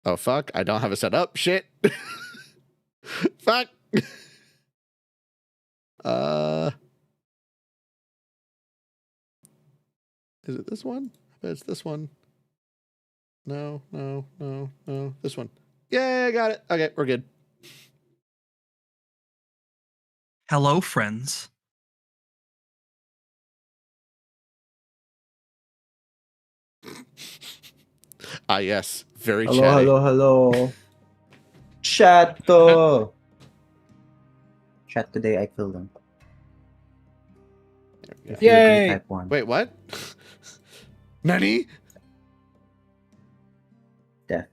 Oh, fuck. I don't have it set up. Shit. Fuck. Is it this one? I bet it's this one. No. This one. Yeah, I got it. Okay, we're good. Hello, friends. Yes. Very Hello, chatty. hello. Chato. Chat today, I killed them. If you agree, type 1. Wait, what? Nani? Death.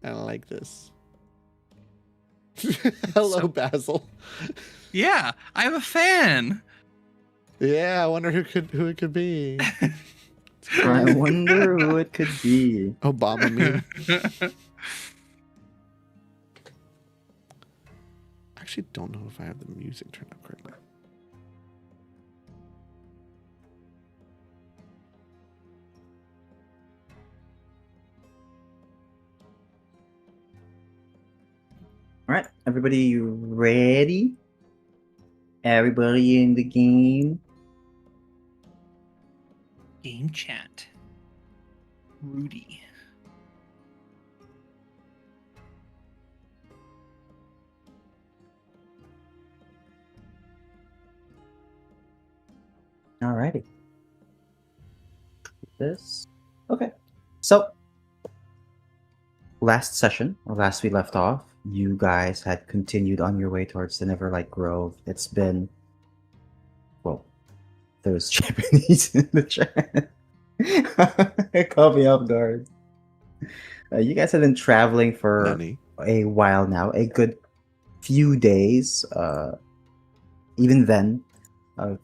I don't like this. Hello, Basil. Yeah, I'm a fan. Yeah, I wonder who it could be. I wonder who it could be. Obama meme. I actually don't know if I have the music turned up correctly. All right, everybody ready? Everybody in the game? Game chat. Rudy. Alrighty. This. Okay. So, last session, or last we left off, you guys had continued on your way towards the Neverlight Grove. It's been, well, those Japanese in the chat. Caught me off guard. You guys have been traveling for Nani? a while now, a good few days. Even then,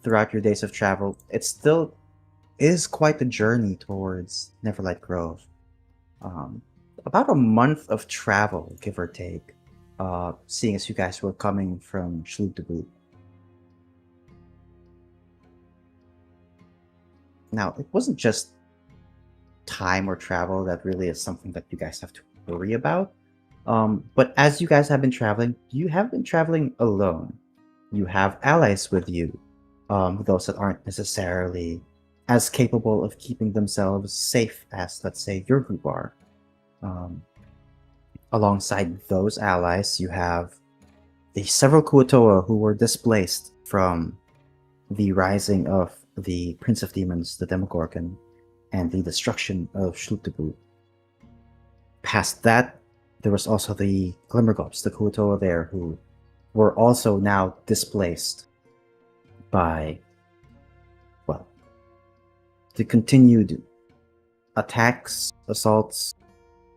throughout your days of travel, it still is quite the journey towards Neverlight Grove. About a month of travel, give or take, seeing as you guys were coming from Wildemount. Now, it wasn't just time or travel that really is something that you guys have to worry about. But as you guys have been traveling, you have been traveling alone. You have allies with you, those that aren't necessarily as capable of keeping themselves safe as, let's say, your group are. Alongside those allies, you have the several Kuotoa who were displaced from the rising of the Prince of Demons, the Demogorgon, and the destruction of Wildemount. Past that, there was also the Glimmergulps, the Kuotoa there, who were also now displaced by, well, the continued attacks, assaults,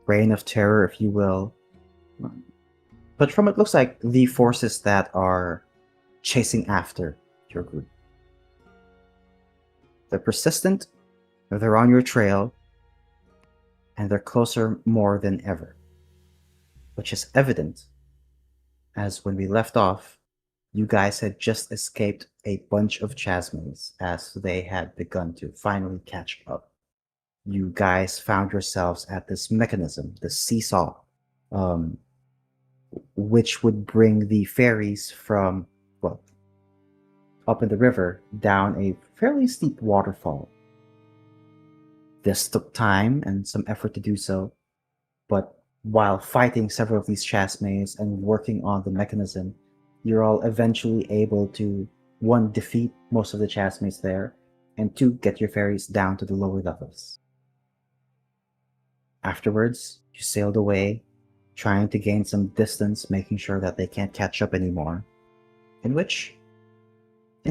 reign of terror, if you will. But from it looks like the forces that are chasing after your group. They're persistent, they're on your trail, and they're closer more than ever. Which is evident, as when we left off, you guys had just escaped a bunch of chasmes as they had begun to finally catch up. You guys found yourselves at this mechanism, the seesaw, which would bring the ferries from, well, up in the river down a fairly steep waterfall. This took time and some effort to do so, but while fighting several of these chasmes and working on the mechanism, you're all eventually able to, 1, defeat most of the chasmes there, and 2, get your ferries down to the lower levels. Afterwards, you sailed away, trying to gain some distance, making sure that they can't catch up anymore, in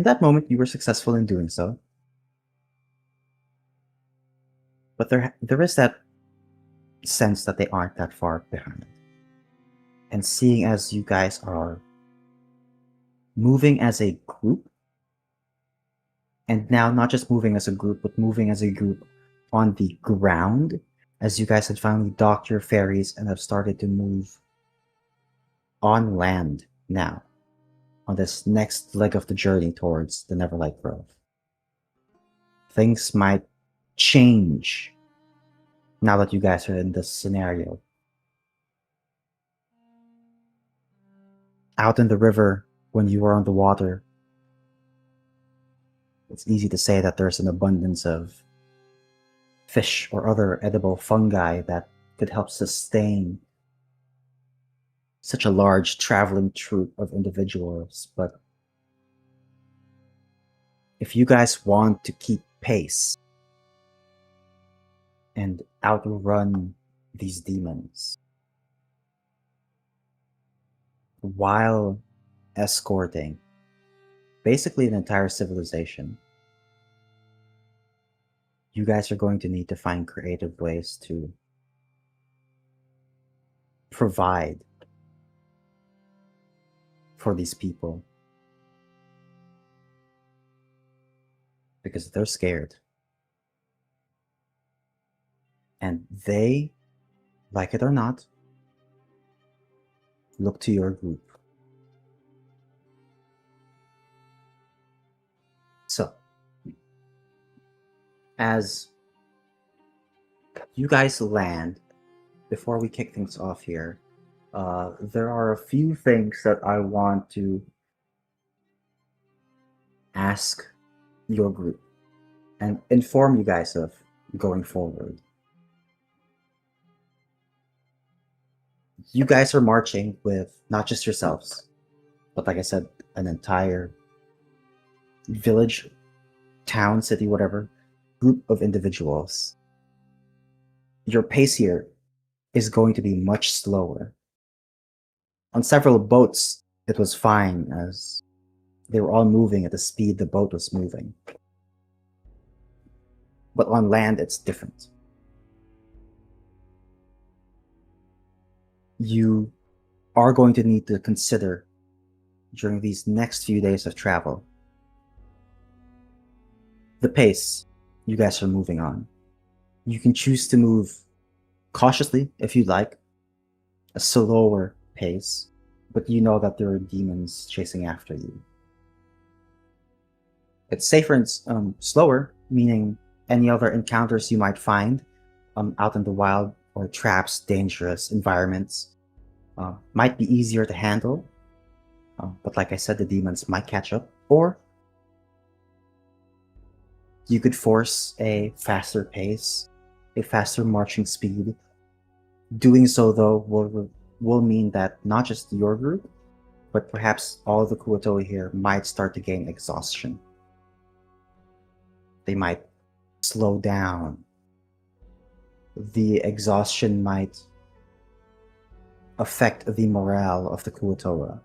that moment, you were successful in doing so. But there is that sense that they aren't that far behind. And seeing as you guys are moving as a group, and now not just moving as a group, but moving as a group on the ground, as you guys had finally docked your ferries and have started to move on land now, on this next leg of the journey towards the Neverlight Grove. Things might change now that you guys are in this scenario. Out in the river, when you are on the water, it's easy to say that there's an abundance of fish or other edible fungi that could help sustain such a large traveling troupe of individuals. But if you guys want to keep pace and outrun these demons while escorting basically an entire civilization, you guys are going to need to find creative ways to provide for these people, because they're scared. And they, like it or not, look to your group. So, as you guys land, before we kick things off here, there are a few things that I want to ask your group and inform you guys of going forward. You guys are marching with not just yourselves, but like I said, an entire village, town, city, whatever, group of individuals. Your pace here is going to be much slower. On several boats, it was fine as they were all moving at the speed the boat was moving. But on land, it's different. You are going to need to consider during these next few days of travel the pace you guys are moving on. You can choose to move cautiously if you'd like, a slower pace, but you know that there are demons chasing after you. It's safer and slower, meaning any other encounters you might find out in the wild or traps, dangerous environments might be easier to handle. But like I said, the demons might catch up, or you could force a faster pace, a faster marching speed. Doing so, though, will mean that not just your group, but perhaps all the Kuotoa here might start to gain exhaustion. They might slow down. The exhaustion might affect the morale of the Kuotoa.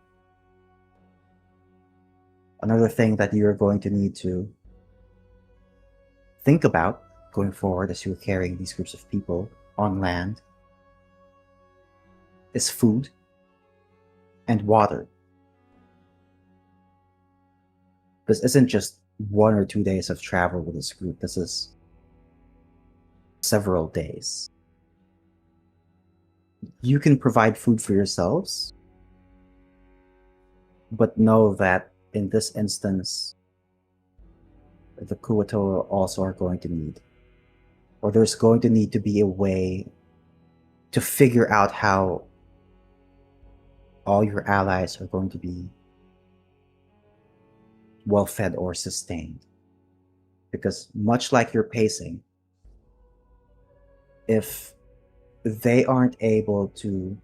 Another thing that you're going to need to think about going forward as you're carrying these groups of people on land is food and water. This isn't just 1 or 2 days of travel with this group. This is several days. You can provide food for yourselves, but know that in this instance, the Kuotoa also are going to need, or there's going to need to be a way to figure out how all your allies are going to be well fed or sustained. Because much like your pacing, if they aren't able to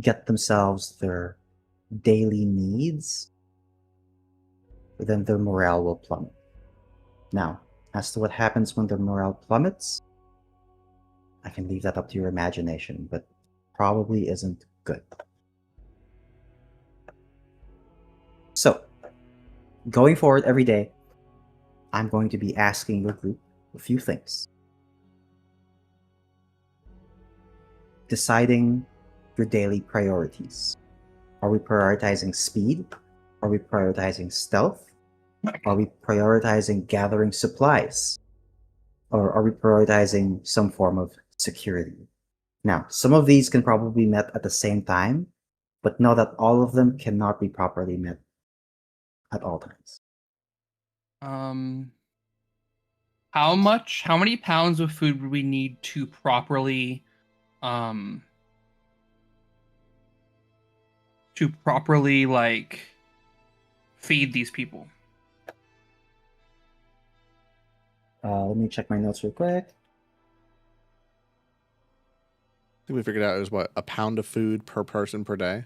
get themselves their daily needs, then their morale will plummet. Now, as to what happens when their morale plummets, I can leave that up to your imagination, but probably isn't good. So, going forward every day, I'm going to be asking your group a few things. Deciding your daily priorities. Are we prioritizing speed? Are we prioritizing stealth? Are we prioritizing gathering supplies? Or are we prioritizing some form of security? Now, some of these can probably be met at the same time, but know that all of them cannot be properly met at all times. How many pounds of food would we need to properly like feed these people? Let me check my notes real quick. I think we figured out it was what, a pound of food per person per day.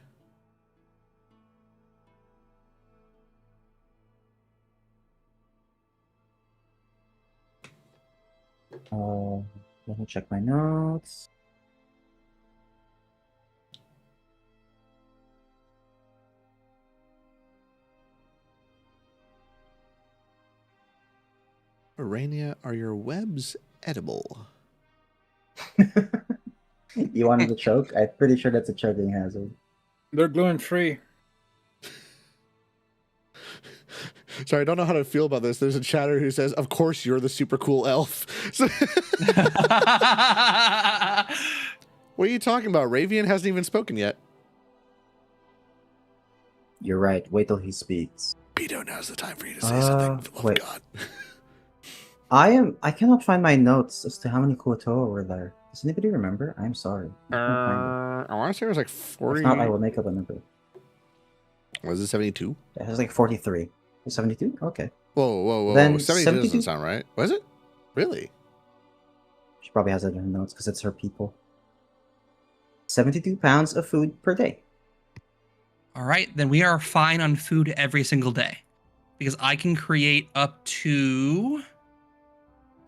Let me check my notes. Arania, are your webs edible? You wanted to choke? I'm pretty sure that's a choking hazard. They're gluten-free. Sorry, I don't know how to feel about this. There's a chatter who says, "Of course, you're the super cool elf." What are you talking about? Ravian hasn't even spoken yet. You're right. Wait till he speaks. Pedo, now's the time for you to say something. For the love wait. of God. I cannot find my notes as to how many Kuotoa were there. Does anybody remember? I'm sorry. I can't find I want to say it was like it. 40. If not, I will make up a number. Was it 72? It was like 43. 72? Okay. Whoa. Then 72 doesn't 72? sound right. Was it? Really? She probably has it in her notes because it's her people. 72 pounds of food per day. All right, then we are fine on food every single day because I can create up to.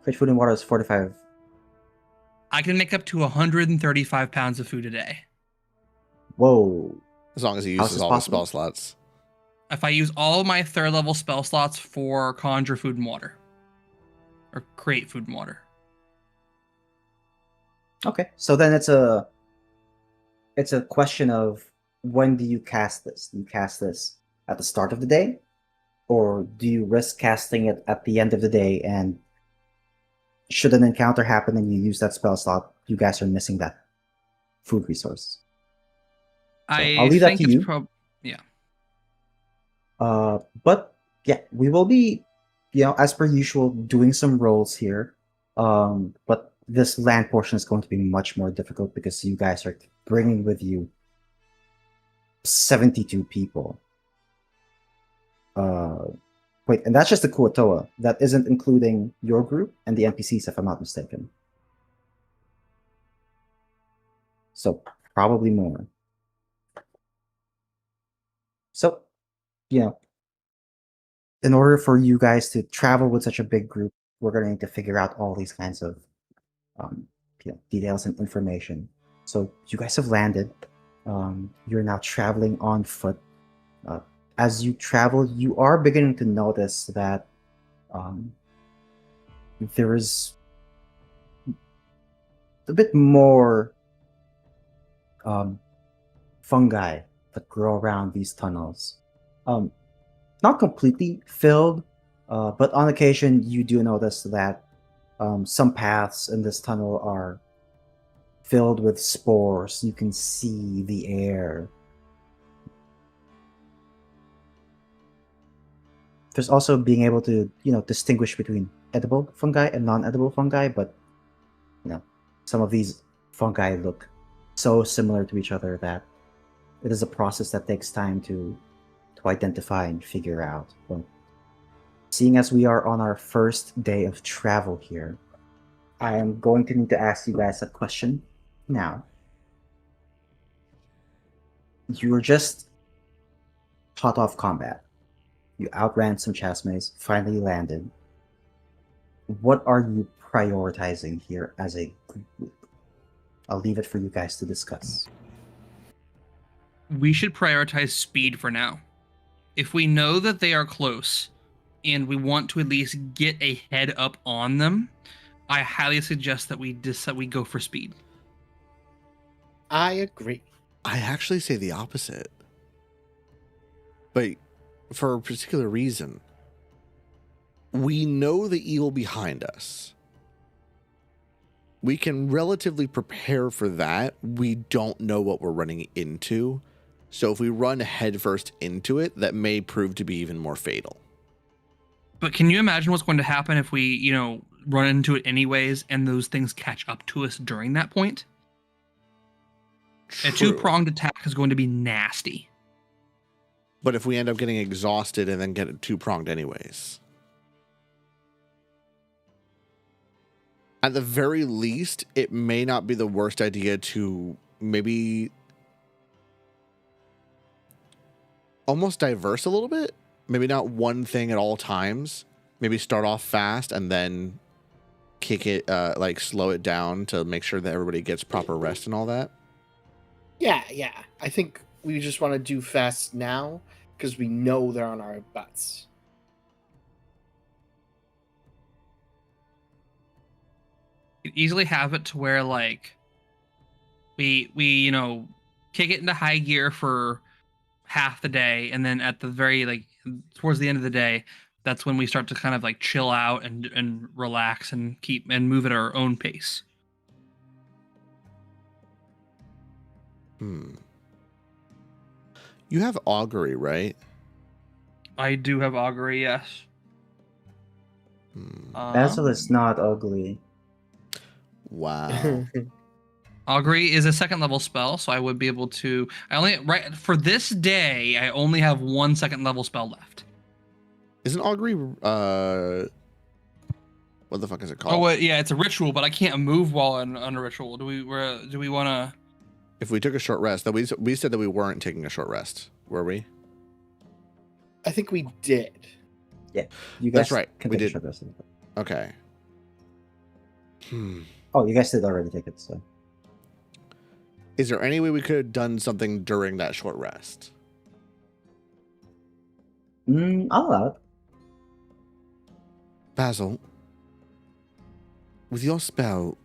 Create food and water is 45. I can make up to 135 pounds of food a day. Whoa. As long as he How is uses this all possible? the spell slots. If I use all my 3rd level spell slots for conjure food and water. Or create food and water. Okay. So then it's a question of when do you cast this? Do you cast this at the start of the day? Or do you risk casting it at the end of the day, and should an encounter happen and you use that spell slot, you guys are missing that food resource? So I'll leave that to you. Yeah. But yeah, we will be, as per usual, doing some rolls here. But this land portion is going to be much more difficult because you guys are bringing with you 72 people. Wait, and that's just the Kuotoa. That isn't including your group and the NPCs, if I'm not mistaken. So probably more. So, in order for you guys to travel with such a big group, we're going to need to figure out all these kinds of details and information. So you guys have landed. You're now traveling on foot. As you travel, you are beginning to notice that there is a bit more fungi that grow around these tunnels. Not completely filled, but on occasion you do notice that some paths in this tunnel are filled with spores. You can see the air. There's also being able to, distinguish between edible fungi and non-edible fungi, but, some of these fungi look so similar to each other that it is a process that takes time to identify and figure out. Well, seeing as we are on our first day of travel here, I am going to need to ask you guys a question now. You were just hot off combat. You outran some chasmes, finally landed. What are you prioritizing here as a group? I'll leave it for you guys to discuss. We should prioritize speed for now. If we know that they are close and we want to at least get a head up on them, I highly suggest that we go for speed. I agree. I actually say the opposite. But for a particular reason. We know the evil behind us. We can relatively prepare for that. We don't know what we're running into. So if we run headfirst into it, that may prove to be even more fatal. But can you imagine what's going to happen if we, run into it anyways, and those things catch up to us during that point. A True. 2-pronged attack is going to be nasty. But if we end up getting exhausted and then get it 2-pronged anyways. At the very least, it may not be the worst idea to maybe almost diverse a little bit. Maybe not one thing at all times. Maybe start off fast and then kick it, like slow it down to make sure that everybody gets proper rest and all that. Yeah. I think we just want to do fast now because we know they're on our butts. You could easily have it to where like we kick it into high gear for half the day, and then at the very like towards the end of the day, that's when we start to kind of like chill out and relax and keep and move at our own pace. You have augury, right? I do have augury, yes. Basil is not ugly. Wow. Augury is a 2nd level spell, so I would be able to. For this day, I only have 1 2nd level spell left. Isn't augury what the fuck is it called? Oh, yeah, it's a ritual, but I can't move while on a ritual. Do we want to? If we took a short rest, that we said that we weren't taking a short rest, were we? I think we did. Yeah, you guys. That's right. Can We take a did. short rest. Okay. Oh, you guys did already take it, so. Is there any way we could have done something during that short rest? I'll allow it. Basil, with your spell,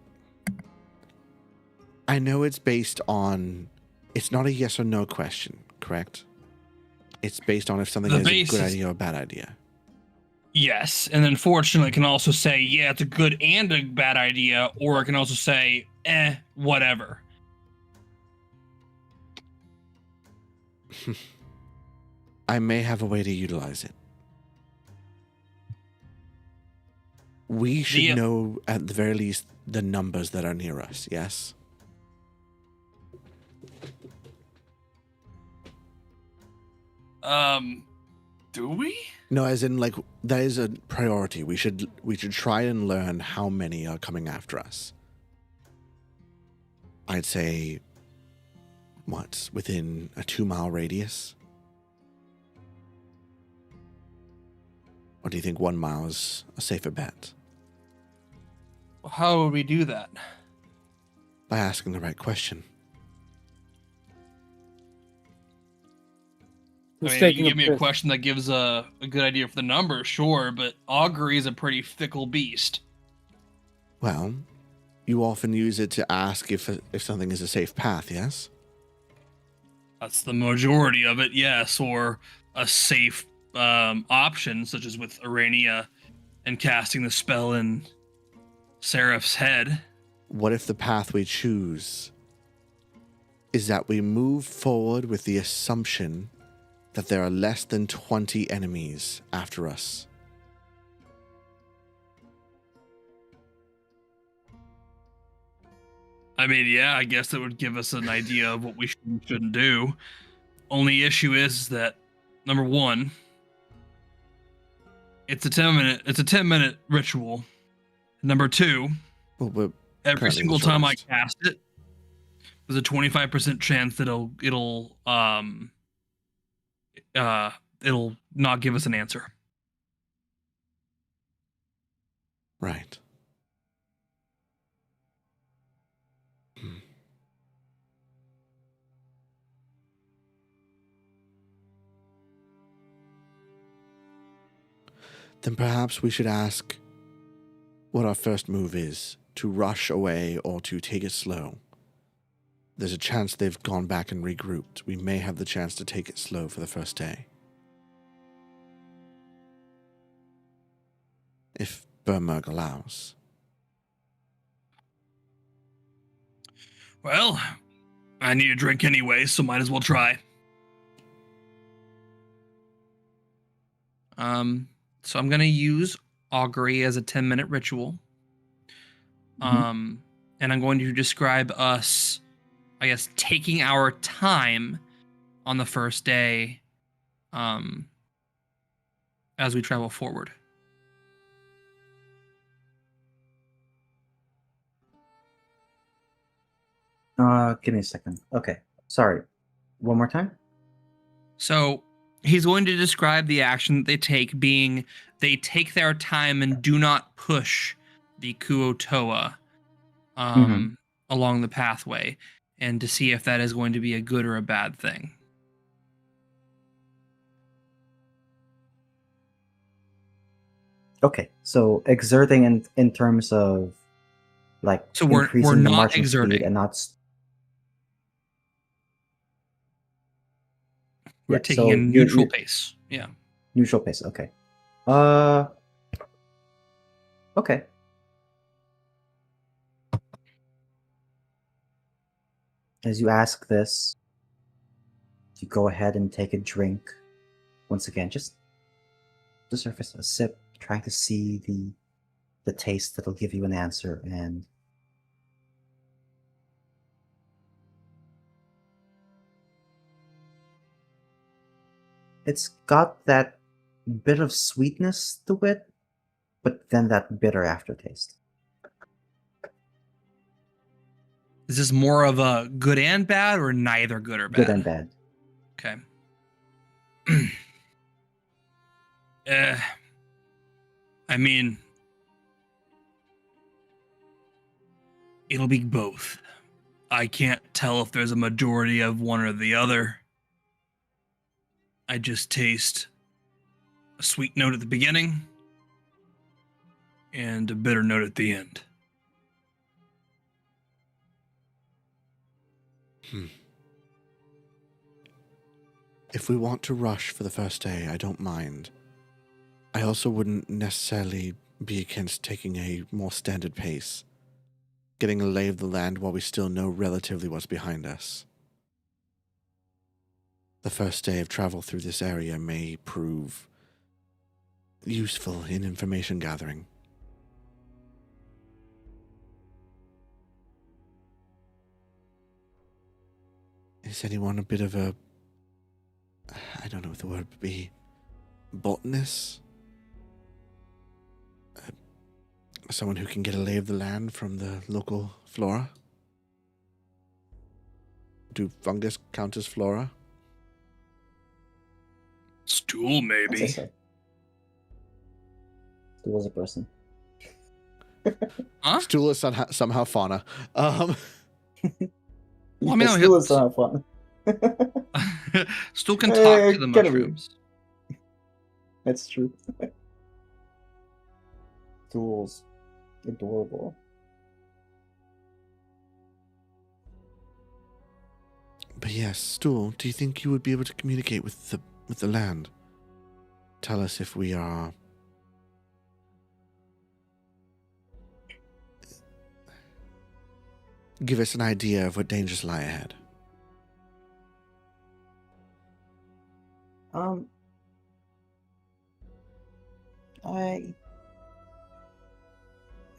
I know it's based on. It's not a yes or no question, correct? It's based on if something is a good idea or a bad idea. Yes, and then fortunately, it can also say, yeah, it's a good and a bad idea, or it can also say, whatever. I may have a way to utilize it. We should know, at the very least, the numbers that are near us, yes? Do we? No, as in, like, that is a priority. We should try and learn how many are coming after us. I'd say, within a 2-mile radius? Or do you think 1 mile is a safer bet? How would we do that? By asking the right question. I mean, you can give me a question that gives a good idea for the number, sure, but augury is a pretty fickle beast. Well, you often use it to ask if something is a safe path, yes? That's the majority of it, yes, or a safe option, such as with Arania and casting the spell in Seraph's head. What if the path we choose is that we move forward with the assumption that there are less than 20 enemies after us? I mean, yeah, I guess it would give us an idea of what we should and shouldn't do. Only issue is that, number one, it's a 10-minute ritual. Number two, Well, every currently single the time I shortest. cast it, there's a 25% chance that it'll not give us an answer. Right. Then perhaps we should ask what our first move is, to rush away or to take it slow. There's a chance they've gone back and regrouped. We may have the chance to take it slow for the first day. If Burmurg allows. Well, I need a drink anyway, so might as well try. So I'm going to use augury as a 10-minute ritual. And I'm going to describe us, I guess, taking our time on the first day, as we travel forward. Give me a second. Okay, sorry. One more time. So he's going to describe the action that they take, being they take their time and do not push the Kuotoa along the pathway, and to see if that is going to be a good or a bad thing. Okay, so exerting in terms of like So we're increasing the not marching exerting. speed and not. We're Yeah, taking so a neutral you're pace. Yeah. neutral pace. Okay. Okay. As you ask this, you go ahead and take a drink. Once again, just the surface, a sip, trying to see the taste that'll give you an answer, and it's got that bit of sweetness to it, but then that bitter aftertaste. Is this more of a good and bad, or neither good or bad? Good and bad. Okay. I mean, it'll be both. I can't tell if there's a majority of one or the other. I just taste a sweet note at the beginning and a bitter note at the end. If we want to rush for the first day, I don't mind. I also wouldn't necessarily be against taking a more standard pace, getting a lay of the land while we still know relatively what's behind us. The first day of travel through this area may prove useful in information gathering. Is anyone a bit of a, I don't know what the word would be, botanist? Someone who can get a lay of the land from the local flora? Do fungus count as flora? Stool, maybe. So. Stool was a person. Huh? Stool is somehow fauna. Well, I mean, Yeah, Stool is fun. Stool can talk to the Kinda weird. mushrooms. That's true. Stool's adorable. But yes, Stool, do you think you would be able to communicate with the land? Tell us if we are... Give us an idea of what dangers lie ahead.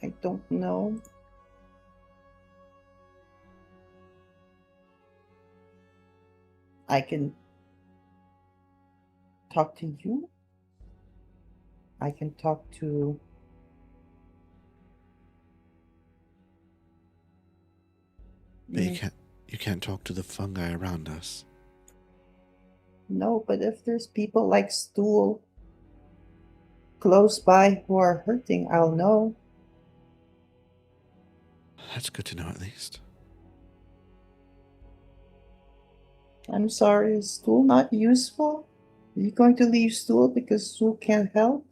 I don't know. I can talk to you. I can talk to... But you can't talk to the fungi around us. No, but if there's people like Stool close by who are hurting, I'll know. That's good to know, at least. I'm sorry, is Stool not useful? Are you going to leave Stool because Stool can't help?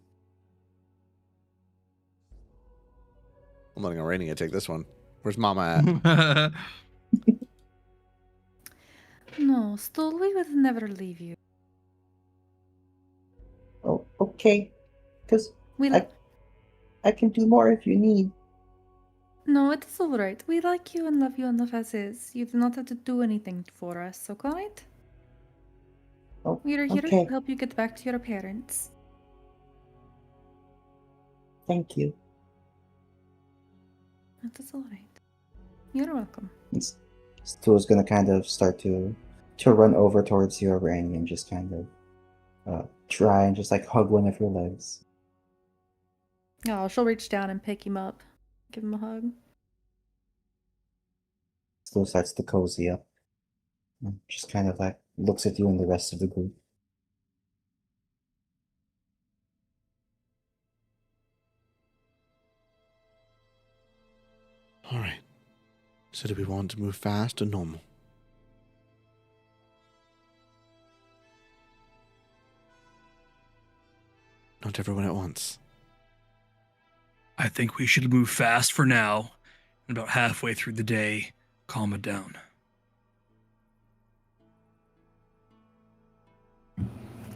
I'm letting Aurania take this one. Where's Mama at? No, Stool, we would never leave you. Oh, okay. Because We I can do more if you need. No, it is all right. We like you and love you enough as is. You do not have to do anything for us, okay? Oh, We are here okay. to help you get back to your parents. Thank you. That is alright. You're welcome. Stu's gonna kind of start to run over towards your ring and just kind of try and just like hug one of your legs. Oh, she'll reach down and pick him up. Give him a hug. Stu starts to cozy up. And just kind of like looks at you and the rest of the group. All right. So do we want to move fast or normal? Not everyone at once. I think we should move fast for now, and about halfway through the day, calm it down.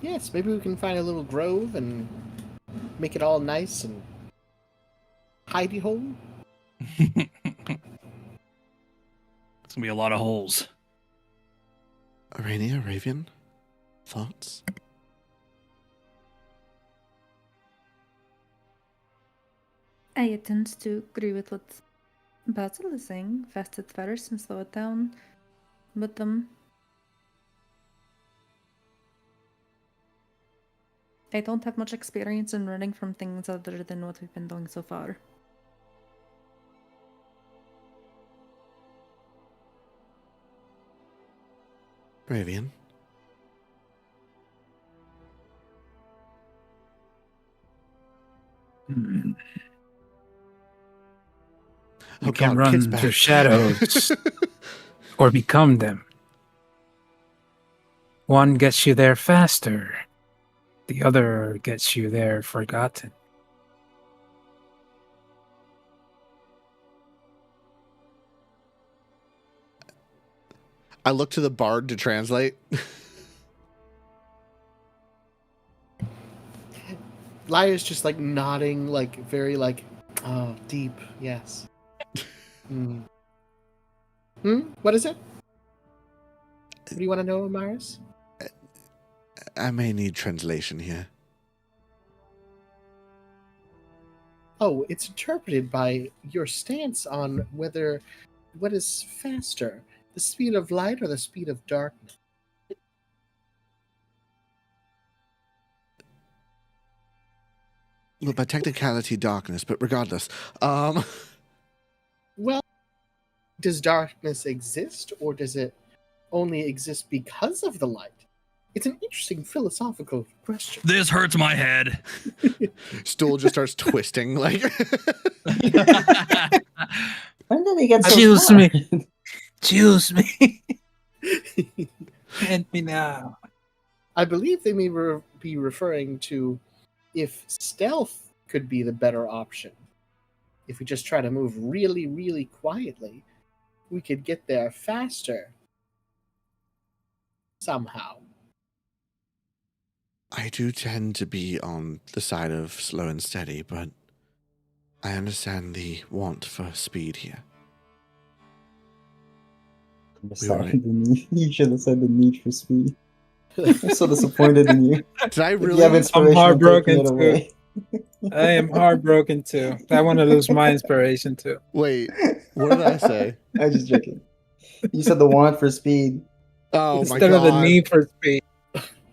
Yes, maybe we can find a little grove and make it all nice and hidey hole. It's gonna be a lot of holes. Arania, Raven, thoughts? I tend to agree with what Basil is saying. Fast it first and slow it down. But I don't have much experience in running from things other than what we've been doing so far. Ravian? You Oh, can God, kid's run back. to shadows or become them. One gets you there faster. The other gets you there forgotten. I look to the bard to translate. Lyra's just like nodding, like very like, oh, deep, yes. What is it? What do you want to know, Amaris? I may need translation here. Oh, it's interpreted by your stance on whether what is faster, the speed of light or the speed of darkness. Well, by technicality, darkness, but regardless. Well, does darkness exist, or does it only exist because of the light? It's an interesting philosophical question. This hurts my head. Stool just starts twisting, like. When did he get so Choose smart? me. Choose me. Hand me now. I believe they may be referring to if stealth could be the better option. If we just try to move really, really quietly, we could get there faster. Somehow. I do tend to be on the side of slow and steady, but I understand the want for speed here. You should have said the need for speed. I'm so disappointed in you. Did I If you really? have inspiration, I'm heartbroken taking it away. I am heartbroken too. I want to lose my inspiration too. Wait, what did I say? I'm just joking. You said the want for speed. Oh my Instead of the God. need for speed.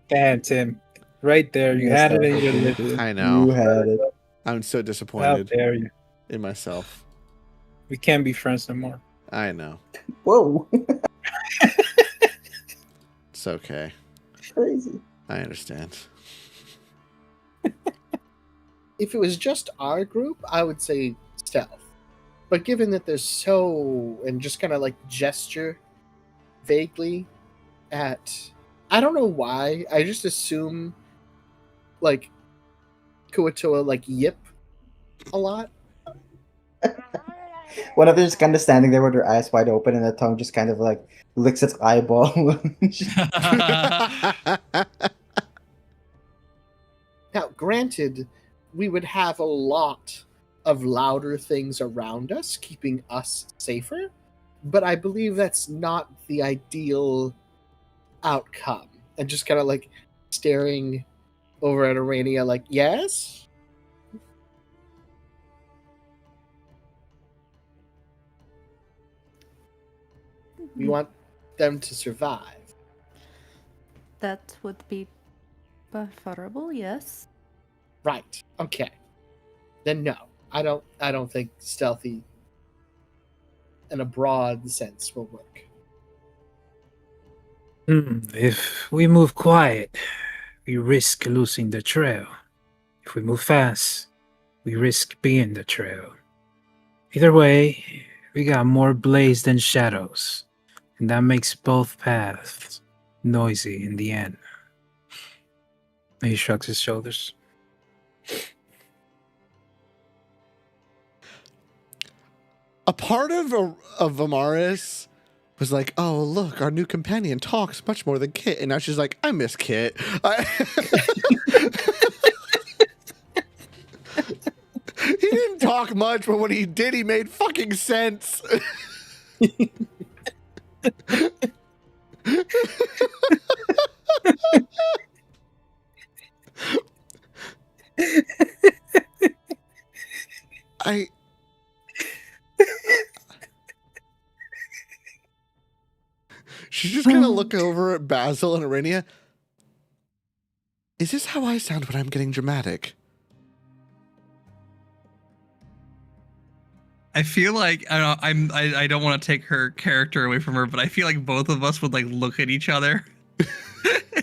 Damn, Tim. Right there. You Yes, had it that in your was lips. good. I know. You had it. I'm so How disappointed dare you. in myself. We can't be friends no more. I know. Whoa. It's okay. Crazy. I understand. If it was just our group, I would say stealth. But given that there's and just kind of like gesture vaguely at, I don't know why, I just assume like Kuatoa like yip a lot. One of them just kind of standing there with their eyes wide open and the tongue just kind of like licks its eyeball. Now, granted, we would have a lot of louder things around us, keeping us safer, but I believe that's not the ideal outcome. And just kind of like staring over at Arania, like, yes? We want them to survive. That would be preferable, yes. Right. Okay. Then no. I don't think stealthy in a broad sense will work. If we move quiet, we risk losing the trail. If we move fast, we risk being the trail. Either way, we got more blaze than shadows, and that makes both paths noisy in the end. He shrugs his shoulders. A part of Amaris was like, "Oh, look, our new companion talks much more than Kit," and now she's like, "I miss Kit." He didn't talk much, but when he did, he made fucking sense. She's just gonna look over at Basil and Arenia. Is this how I sound when I'm getting dramatic? I feel like I don't want to take her character away from her, but I feel like both of us would like look at each other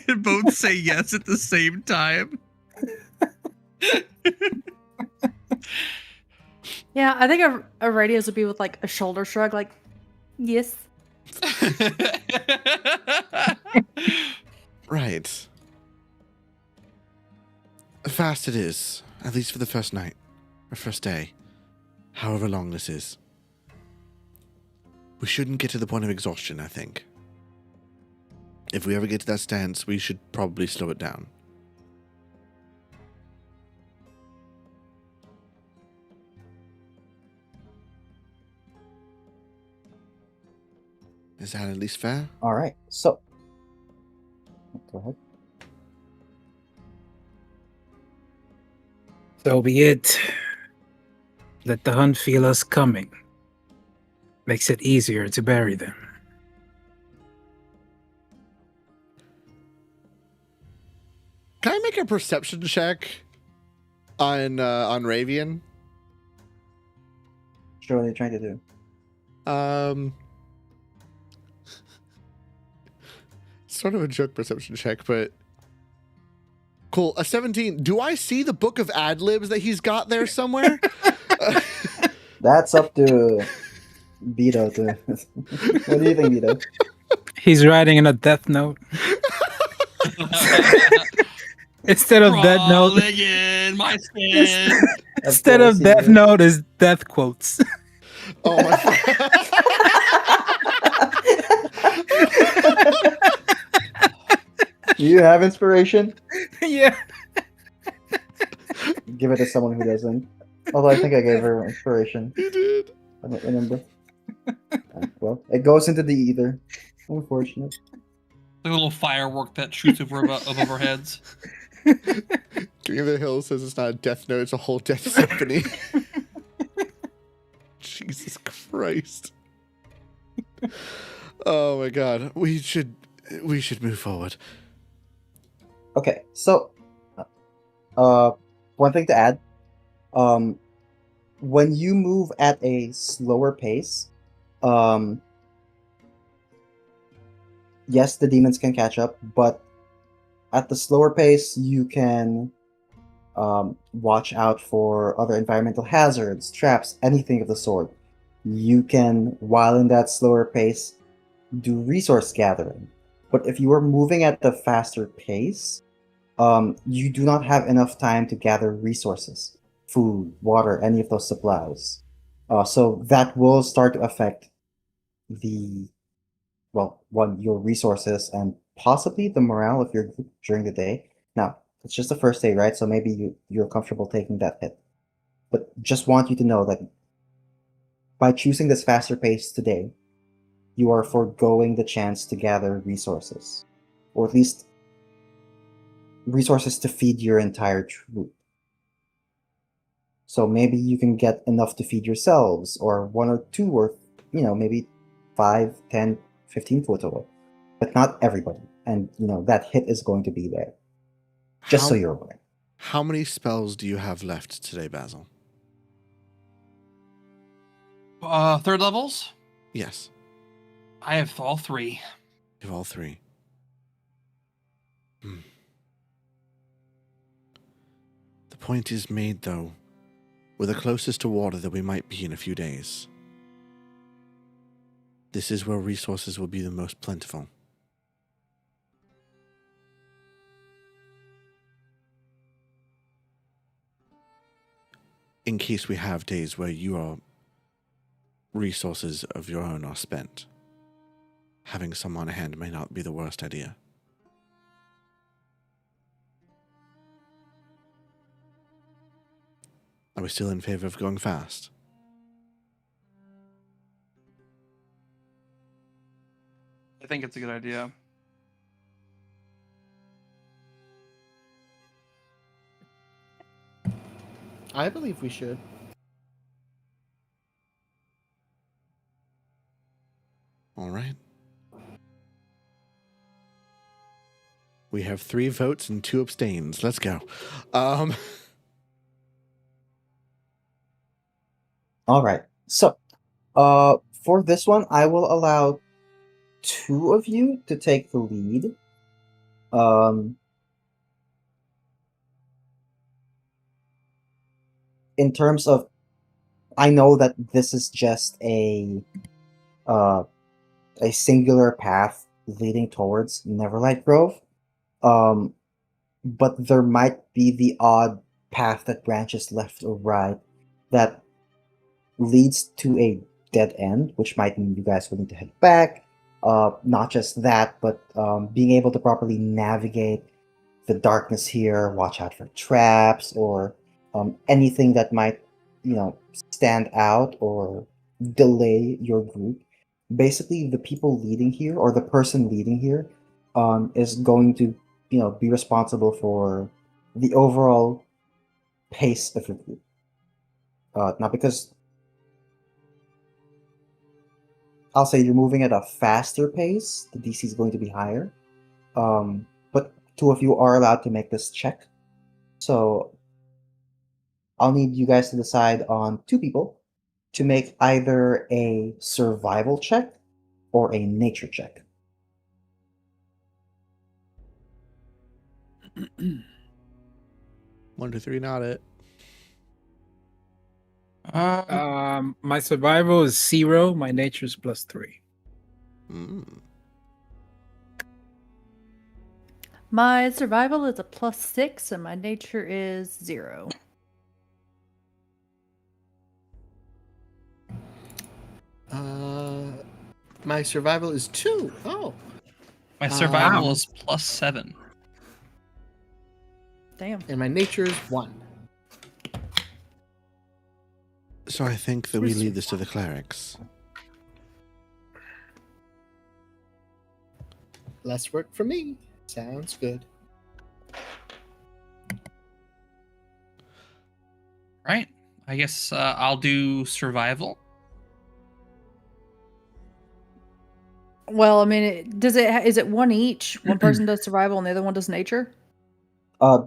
and both say yes at the same time. Yeah, I think a radios would be with like a shoulder shrug, like, yes. Right. Fast it is, at least for the first night, or first day, however long this is. We shouldn't get to the point of exhaustion, I think. If we ever get to that stance, we should probably slow it down. Is that at least fair? All right, so go ahead. So be it. Let the hunt feel us coming. Makes it easier to bury them. Can I make a perception check on Ravian? Sure, what are you trying to do? Sort of a joke perception check, but cool. A 17. Do I see the book of ad libs that he's got there somewhere? That's up to Vito. What do you think, Vito? He's writing in a death note. Instead of death note, Crawling in my skin. instead of death note is death quotes. Oh my. Do you have inspiration? Yeah. Give it to someone who doesn't. Although I think I gave her inspiration. You did. I don't remember. Well, it goes into the ether. Unfortunate. The little firework that shoots above our heads. King of the Hill says it's not a death note, it's a whole death symphony. Jesus Christ. Oh my god. We should move forward. Okay, so one thing to add. When you move at a slower pace, yes, the demons can catch up, but at the slower pace, you can watch out for other environmental hazards, traps, anything of the sort. You can, while in that slower pace, do resource gathering. But if you are moving at the faster pace, you do not have enough time to gather resources, food, water, any of those supplies. So that will start to affect your resources and possibly the morale of your group during the day. Now, it's just the first day, right? So maybe you're comfortable taking that hit. But just want you to know that by choosing this faster pace today, you are foregoing the chance to gather resources. Or at least resources to feed your entire troop. So maybe you can get enough to feed yourselves, or one or two, or maybe 5, 10 15 Kuotoa, but not everybody. And that hit is going to be there. Just so you're aware. How many spells do you have left today, Basil? 3rd levels? Yes. I have all 3. You have all 3. The point is made, though. We're the closest to water that we might be in a few days. This is where resources will be the most plentiful. In case we have days where your resources of your own are spent, having some on hand may not be the worst idea. Are we still in favor of going fast? I think it's a good idea. I believe we should. All right. We have 3 votes and 2 abstains. Let's go. All right. So, for this one, I will allow 2 of you to take the lead. In terms of, I know that this is just a singular path leading towards Neverlight Grove, but there might be the odd path that branches left or right that leads to a dead end, which might mean you guys will need to head back. Not just that, but being able to properly navigate the darkness here, watch out for traps or anything that might, stand out or delay your group. Basically, the people leading here, or the person leading here, is going to, be responsible for the overall pace of your group. Not because I'll say you're moving at a faster pace, the DC is going to be higher. But 2 of you are allowed to make this check. So I'll need you guys to decide on 2 people to make either a survival check or a nature check. 1, 2, 3, not it. My survival is 0. My nature is +3. My survival is a +6 and my nature is 0. My survival is 2. Oh. My survival is +7. Damn. And my nature is 1. So I think that we leave this to the clerics. Less work for me. Sounds good. Right. I guess I'll do survival. Well, I mean, is it 1 each? One person does survival and the other one does nature?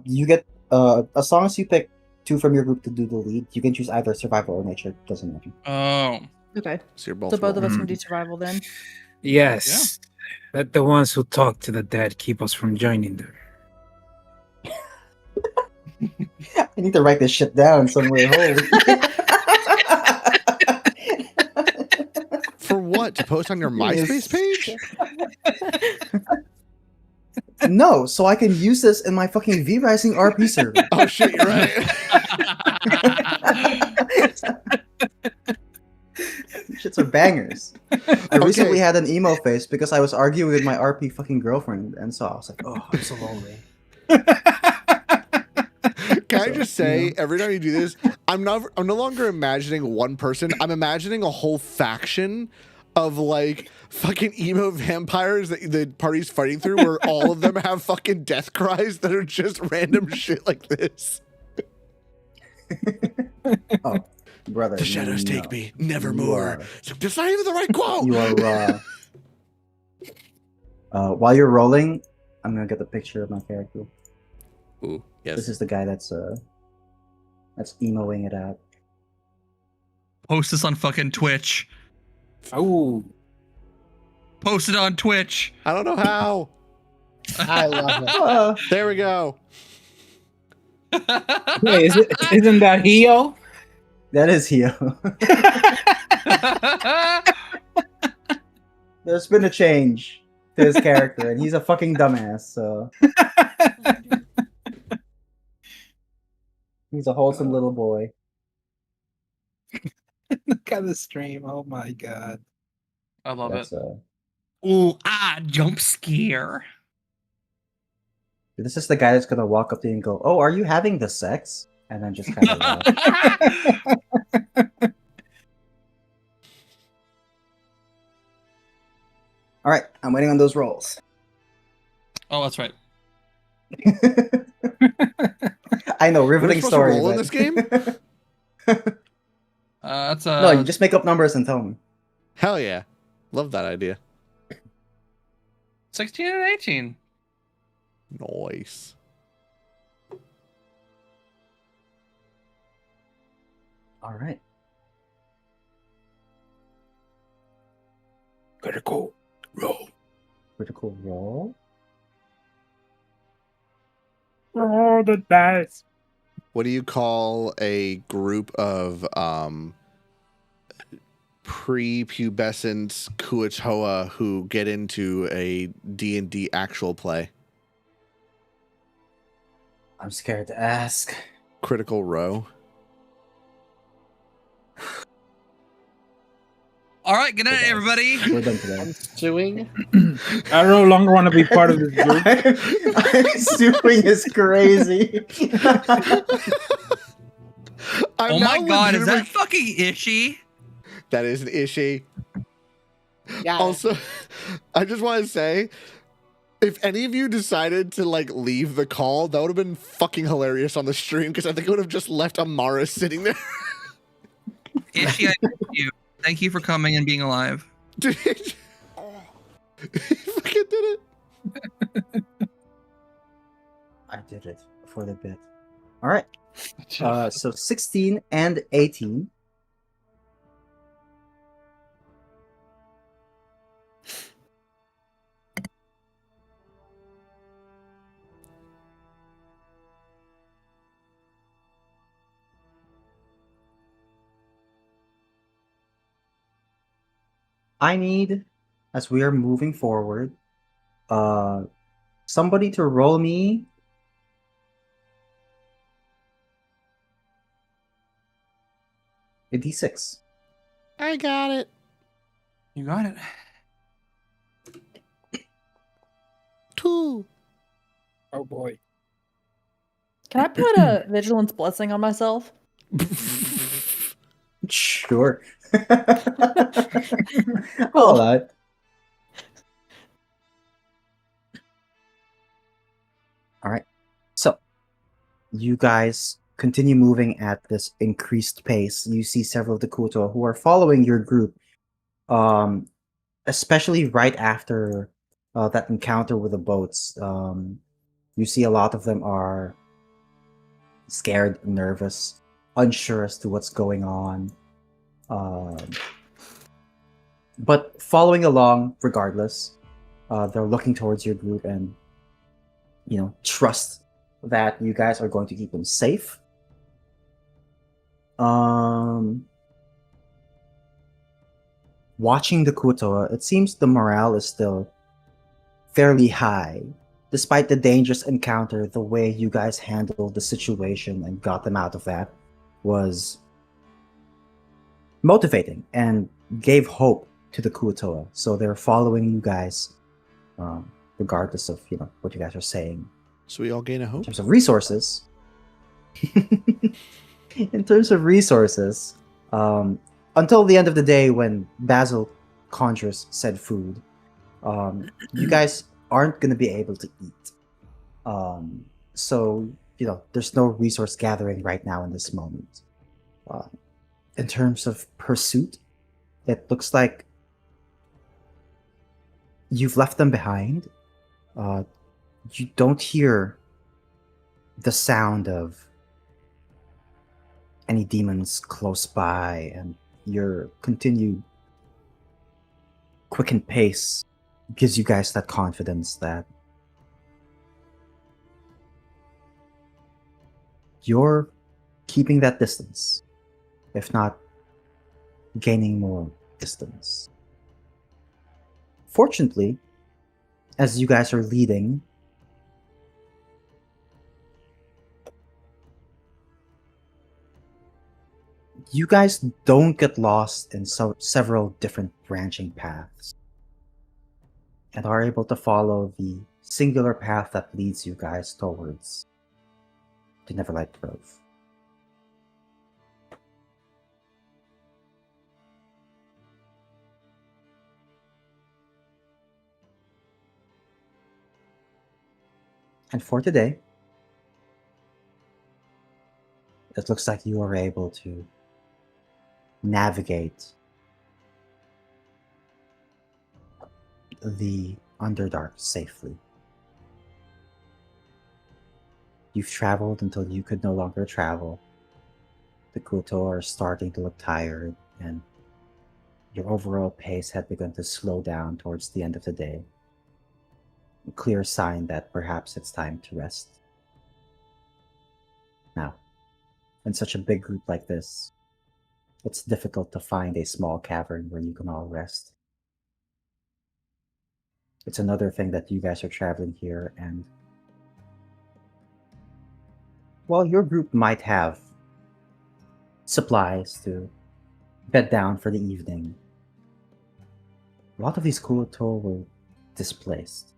You get, as long as you pick 2 from your group to do the lead, you can choose either survival or nature. Doesn't matter. Oh. Okay. So you're both So both of us rolling. can do survival then. Yes. Let the ones who talk to the dead keep us from joining them. I need to write this shit down somewhere. Holy. For what? To post on your MySpace page? No, so I can use this in my fucking V-Rising RP server. Oh shit, you're right. Shits are bangers. I recently had an emo face because I was arguing with my RP fucking girlfriend, and so I was like, oh, I'm so lonely. Can I just say, every time you do this, I'm no longer imagining one person. I'm imagining a whole faction of like fucking emo vampires that the party's fighting through, where all of them have fucking death cries that are just random shit like this. Oh, brother. The shadows take me, nevermore. are- So that's not even the right quote. You are While you're rolling, I'm gonna get the picture of my character. Ooh, yes. This is the guy that's emoing it out. Post this on fucking Twitch. Oh, Post it on Twitch. I don't know how. I love it. There we go. wait, isn't that Hio? That is Hio. There's been a change to his character, and he's a fucking dumbass. So he's a wholesome little boy. Look at the stream. Oh my god. I love That's, it. Ooh, jump scare. This is the guy that's gonna walk up to you and go, "Oh, are you having the sex?" And then just kind of laugh. All right, I'm waiting on those rolls. Oh, that's right. I know, We're riveting supposed to story. roll in but- this game? That's No, you just make up numbers and tell me. Hell yeah. Love that idea. 16 and 18. Nice. All right. Critical roll. Critical roll. Oh, the dice. What do you call a group of prepubescent Kuatoa who get into a D&D actual play? I'm scared to ask. Critical Row. All right, good night, everybody. We're done today. I'm stewing. I no longer want to be part of this group. I'm suing is crazy. I'm Oh my now god, is that legitimately- fucking Ishi? That is an issue. Yeah. Also, I just want to say, if any of you decided to like leave the call, that would have been fucking hilarious on the stream because I think it would have just left Amara sitting there. Ishi, I thank you. Thank you for coming and being alive. Dude, he fucking did it. I did it for the bit. All right. So 16 and 18. I need, as we are moving forward, somebody to roll me a d6. I got it. You got it. 2. Oh boy. Can I put a vigilance blessing on myself? Sure. All right. All right. So, you guys continue moving at this increased pace. You see several of the Kuto who are following your group, especially right after that encounter with the boats. You see a lot of them are scared, nervous, unsure as to what's going on. But following along regardless, they're looking towards your group and, trust that you guys are going to keep them safe. Watching the Kutoa, it seems the morale is still fairly high. Despite the dangerous encounter, the way you guys handled the situation and got them out of that was motivating and gave hope to the Kuatoa. So they're following you guys, regardless of what you guys are saying. So we all gain a In hope. terms of resources, until the end of the day when Basil conjures said food, you guys aren't going to be able to eat. So, there's no resource gathering right now in this moment. In terms of pursuit, it looks like you've left them behind. You don't hear the sound of any demons close by, and your continued quickened pace gives you guys that confidence that you're keeping that distance, if not gaining more distance. Fortunately, as you guys are leading, you guys don't get lost in several different branching paths and are able to follow the singular path that leads you guys towards the Neverlight Grove. And for today, it looks like you are able to navigate the Underdark safely. You've traveled until you could no longer travel. The Kuto are starting to look tired, and your overall pace had begun to slow down towards the end of the day. A clear sign that perhaps it's time to rest. Now, in such a big group like this, it's difficult to find a small cavern where you can all rest. It's another thing that you guys are traveling here, and while your group might have supplies to bed down for the evening, a lot of these Kuoto were displaced.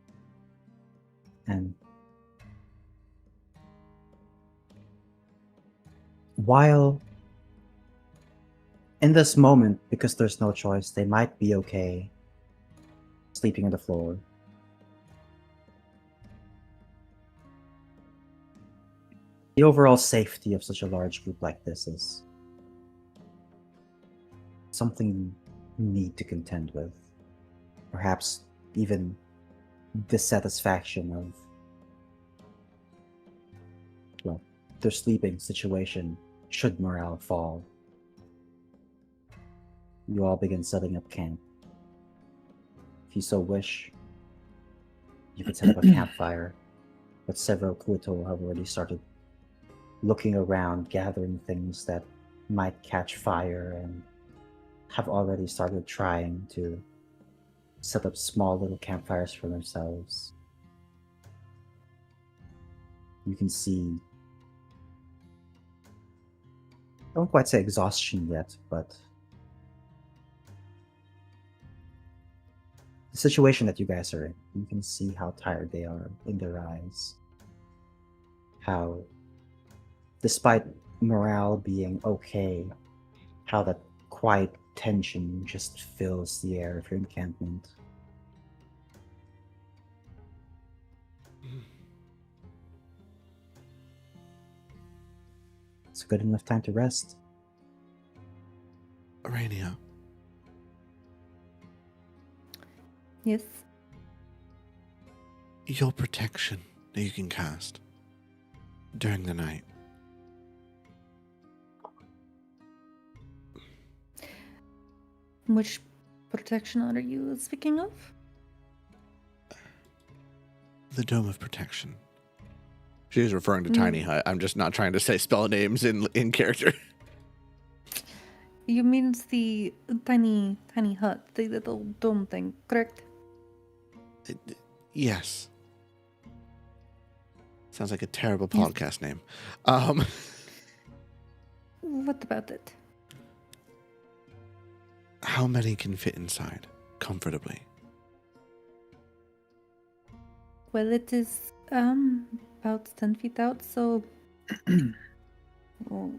And while in this moment, because there's no choice, they might be okay sleeping on the floor, the overall safety of such a large group like this is something you need to contend with. Perhaps even dissatisfaction of, well, their sleeping situation should morale fall. You all begin setting up camp. If you so wish, you could set up a campfire, but several Kuto have already started looking around, gathering things that might catch fire, and have already started trying to set up small little campfires for themselves. You can see, I don't quite say exhaustion yet, but the situation that you guys are in, you can see how tired they are in their eyes. How, despite morale being okay, how that quiet tension just fills the air of your encampment. It's a good enough time to rest. Arania, Yes. your protection that you can cast during the night. Which protection are you speaking of? The Dome of Protection. She's referring to Tiny Hut. I'm just not trying to say spell names in character. You mean the tiny hut, the little dome thing, correct? Yes. Sounds like a terrible Yes. podcast name. What about it? How many can fit inside comfortably? Well, it is about 10 feet out, so oh,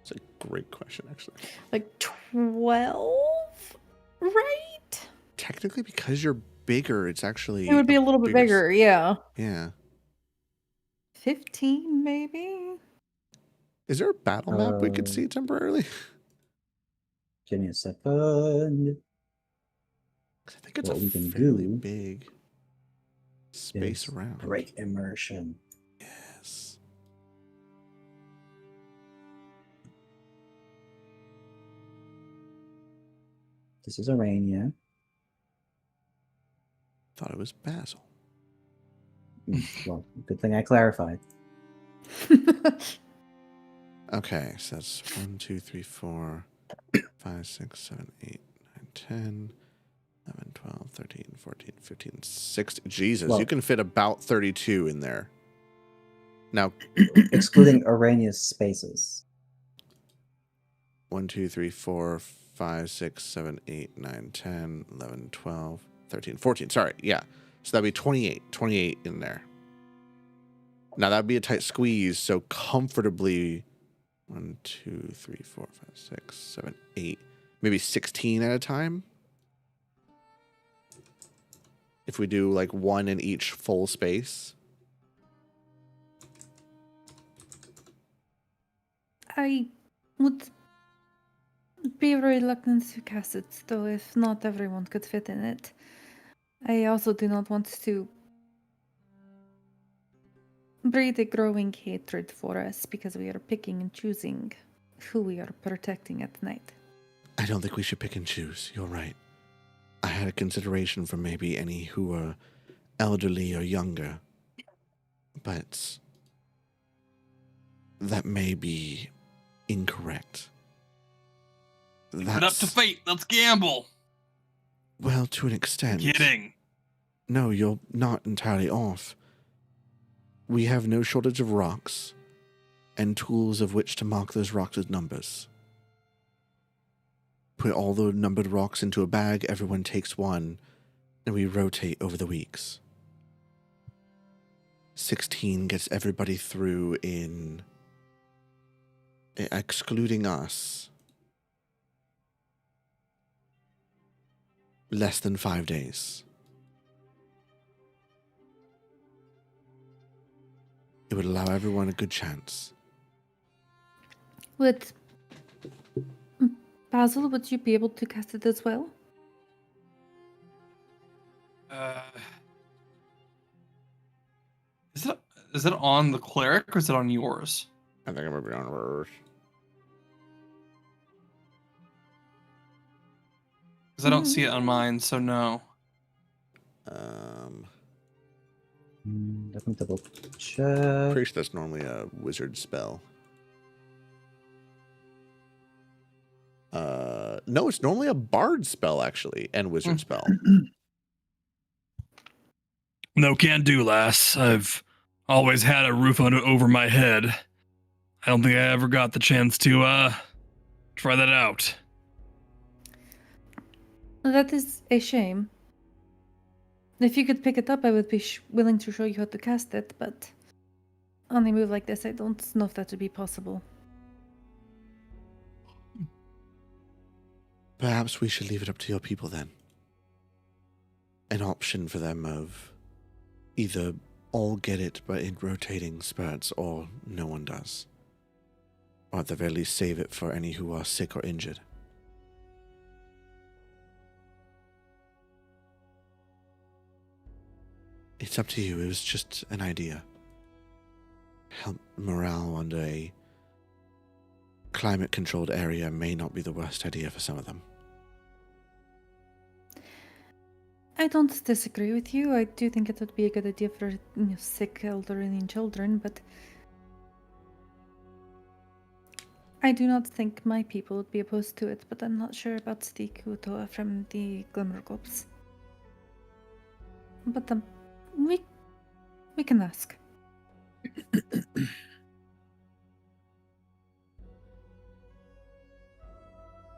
It's a great question, actually. like 12, right? Technically, because you're bigger, it's actually It would be a little bit bigger, yeah. Yeah. 15, maybe? Is there a battle map we could see temporarily? Give me a second. I think it's What a we can fairly do big space is around. break immersion. Yes. This is Arania. Thought it was Basil. Well, good thing I clarified. Okay, so that's 1, 2, 3, 4, 5, 6, 7, 8, 9, 10, 11, 12, 13, 14, 15, 16. Jesus, Well- you can fit about 32 in there. Now, Excluding Arania's spaces. 1, 2, 3, 4, 5, 6, 7, 8, 9, 10, 11, 12, 13, 14. Sorry, yeah. So that'd be 28. 28 in there. Now that'd be a tight squeeze, so comfortably 1, 2, 3, 4, 5, 6, 7, 8, maybe 16 at a time. If we do like one in each full space. I would be reluctant to cast it, though, if not everyone could fit in it. I also do not want to breed a growing hatred for us because we are picking and choosing who we are protecting at night. I don't think we should pick and choose. You're right. I had a consideration for maybe any who were elderly or younger. But that may be incorrect. Leave it up to fate. Let's gamble. Well, to an extent. Kidding. No, you're not entirely off. We have no shortage of rocks and tools of which to mark those rocks as numbers. Put all the numbered rocks into a bag, everyone takes one, and we rotate over the weeks. 16 gets everybody through in, excluding us, less than 5 days. It would allow everyone a good chance. Would Basil, would you be able to cast it as well? Is it on the cleric or is it on yours? I think I'm going to be on hers. Because I don't see it on mine, so no. Let me double check. Pretty sure that's normally a wizard spell. No, it's normally a bard spell, actually, and wizard spell. No can do, lass. I've always had a roof over my head. I don't think I ever got the chance to try that out. That is a shame. If you could pick it up, I would be willing to show you how to cast it, but on a move like this, I don't know if that would be possible. Perhaps we should leave it up to your people then. An option for them of either all get it but in rotating spurts, or no one does. Or at the very least save it for any who are sick or injured. It's up to you. It was just an idea. Help morale under a climate-controlled area may not be the worst idea for some of them. I don't disagree with you. I do think it would be a good idea for sick, elderly, and children, but I do not think my people would be opposed to it, but I'm not sure about the Kutoa from the Glimmercorps. But we can ask.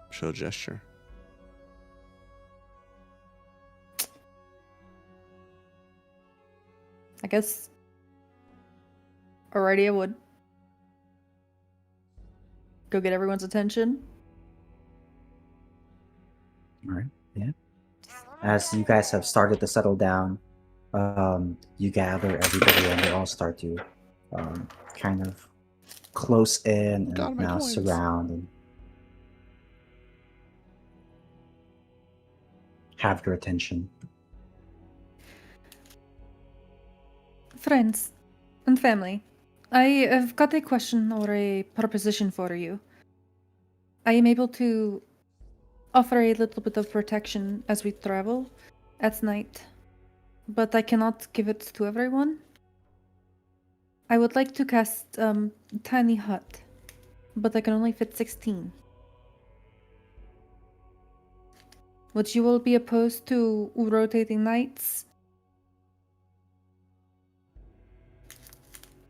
Show gesture. I guess already I would go get everyone's attention. All right. Yeah. As you guys have started to settle down, you gather everybody and they all start to kind of close in and Got my now coins. surround. And have your attention. Friends and family, I have got a question or a proposition for you. I am able to offer a little bit of protection as we travel at night, but I cannot give it to everyone. I would like to cast Tiny Hut, but I can only fit 16. Would you all be opposed to rotating nights?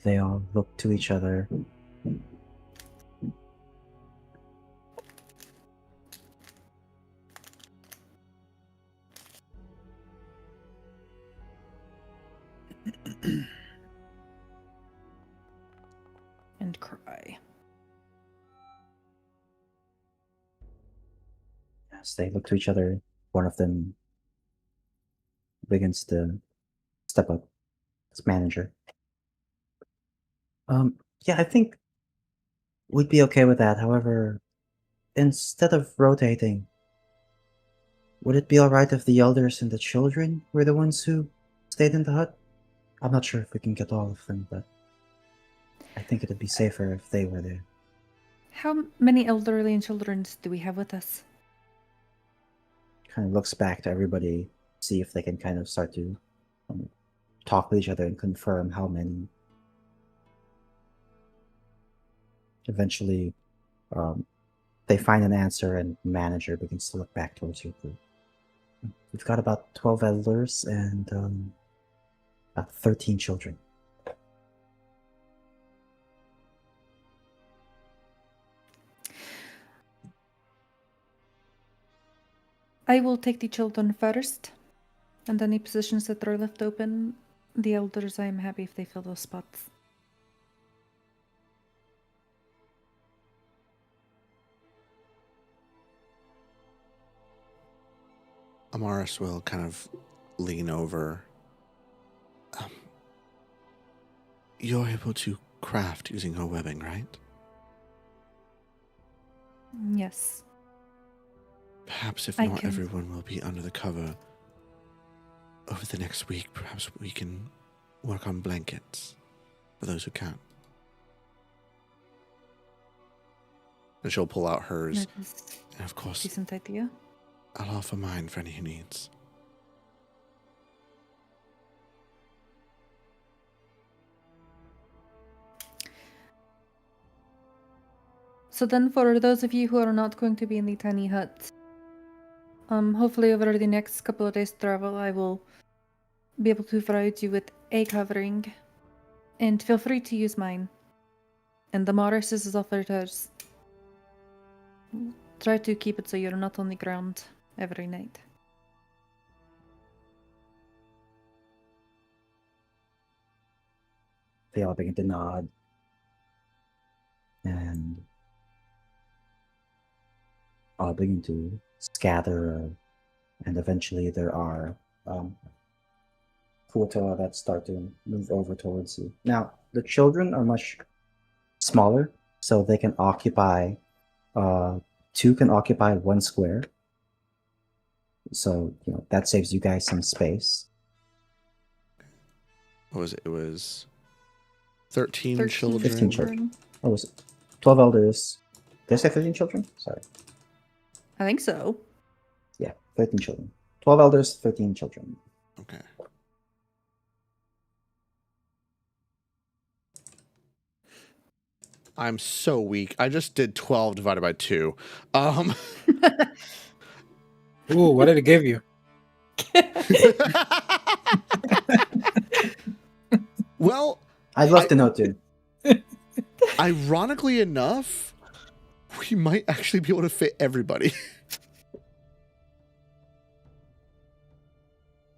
They all look to each other. And cry. As they look to each other, one of them begins to step up as manager. Yeah, I think we'd be okay with that. However, instead of rotating, would it be alright if the elders and the children were the ones who stayed in the hut? I'm not sure if we can get all of them, but I think it'd be safer if they were there. How many elderly and children do we have with us? Kind of looks back to everybody, see if they can kind of start to talk with each other and confirm how many. Eventually, they find an answer, and manager begins to look back towards your group. We've got about 12 elders and about 13 children. I will take the children first, and any positions that are left open, the elders, I am happy if they fill those spots. Amaris will kind of lean over. You're able to craft using her webbing, right? Yes. Perhaps if I not can. everyone will be under the cover over the next week, perhaps we can work on blankets for those who can. And she'll pull out hers. That is And of a course, decent idea. I'll offer mine for any who needs. So then for those of you who are not going to be in the tiny hut, hopefully over the next couple of days travel, I will be able to provide you with a covering. And feel free to use mine. And the Morris is offered hers. Try to keep it so you're not on the ground every night. They all begin to nod. And all begin to scatter, and eventually there are Fuatoa that start to move over towards you. Now, the children are much smaller, so they can occupy, two can occupy one square. So, that saves you guys some space. What was it? It was 13 children. 15 children. What was it? 12 elders. Did I say 13 children? Sorry. I think so. Yeah, 13 children. 12 elders, 13 children. Okay. I'm so weak. I just did 12 divided by 2. Ooh, what did it give you? Well, I'd love to know too. ironically enough, we might actually be able to fit everybody.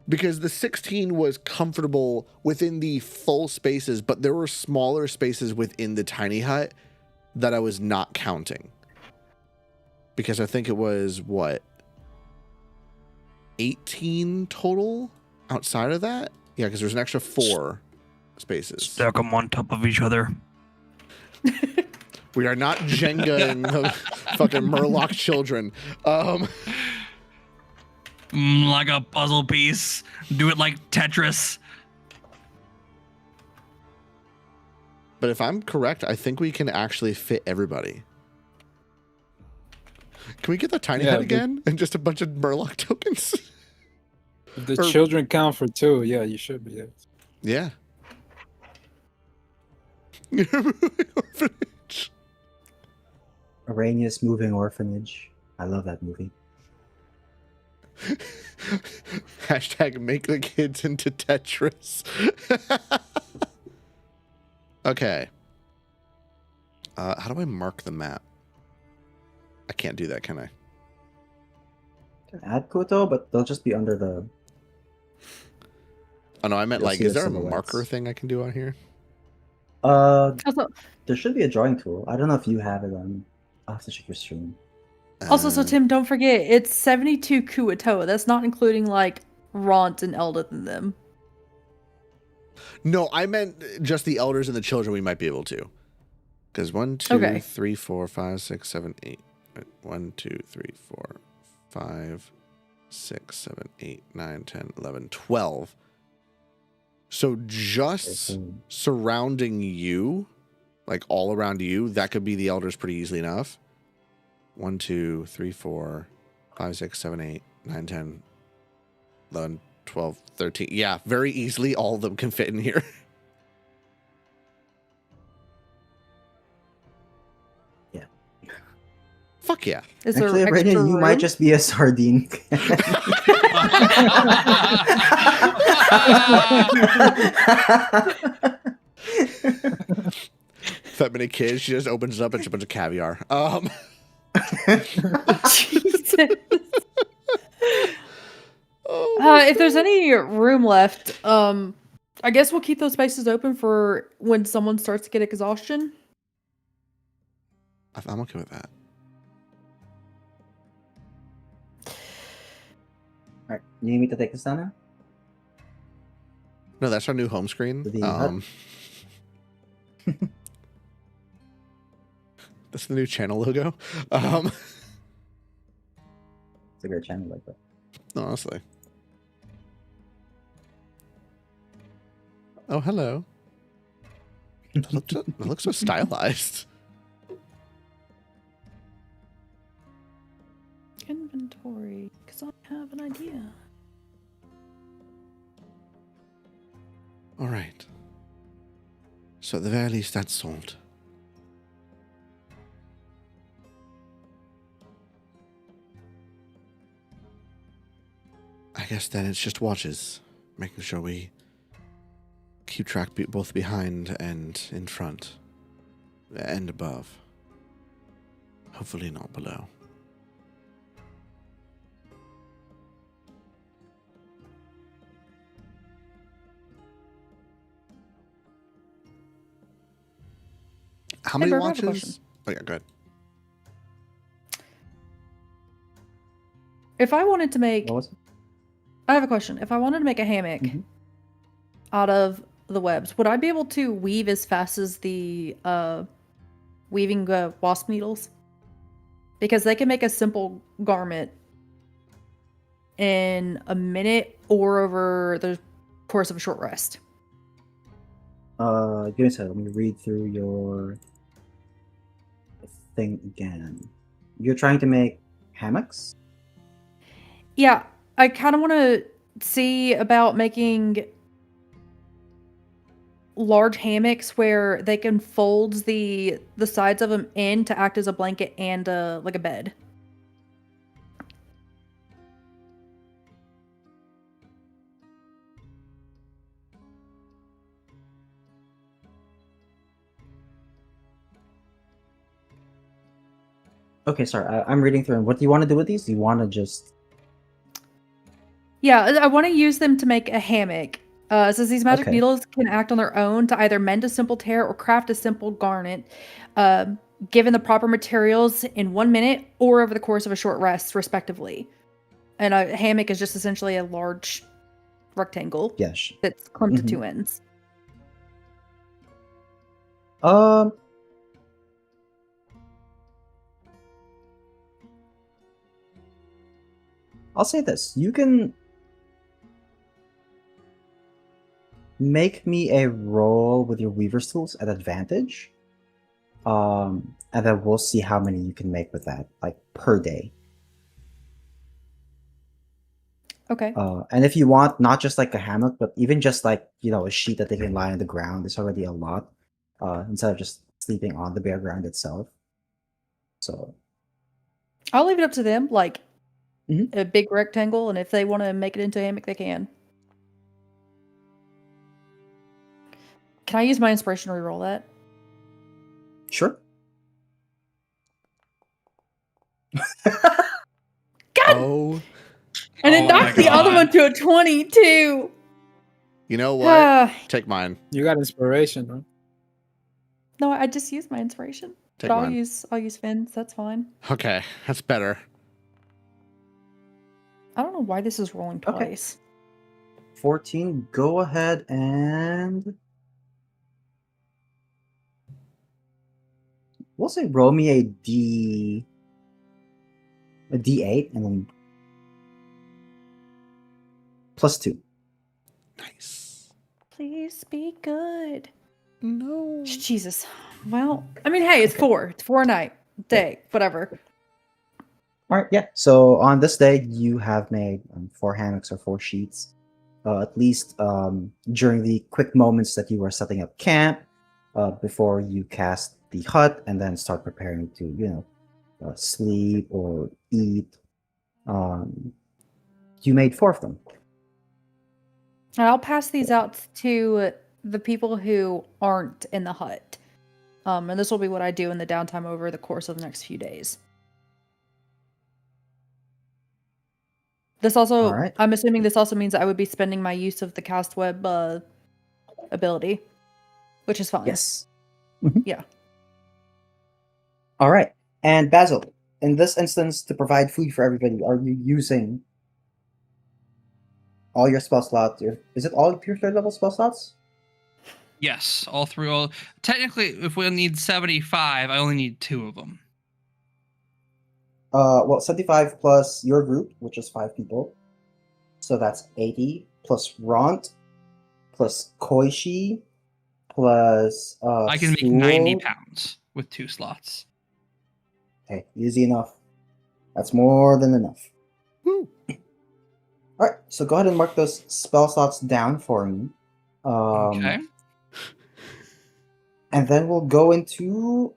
Because the 16 was comfortable within the full spaces, but there were smaller spaces within the tiny hut that I was not counting. Because I think it was, 18 total outside of that? Yeah, because there's an extra 4 spaces. Stack them on top of each other. We are not Jenga and the fucking Murloc children. Like a puzzle piece. Do it like Tetris. But if I'm correct, I think we can actually fit everybody. Can we get the tiny Yeah, hut the- again and just a bunch of Murloc tokens? If the Or- children count for 2, yeah, you should be. Yeah. Orphanage. Arrhenius Moving Orphanage. I love that movie. Hashtag make the kids into Tetris. Okay. How do I mark the map? I can't do that, can I? Can add Koto, but they'll just be under the. Oh no, I meant You'll like, see is the there a silhouettes. marker thing I can do on here? Also, There should be a drawing tool. I don't know if you have it on. I'll have to check your stream. so Tim, don't forget, it's 72 Kuatoa. That's not including like Ront and Eldith in them. No, I meant just the elders and the children we might be able to. Because 1, 2, Okay. 3, 4, 5, 6, 7, 8. 1, 2, 3, 4, 5, 6, 7, 8, 9, 10, 11, 12. So just So, surrounding you, like all around you, that could be the elders pretty easily enough. 1, 2, 3, 4, 5, 6, 7, 8, 9, 10, 11, 12, 13. Yeah, very easily all of them can fit in here. Yeah. Fuck yeah. Is there actually, extra Arrhenia, you room? might just be a sardine. That many kids, she just opens it up and it's a bunch of caviar. Jesus. Oh, If there's any room left, I guess we'll keep those spaces open for when someone starts to get exhaustion. I'm okay with that. Alright, you need me to take this down now? No, that's our new home screen. The hut? That's the new channel logo. It's a great channel like that. Honestly. Oh, hello. That looks so stylized. Inventory, because I have an idea. All right. So at the very least, that's solved. I guess then it's just watches, making sure we keep track both behind and in front, and above. Hopefully not below. How many Amber, I have a watches? Oh yeah, go ahead. If I wanted to make, What was it? I have a question. If I wanted to make a hammock Mhm. out of the webs, would I be able to weave as fast as the weaving wasp needles? Because they can make a simple garment in a minute or over the course of a short rest. Give me a second. Let me read through your thing again. You're trying to make hammocks? Yeah, I kind of want to see about making large hammocks where they can fold the sides of them in to act as a blanket and like a bed. Okay, sorry. I'm reading through. What do you want to do with these? Do you want to just... Yeah, I want to use them to make a hammock. Since these magic Okay. needles can act on their own to either mend a simple tear or craft a simple garment, given the proper materials in 1 minute or over the course of a short rest, respectively. And a hammock is just essentially a large rectangle Yes. that's clumped Mhm. to two ends. I'll say this. You can make me a roll with your weaver's tools at advantage. And then we'll see how many you can make with that, like per day. Okay. And if you want, not just like a hammock, but even just like, a sheet that they can lie on the ground is already a lot. Instead of just sleeping on the bare ground itself. So I'll leave it up to them, like Mhm. a big rectangle, and if they want to make it into a hammock, they can. Can I use my inspiration to reroll that? sure. God! Oh, And it Oh my knocked the other God. one to a 22. you know what? Take mine. You got inspiration, huh? No, I just used my inspiration. Take But I'll mine. use Finn's. That's fine. Okay, that's better. I don't know why this is rolling Okay. twice. 14. Go ahead and we'll say roll me a D8 and then +2. Nice. Please be good. No. Jesus. Well, I mean, hey, it's 4. It's 4 a night. Day. Whatever. All right, yeah. So on this day, you have made 4 hammocks or 4 sheets. At least during the quick moments that you were setting up camp, before you cast the hut and then start preparing to, sleep or eat. You made 4 of them. And I'll pass these out to the people who aren't in the hut. And this will be what I do in the downtime over the course of the next few days. This also, All right. I'm assuming this also means I would be spending my use of the cast web ability, which is fine. Yes. Yeah. All right. And Basil, in this instance, to provide food for everybody, are you using all your spell slots? Is it all your 3rd level spell slots? Yes, all through. Technically, if we need 75, I only need 2 of them. Well, 75 plus your group, which is 5 people. So that's 80 plus Ront plus Koishi plus I can make Stool. 90 pounds with 2 slots. Okay, easy enough. That's more than enough. Woo. All right, so go ahead and mark those spell slots down for me. Okay. And then we'll go into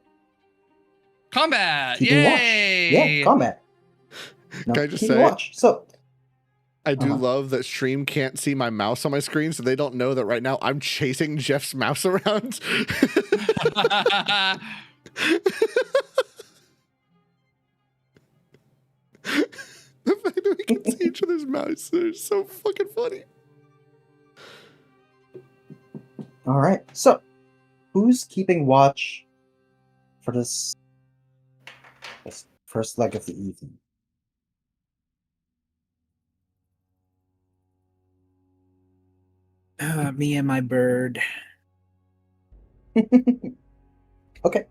Combat! keeping watch. Yay! Yeah, combat. No, Can I just keeping say- watch. So I do Uh-huh. love that stream can't see my mouse on my screen, so they don't know that right now I'm chasing Jeff's mouse around. The fact that we can see each other's mouse is so fucking funny. all right, so who's keeping watch for this first leg of the evening? Me and my bird. Okay.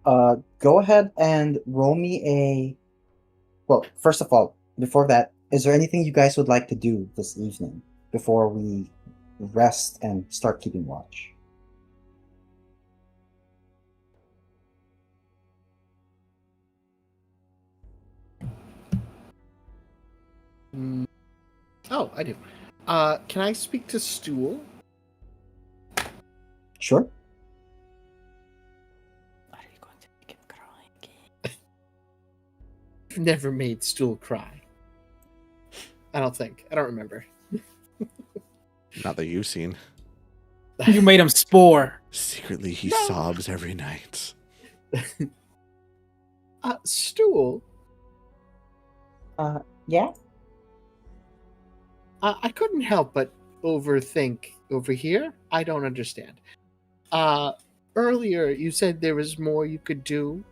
Go ahead and roll me a. Well, first of all, before that, is there anything you guys would like to do this evening before we rest and start keeping watch? Oh, I do. Can I speak to Stool? Sure. Are you going to make him cry? I've never made Stool cry. I don't think. I don't remember. Not that you've seen. You made him spore. Secretly, he No. sobs every night. Stool, Yeah. I couldn't help but overthink over here. I don't understand. Earlier you said there was more you could do.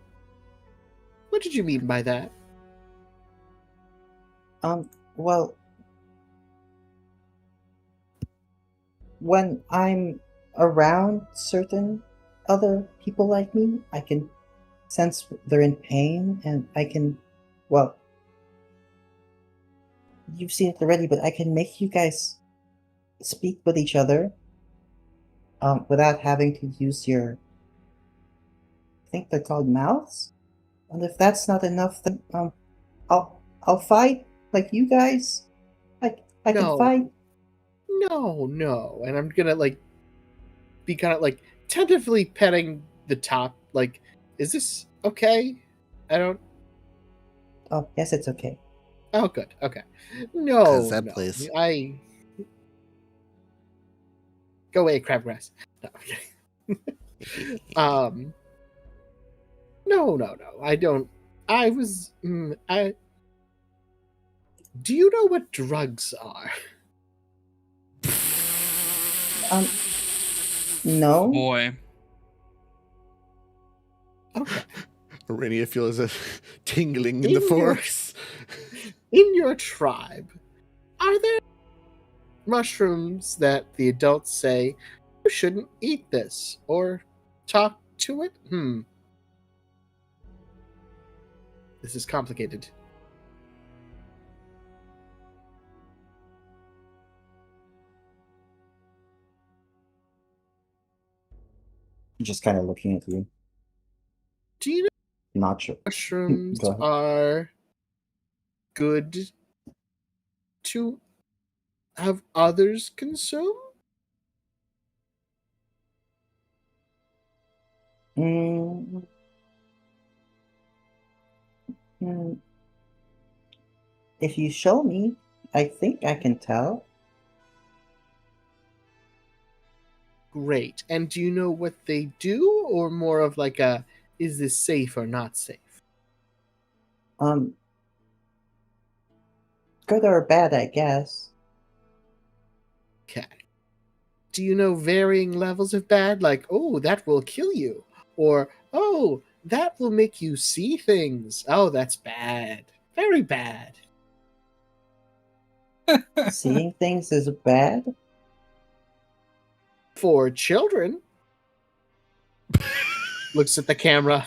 What did you mean by that? Well, when I'm around certain other people like me, I can sense they're in pain, and I can, well, you've seen it already, but I can make you guys speak with each other without having to use your, I think they're called mouths. And if that's not enough, then I'll fight like you guys. I can No. fight. No. And I'm gonna like be kind of like tentatively petting the top. Like, is this okay? I don't. Oh, yes, it's okay. Oh, good. Okay. No, Cosette, no. please. I go away, crabgrass. No, I'm kidding. No. I don't. I was. I. Do you know what drugs are? No. Boy. Okay. Arenia feels a tingling in the In your- force. In your tribe, are there mushrooms that the adults say you shouldn't eat this or talk to it? This is complicated. Just kind of looking at you. Do you know Not sure. mushrooms Go ahead. are good to have others consume? Mm, mm. If you show me, I think I can tell. Great. And do you know what they do, or more of like a, is this safe or not safe? Good or bad, I guess. Okay. Do you know varying levels of bad? Like, oh, that will kill you. Or, oh, that will make you see things. Oh, that's bad. Very bad. Seeing things is bad. For children. Looks at the camera.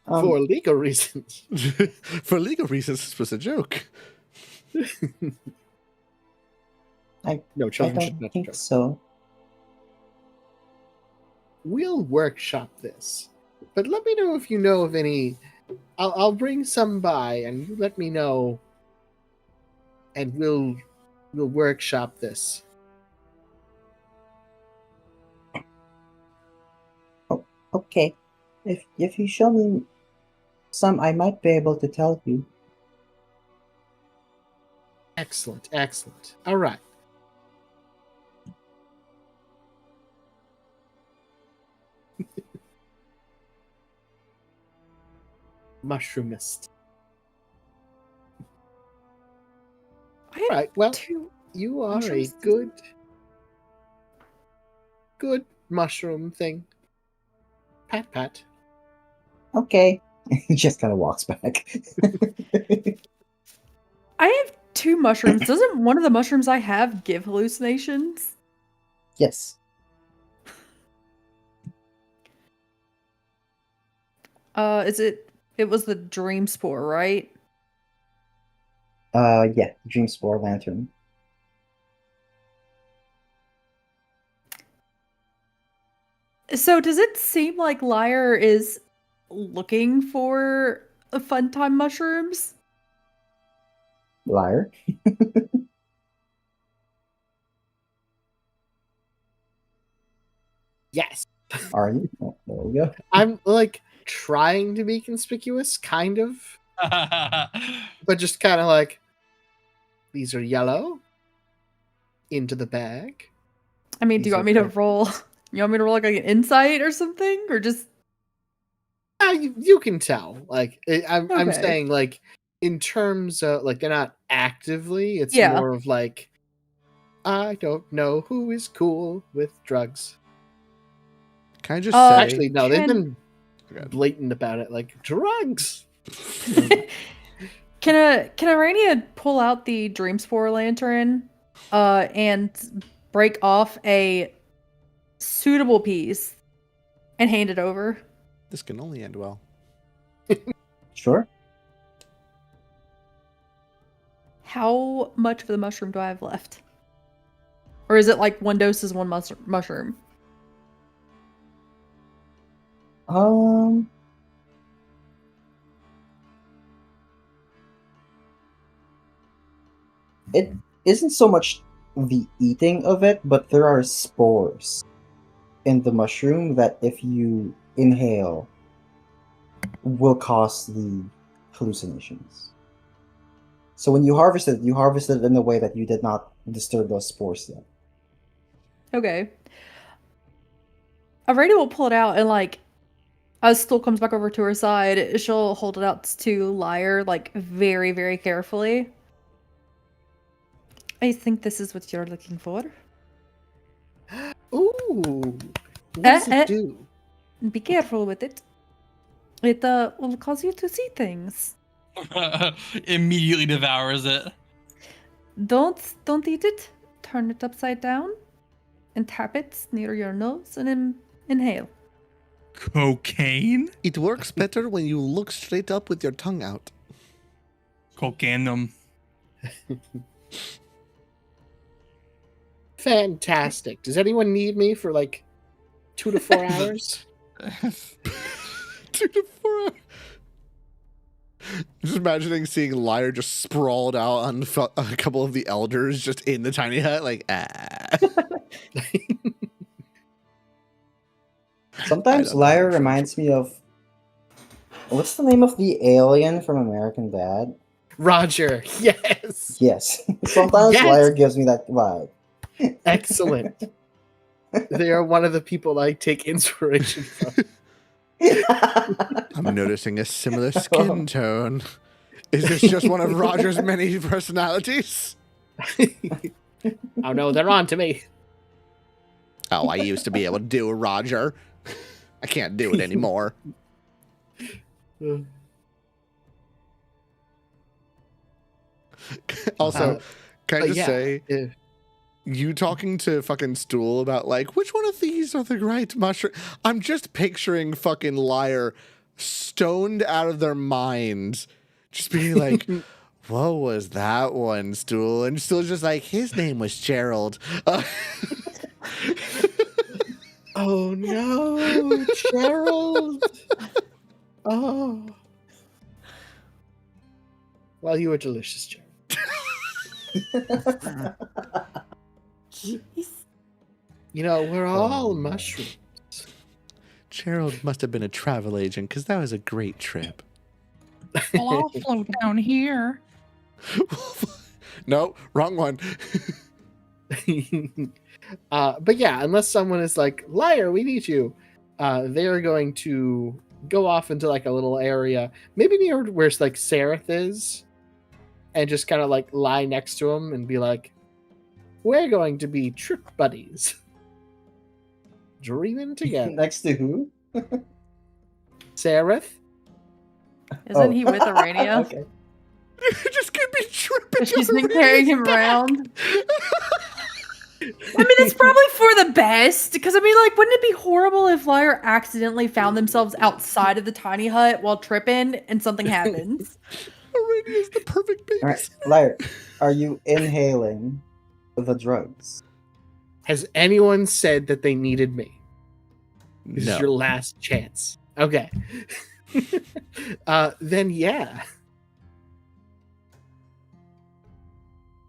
For legal reasons. For legal reasons, this was a joke. No, I children should don't not think joke. so. We'll workshop this. But let me know if you know of any. I'll bring some by, and you let me know, and we'll workshop this. Okay. If you show me some, I might be able to tell you. Excellent. All right. Mushroomist. I All right. Well, two you are a mushrooms. good mushroom thing. Pat. Okay. He just kind of walks back. I have 2 mushrooms. Doesn't one of the mushrooms I have give hallucinations? Yes. It was the dream spore, right? Yeah. Dream Spore Lantern. So does it seem like Lyre is looking for fun time mushrooms? Liar. Yes. Are you? Oh, there we go. I'm like trying to be conspicuous, kind of, but just kind of like, these are yellow. Into the bag. I mean, do These you are want me to purple. roll? You want me to roll like an insight or something, or just? You can tell. Like I'm Okay. saying, like in terms of like they're not actively. It's Yeah. more of like, I don't know who is cool with drugs. Can I just say? Actually, no, they've been Okay. blatant about it. Like drugs. Can Arania pull out the dream spore lantern, and break off a suitable piece and hand it over? This can only end well. Sure. How much of the mushroom do I have left? Or is it like one dose is one mushroom? It isn't so much the eating of it, but there are spores in the mushroom that if you inhale will cause the hallucinations. So when you harvest it in a way that you did not disturb those spores yet. Okay. Already will pull it out and like as Stool comes back over to her side, she'll hold it out to Lyre like very, very carefully. I think this is what you're looking for. Ooh. What does it do? Be careful with it. It will cause you to see things. Immediately devours it. Don't eat it. Turn it upside down and tap it near your nose and inhale. Cocaine? It works better when you look straight up with your tongue out. Cocaine. Fantastic. Does anyone need me for like 2 to 4 hours? 2 to 4 hours. Just imagining seeing Lyre just sprawled out on a couple of the elders just in the tiny hut, like, Sometimes Lyre reminds me of what's the name of the alien from American Dad? Roger. Yes. Yes. Sometimes Yes. Lyre gives me that vibe. Excellent. They are one of the people I take inspiration from. I'm noticing a similar skin tone. Is this just one of Roger's many personalities? Oh no, they're on to me. Oh, I used to be able to do a Roger. I can't do it anymore. Also, can I just say, you talking to fucking Stool about like, which one of these are the right mushroom? I'm just picturing fucking Lyre stoned out of their minds. Just being like, what was that one, Stool? And Stool's just like, his name was Gerald. Oh no, Gerald. Oh. Well, you were delicious, Gerald. Jeez. You know, we're all mushrooms. Gerald must have been a travel agent because that was a great trip. Well, I'll float down here. No, wrong one. But yeah, unless someone is like, Lyre, we need you, they are going to go off into like a little area, maybe near where like Sereth is, and just kind of like lie next to him and be like, we're going to be trip buddies. Dreaming together. Next to who? Sereth? Isn't he with Arania? Okay. You're just gonna be tripping. She's been carrying him around. I mean, it's probably for the best. Because, I mean, like, wouldn't it be horrible if Lyre accidentally found themselves outside of the tiny hut while tripping and something happens? Arania's the perfect baby. All right, Lyre, are you inhaling the drugs? Has anyone said that they needed me? This is your No. last chance. Okay. Then yeah.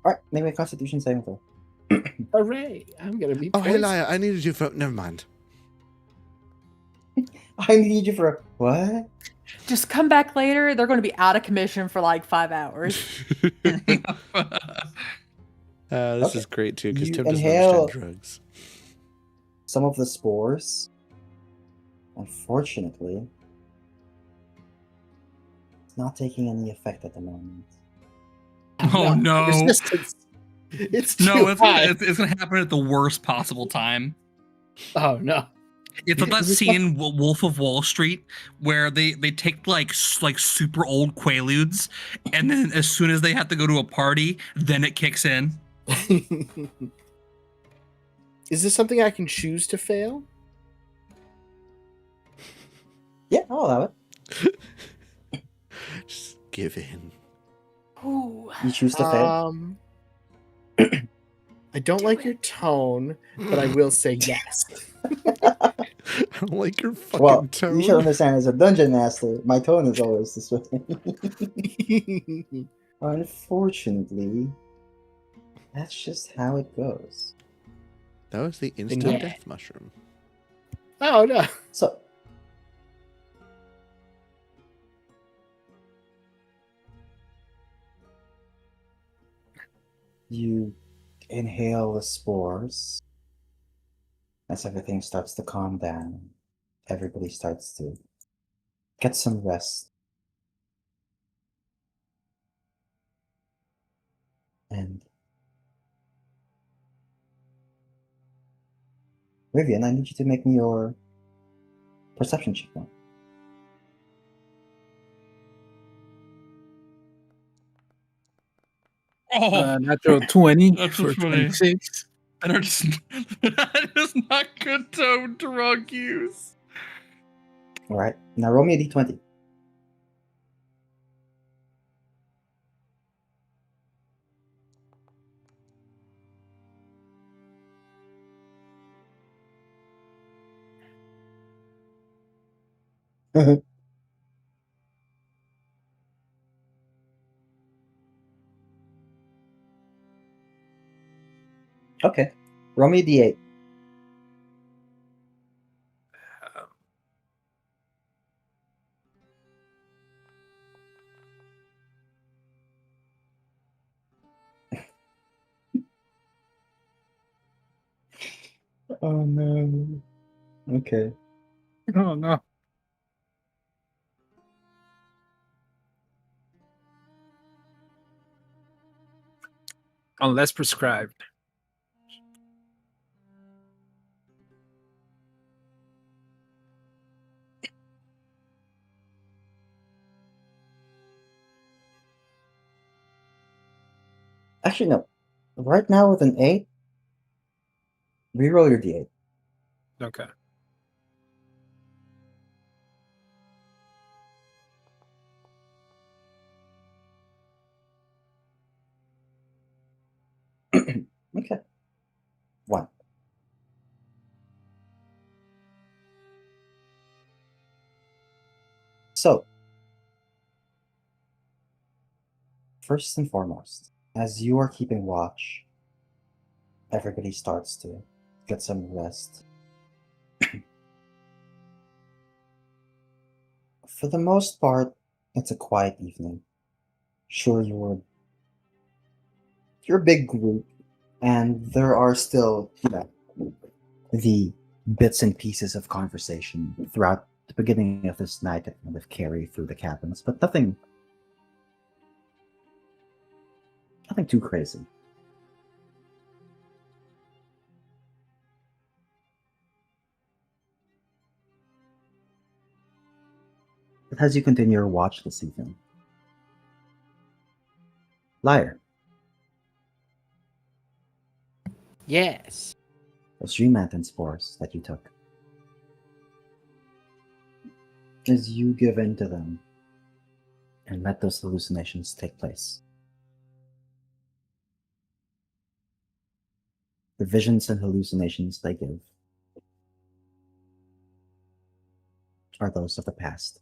All right, make me a Constitution saving throw. Hooray. I'm going to be Oh, hey, poisoned. Lyre, I needed you for... Never mind. I need you for a what? Just come back later. They're going to be out of commission for like 5 hours. This Okay. is great, too, because You Tim doesn't inhale- understand drugs. Some of the spores, unfortunately, it's not taking any effect at the moment. Oh no. Resistance. It's too No, it's high. gonna happen at the worst possible time. Oh no. It's like that scene in Wolf of Wall Street where they take like super old Quaaludes, and then as soon as they have to go to a party, then it kicks in. Is this something I can choose to fail? Yeah, I'll allow it. give in? Ooh. You choose to fail. I don't Do like it. your tone, but I will say yes. I don't like your fucking Well, tone. you should understand, as a dungeon master, my tone is always this way. Unfortunately, that's just how it goes. That was the instant yeah. death mushroom. Oh no. So, you inhale the spores. As everything starts to calm down, everybody starts to get some rest. And Rivian, I need you to make me your perception check now. Oh, Natural 20 That's for funny. 26. that is not good drug use. Alright, now roll me a d20. Okay, roll me a d8. Oh no. Okay. Oh no. Unless prescribed. Actually, no. Right now, with an 8, reroll your d8. Okay. Okay. 1. So, first and foremost, as you are keeping watch, everybody starts to get some rest. For the most part, it's a quiet evening. Sure, you're a big group, and there are still, the bits and pieces of conversation throughout the beginning of this night that kind of carry through the cabins, but nothing too crazy. But as you continue your watch this evening, Liar, Yes. those dream mountain spores that you took, as you give in to them and let those hallucinations take place, the visions and hallucinations they give are those of the past.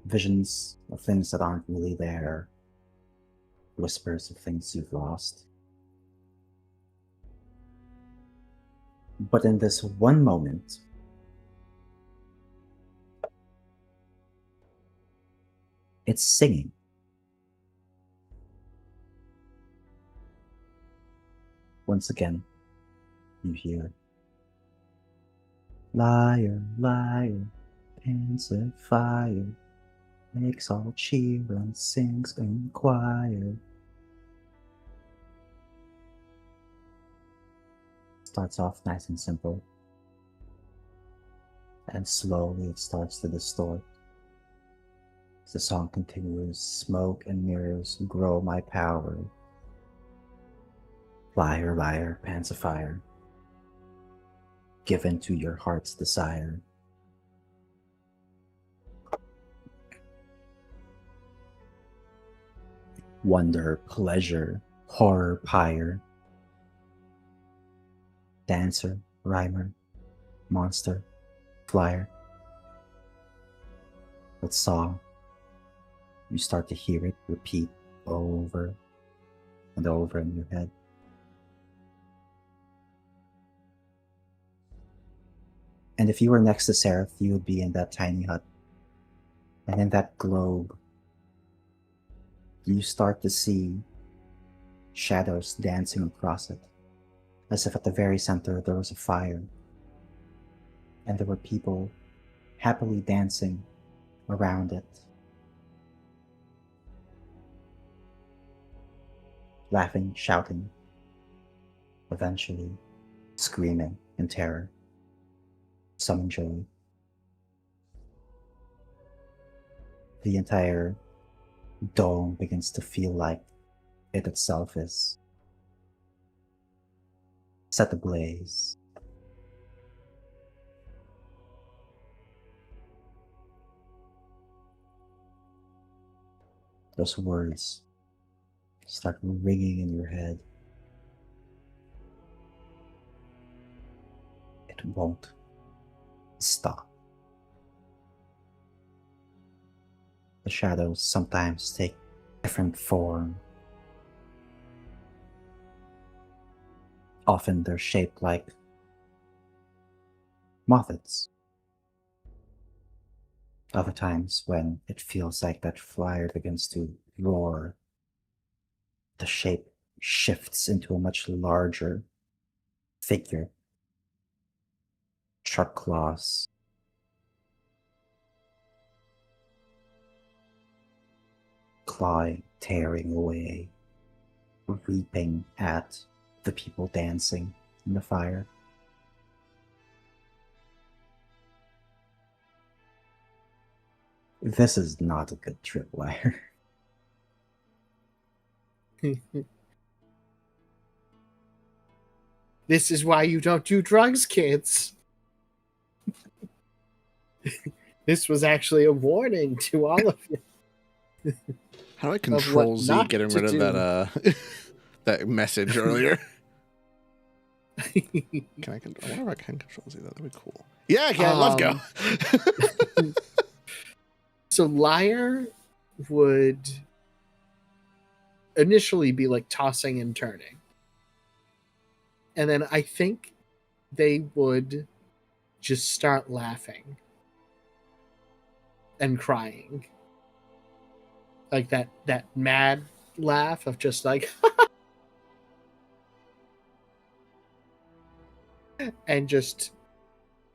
Visions of things that aren't really there, whispers of things you've lost. But in this one moment, it's singing. Once again, you hear, liar, liar, pensive fire, makes all cheer and sings in choir. Starts off nice and simple, and slowly it starts to distort. As the song continues, smoke and mirrors grow my power. Liar, liar, pants of fire, give in to your heart's desire. wonder, pleasure, horror, pyre, dancer, rhymer, monster, flyer. That song, you start to hear it repeat over and over in your head. And if you were next to Seraph, you would be in that tiny hut. And in that globe, you start to see shadows dancing across it, as if at the very center there was a fire. And there were people happily dancing around it, laughing, shouting, eventually screaming in terror, some in joy. The entire dome begins to feel like it itself is set ablaze. Those words start ringing in your head. It won't stop. The shadows sometimes take different form. Often they're shaped like moths. Other times, when it feels like that flyer begins to roar, the shape shifts into a much larger figure. Sharp claws, clawing, tearing away, reaping at the people dancing in the fire. This is not a good trip, Liar. This is why you don't do drugs, kids. This was actually a warning to all of you. How do I control Z not getting to rid of do. that that message earlier? Can I? I wonder if I can control Z. That'd be cool. Yeah, I can. Let's go. So Liar would initially be like tossing and turning. And then I think they would just start laughing and crying. Like that mad laugh of just like and just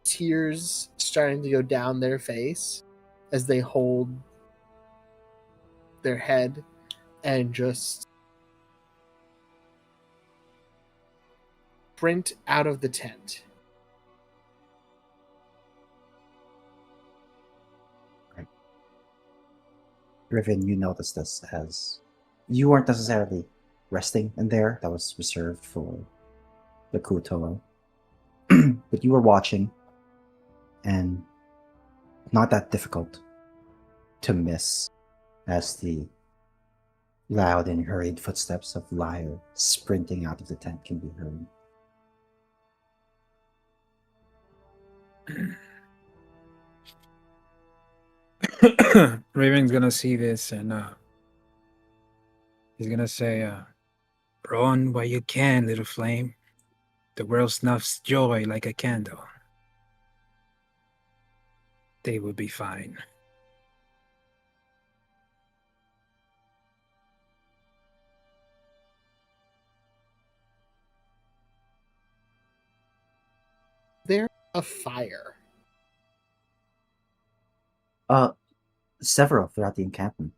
tears starting to go down their face as they hold their head and just sprint out of the tent. Riven, you noticed this as you weren't necessarily resting in there. That was reserved for the Kutoa. But you were watching, and not that difficult to miss as the loud and hurried footsteps of Liar sprinting out of the tent can be heard. Raven's gonna see this and he's gonna say, run while you can, little flame. The world snuffs joy like a candle. They will be fine. There's a fire. several throughout the encampment.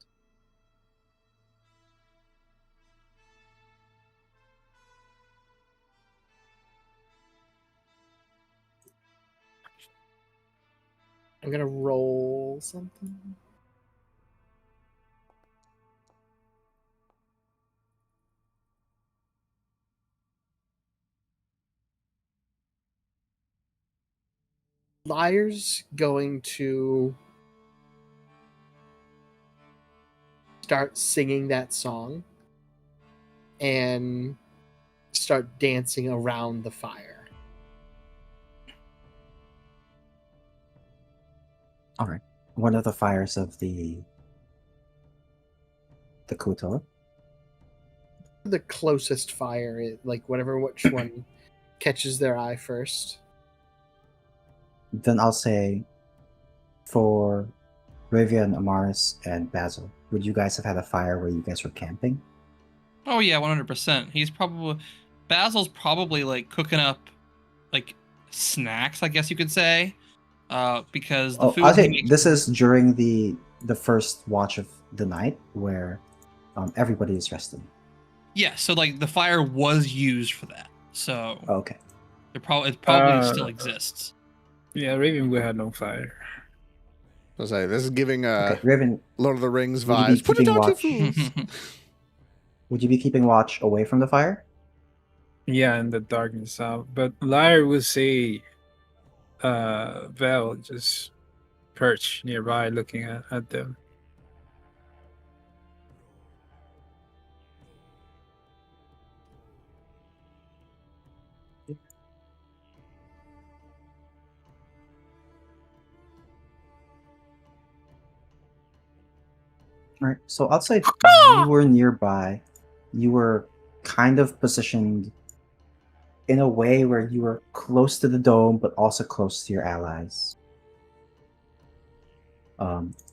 I'm gonna roll something. Liar's going to start singing that song and start dancing around the fire. All right. One of the fires of the kuto. The closest fire, like which one catches their eye first. Then I'll say for Rivian, Amaris, and Basil, would you guys have had a fire where you guys were camping? Oh yeah, 100%. Basil's probably like cooking up like snacks, I guess you could say, because the food I'll he say makes. this is during the first watch of the night where everybody is resting. Yeah, so like the fire was used for that, so Okay. it probably still exists. Yeah, Raven, we had no fire. I was like, this is giving Okay, Riven, Lord of the Rings Would you be vibes. Put it keeping down, you watch? fools. would you be keeping watch away from the fire? Yeah, in the darkness out. But Lyre would say Val just perch nearby looking at them. All right. So I'll say you were nearby. You were kind of positioned in a way where you were close to the dome, but also close to your allies.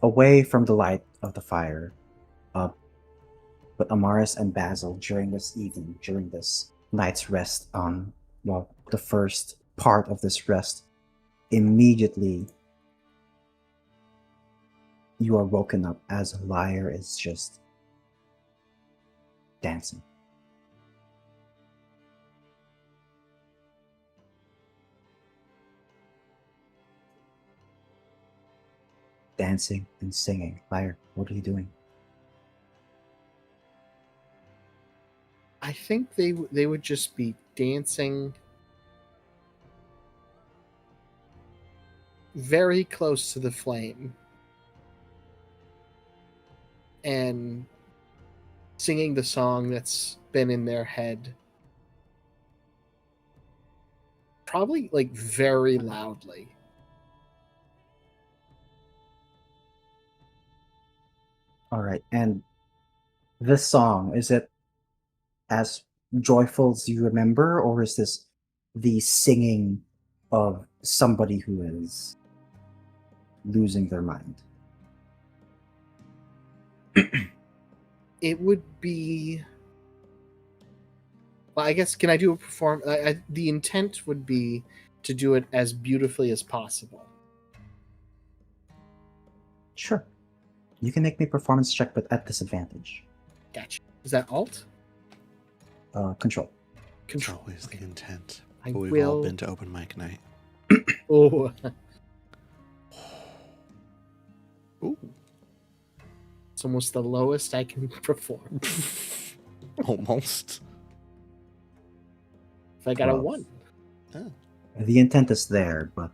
Away from the light of the fire. But Amaris and Basil, during this evening, during this night's rest, the first part of this rest, immediately you are woken up as Lyre is just dancing. Dancing and singing. Lyre, what are you doing? I think they would just be dancing very close to the flame and singing the song that's been in their head, probably like very loudly. All right, and this song, is it as joyful as you remember, or is this the singing of somebody who is losing their mind? It would be, well, I guess, can I do a the intent would be to do it as beautifully as possible. Sure. You can make me a performance check, but at disadvantage. Gotcha. Is that alt? Control. It's always the intent. I But we've will. all been to open mic night. Oh, Ooh. it's almost the lowest I can perform. Almost. If I got a Well, 1. The intent is there, but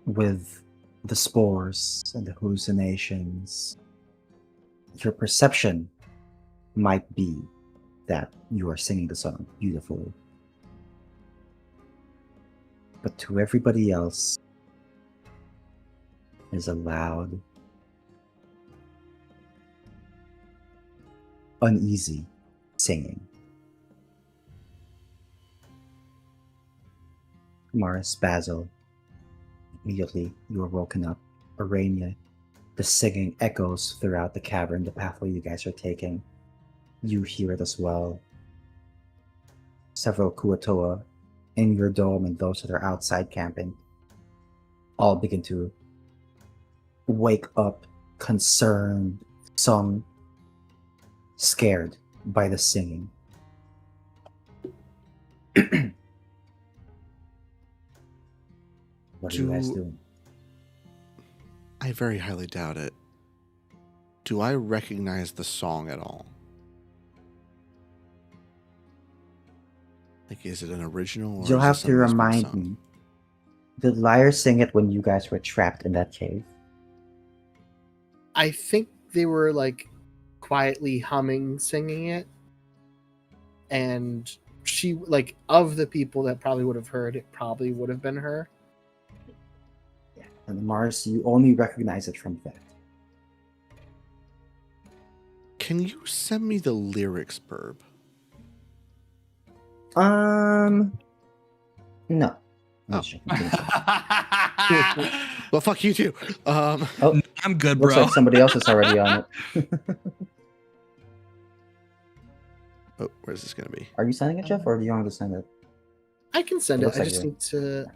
with the spores and the hallucinations, your perception might be that you are singing the song beautifully. But to everybody else, is a loud, uneasy singing. Maris, Basil, immediately you are woken up. Arania, the singing echoes throughout the cavern, the pathway you guys are taking. You hear it as well. Several Kuatoa in your dome and those that are outside camping all begin to wake up, concerned, some scared by the singing. What are you guys doing? I very highly doubt it. Do I recognize the song at all? Like, is it an original? Or You'll is have it to something that's been remind sung? me. Did Lyre sing it when you guys were trapped in that cave? I think they were like quietly humming, singing it, and she like of the people that probably would have heard it, probably would have been her. Yeah. And Mars, you only recognize it from that. Can you send me the lyrics, Burb? No. Oh. I'm Well, fuck you too. Oh, good, looks bro. like somebody else is already on it. Oh, where's this gonna be? Are you sending it, Jeff, or do you want me to send it? I can send It it. looks I like just you. need to.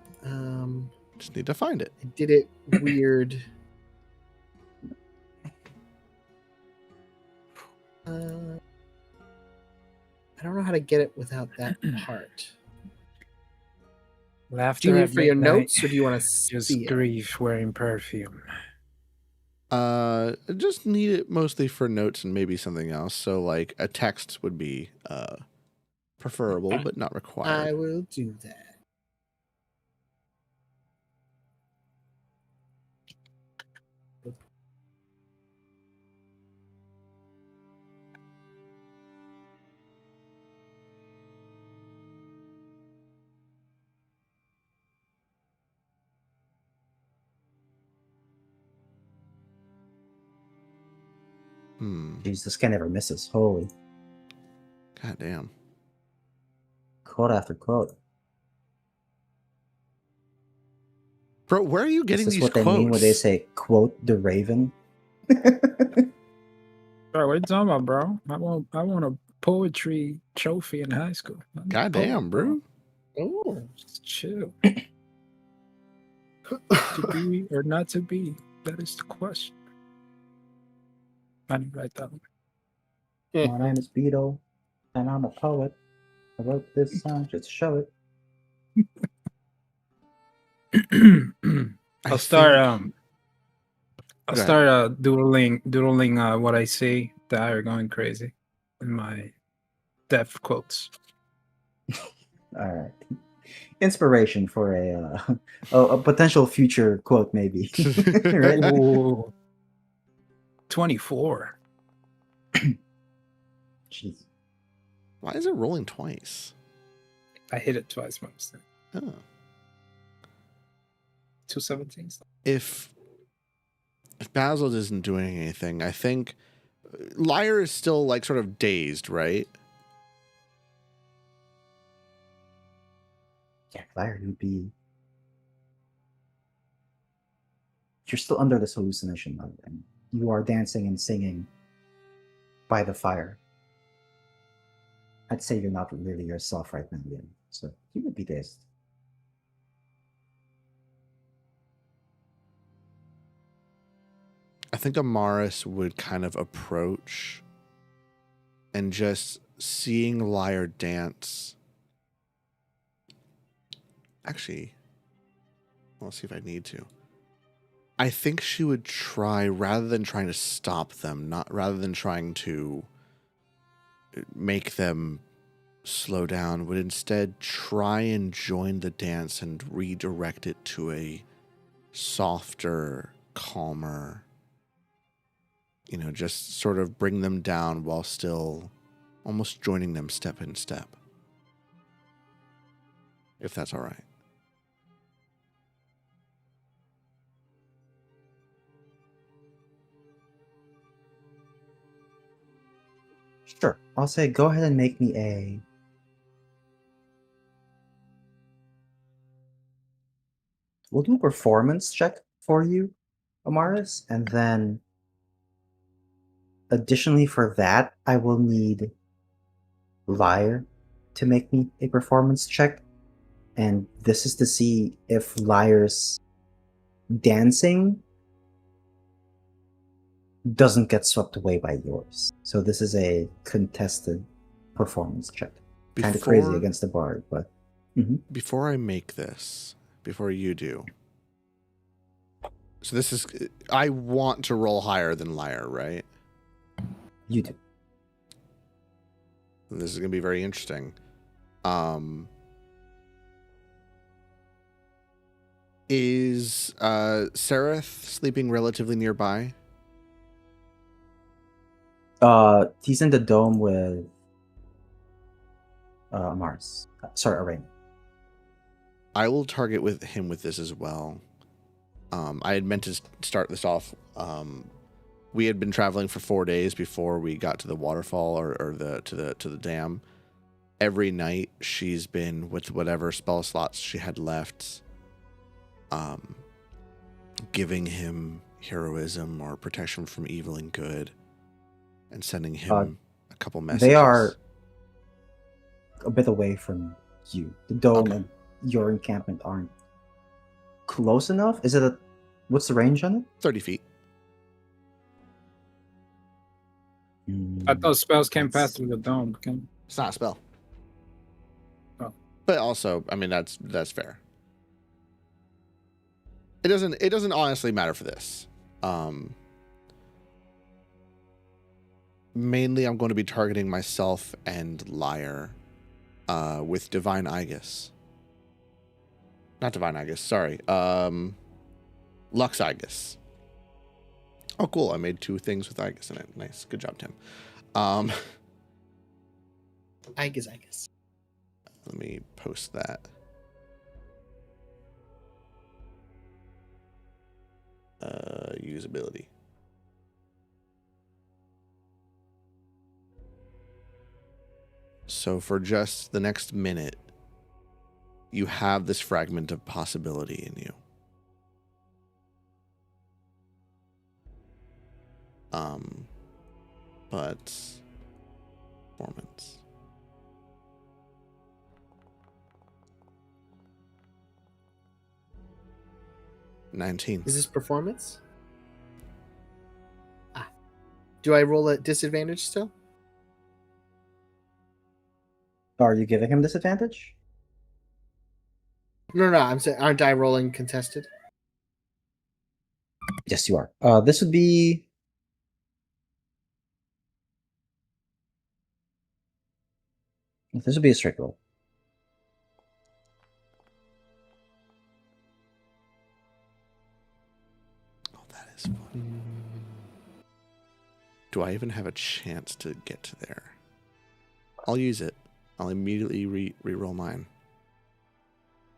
Just need to find it. I did it weird. I don't know how to get it without that part. Laughter Do you need at it for your midnight, notes, or do you want to just see it? grief wearing perfume. Just need it mostly for notes and maybe something else. So like a text would be preferable, but not I required. will do that. Jeez, this guy never misses. Holy. God damn. Quote after quote. Bro, where are you Is getting this these what quotes? they mean when they say, quote, the Raven? Bro, what are you talking about, bro? I want a poetry trophy in high school. I'm a God poet, damn, bro. Oh. Just chill. To be or not to be? That is the question. I didn't write that one. My name is Beto, and I'm a poet. I wrote this song just to show it. I'll start think- I'll Go ahead. start doodling what I say that are going crazy in my depth quotes. All right. Inspiration for a potential future quote, maybe. Right? Ooh. 24. Jeez. Why is it rolling twice? I hit it twice by mistake. Oh. 217. If Basil isn't doing anything, I think Lyre is still like sort of dazed, right? Yeah, Claire, you'd be. You're still under this hallucination, though, and you are dancing and singing by the fire. I'd say you're not really yourself right now, yet, so you would be dazed. I think Amaris would kind of approach and just seeing Lyre dance. Actually, I'll see if I need to. I think she would try, rather than trying to stop them, rather than trying to make them slow down, would instead try and join the dance and redirect it to a softer, calmer, just sort of bring them down while still almost joining them step in step. If that's all right. Sure. I'll say go ahead and make me a. We'll do a performance check for you, Amaris, and then additionally for that, I will need Lyre to make me a performance check. And this is to see if Lyre's dancing doesn't get swept away by yours. So this is a contested performance check. Kind of crazy against the bard, but... Before I make this, before you do, so this is... I want to roll higher than Lyre, right? You do. This is going to be very interesting. Is Sereth sleeping relatively nearby? He's in the dome with Mars. Sorry, Arain. I will target with him with this as well. I had meant to start this off. We had been traveling for 4 days before we got to the waterfall or to the dam. Every night she's been with whatever spell slots she had left, giving him heroism or protection from evil and good, and sending him a couple messages. They are a bit away from you. The dome and your encampment aren't close enough. Is it what's the range on it? 30 feet. I thought spells can't pass through the dome. Can... It's not a spell. Oh. But also, I mean, that's fair. It doesn't honestly matter for this. Mainly I'm going to be targeting myself and Lyre with Divine Aegis. Not Divine Aegis, sorry. Lux Aegis. Oh, cool. I made 2 things with Aegis in it. Nice. Good job, Tim. Aegis. Let me post that. Usability. So for just the next minute, you have this fragment of possibility in you. But performance. $19. Is this performance? Do I roll at disadvantage still? Are you giving him disadvantage? No, I'm saying, aren't I rolling contested? Yes, you are. This would be. This would be a straight roll. Oh, that is fun. Do I even have a chance to get to there? I'll use it. I'll immediately re-roll mine.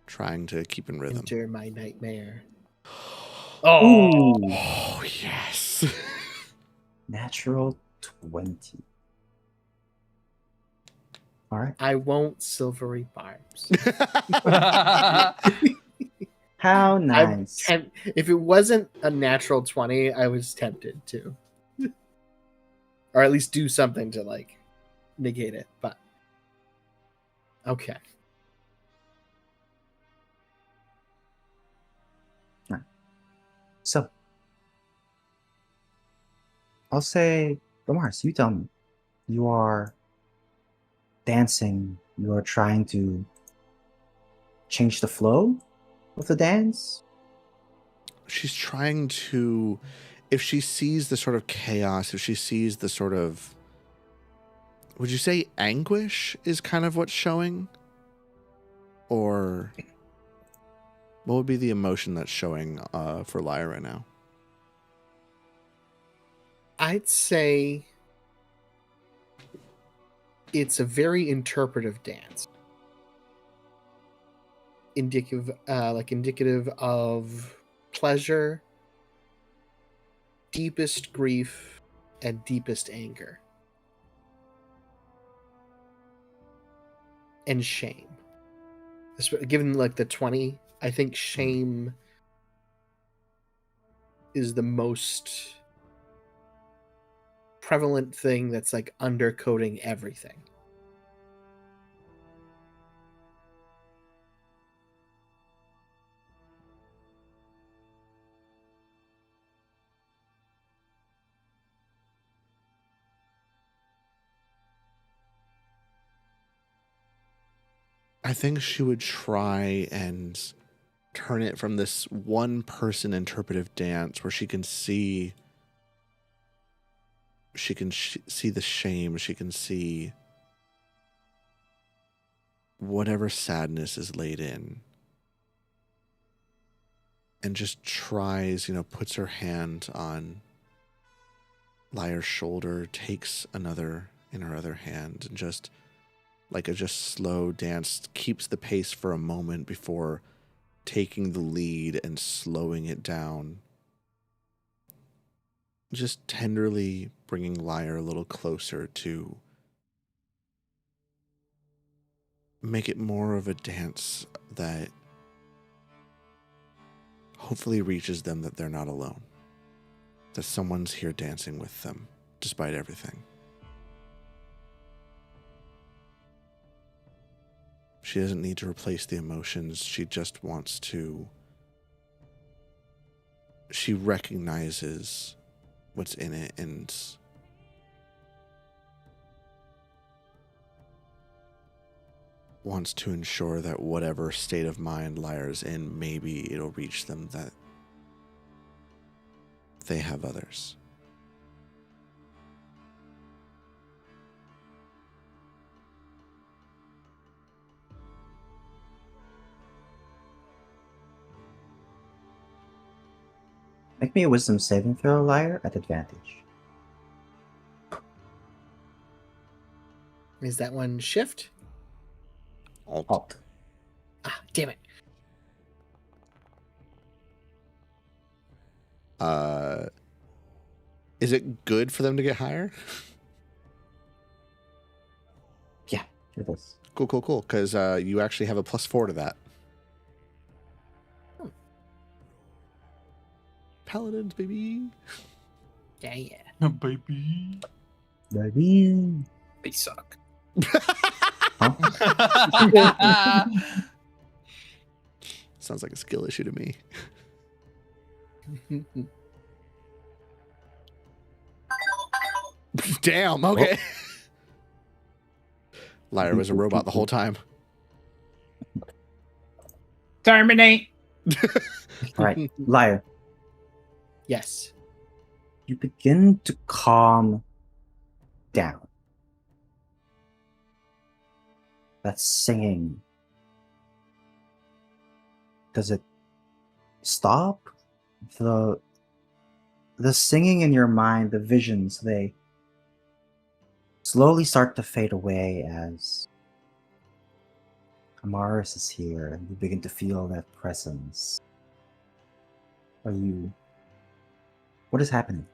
Trying to keep in rhythm. Enter my nightmare. Oh, yes. Natural 20. All right. I won't silvery barbs. How nice. If it wasn't a natural 20, I was tempted to. Or at least do something to like negate it, but okay. Right. So I'll say, Mars, you tell me. You are dancing, you are trying to change the flow of the dance? She's trying to, if she sees the sort of chaos, if she sees the sort of, would you say anguish is kind of what's showing? Or what would be the emotion that's showing for Lyra right now? I'd say it's a very interpretive dance. Indicative of pleasure, deepest grief, and deepest anger. And shame. Given like the 20, I think shame is the most prevalent thing that's like undercoating everything. I think she would try and turn it from this one person interpretive dance where she can see see the shame, she can see whatever sadness is laid in, and just tries, puts her hand on Lyre's shoulder, takes another in her other hand, and just like a just slow dance, keeps the pace for a moment before taking the lead and slowing it down. Just tenderly bringing Lyre a little closer to make it more of a dance that hopefully reaches them that they're not alone. That someone's here dancing with them, despite everything. She doesn't need to replace the emotions. She just wants to... She recognizes what's in it and wants to ensure that whatever state of mind Lyre's in, maybe it'll reach them that they have others. Make me a wisdom saving throw, Lyre, at advantage. Is that one shift? Alt. Ah, damn it. Is it good for them to get higher? Yeah, it is. Cool. Because you actually have a +4 to that. Paladins, baby. Yeah. Baby. Baby. They suck. Sounds like a skill issue to me. Damn, okay. Lyre was a robot the whole time. Terminate. All right, Lyre, Yes. you begin to calm down. That singing, does it stop? The singing in your mind, the visions, they slowly start to fade away as Amaris is here and you begin to feel that presence. What is happening?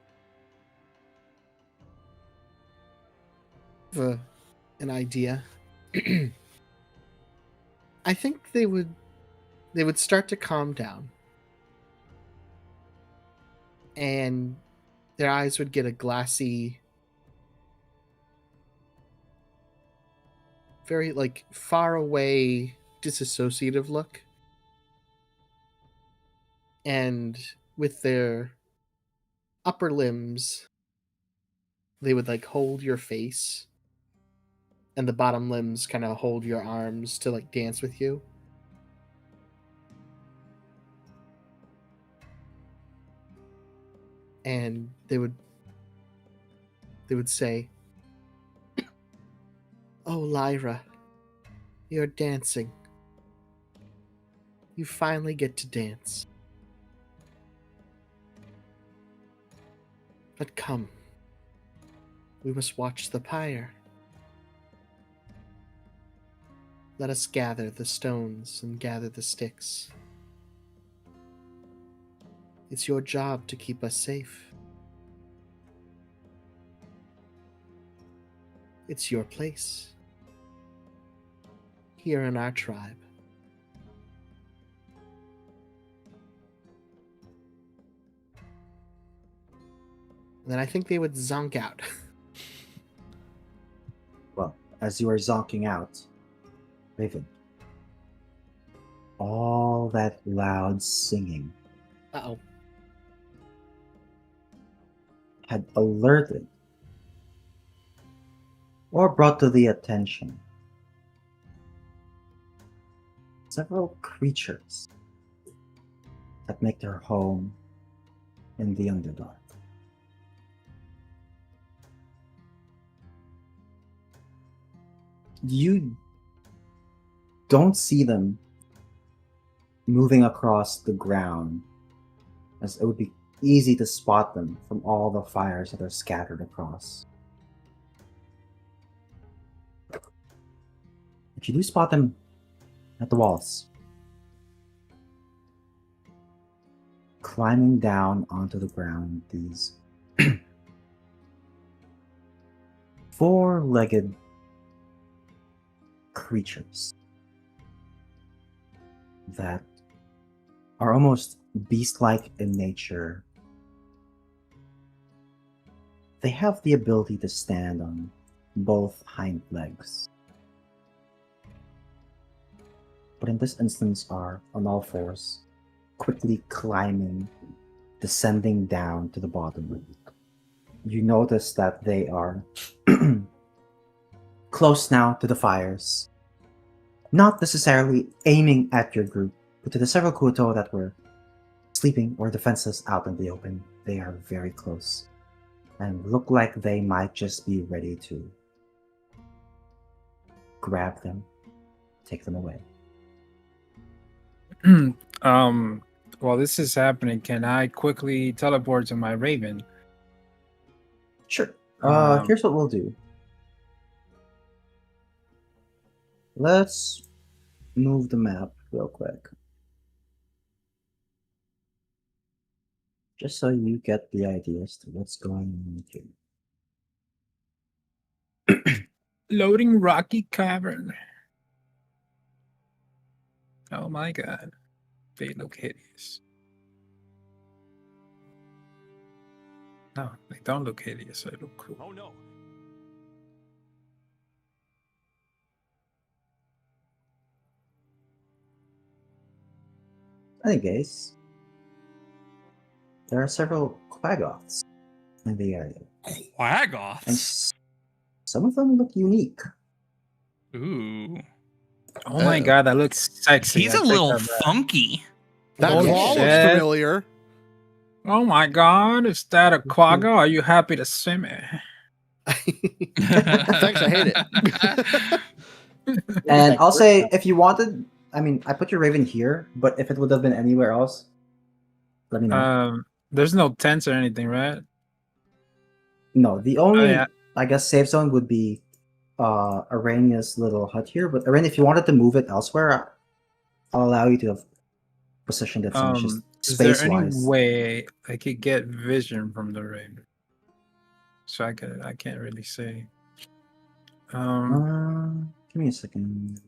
An idea. I think they would start to calm down. And their eyes would get a glassy, very like far away, disassociative look. And with their upper limbs, they would like hold your face, and the bottom limbs kind of hold your arms to like dance with you. And they would say, "Oh, Lyra, you're dancing. You finally get to dance. But come, we must watch the pyre. Let us gather the stones and gather the sticks. It's your job to keep us safe. It's your place. Here in our tribe." And then I think they would zonk out. Well, as you are zonking out, Raven, all that loud singing Uh-oh. had alerted or brought to the attention several creatures that make their home in the Underdark. You don't see them moving across the ground, as it would be easy to spot them from all the fires that are scattered across. But you do spot them at the walls, climbing down onto the ground. These four-legged creatures that are almost beast-like in nature. They have the ability to stand on both hind legs, but in this instance are on all fours, quickly climbing, descending down to the bottom. You notice that they are close now to the fires, not necessarily aiming at your group, but to the several Kuoto that were sleeping or defenseless out in the open. They are very close and look like they might just be ready to grab them, take them away. While this is happening, can I quickly teleport to my Raven? Sure. Here's what we'll do. Let's move the map real quick. Just so you get the idea as to what's going on here. Loading Rocky Cavern. Oh my god. They look hideous. No, they don't look hideous. They look cool. Oh no. In any case, there are several Quaggoths in the area, and Quaggoths. some of them look unique. Ooh. Oh my god, that looks sexy. He's I a take little that back. funky. That Holy claw looks shit. familiar. Oh my god, is that a quagga? Are you happy to see me? Thanks, I hate it. And I'll say, if you wanted, I mean, I put your Raven here, but if it would have been anywhere else, let me know. There's no tents or anything, right? No, the only, yeah. I guess, safe zone would be Arania's little hut here. But Arania, if you wanted to move it elsewhere, I'll allow you to have positioned it so it's just Is there any space-wise. way I could get vision from the Raven? So I can't really see. Give me a second.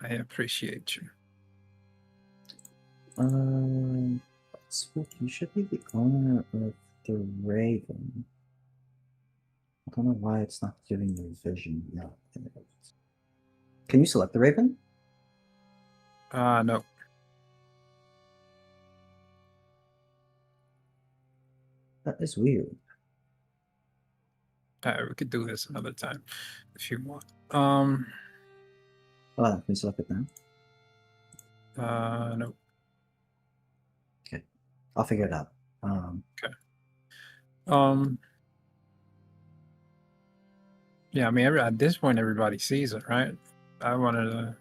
I appreciate you. Spook, you should be the owner of the Raven. I don't know why it's not giving you vision yet. Can you select the Raven? No. That is weird. We could do this another time if you want. Hold on, can you select it now? No. Okay, I'll figure it out. Okay. Yeah, I mean, at this point, everybody sees it, right? I wanted to,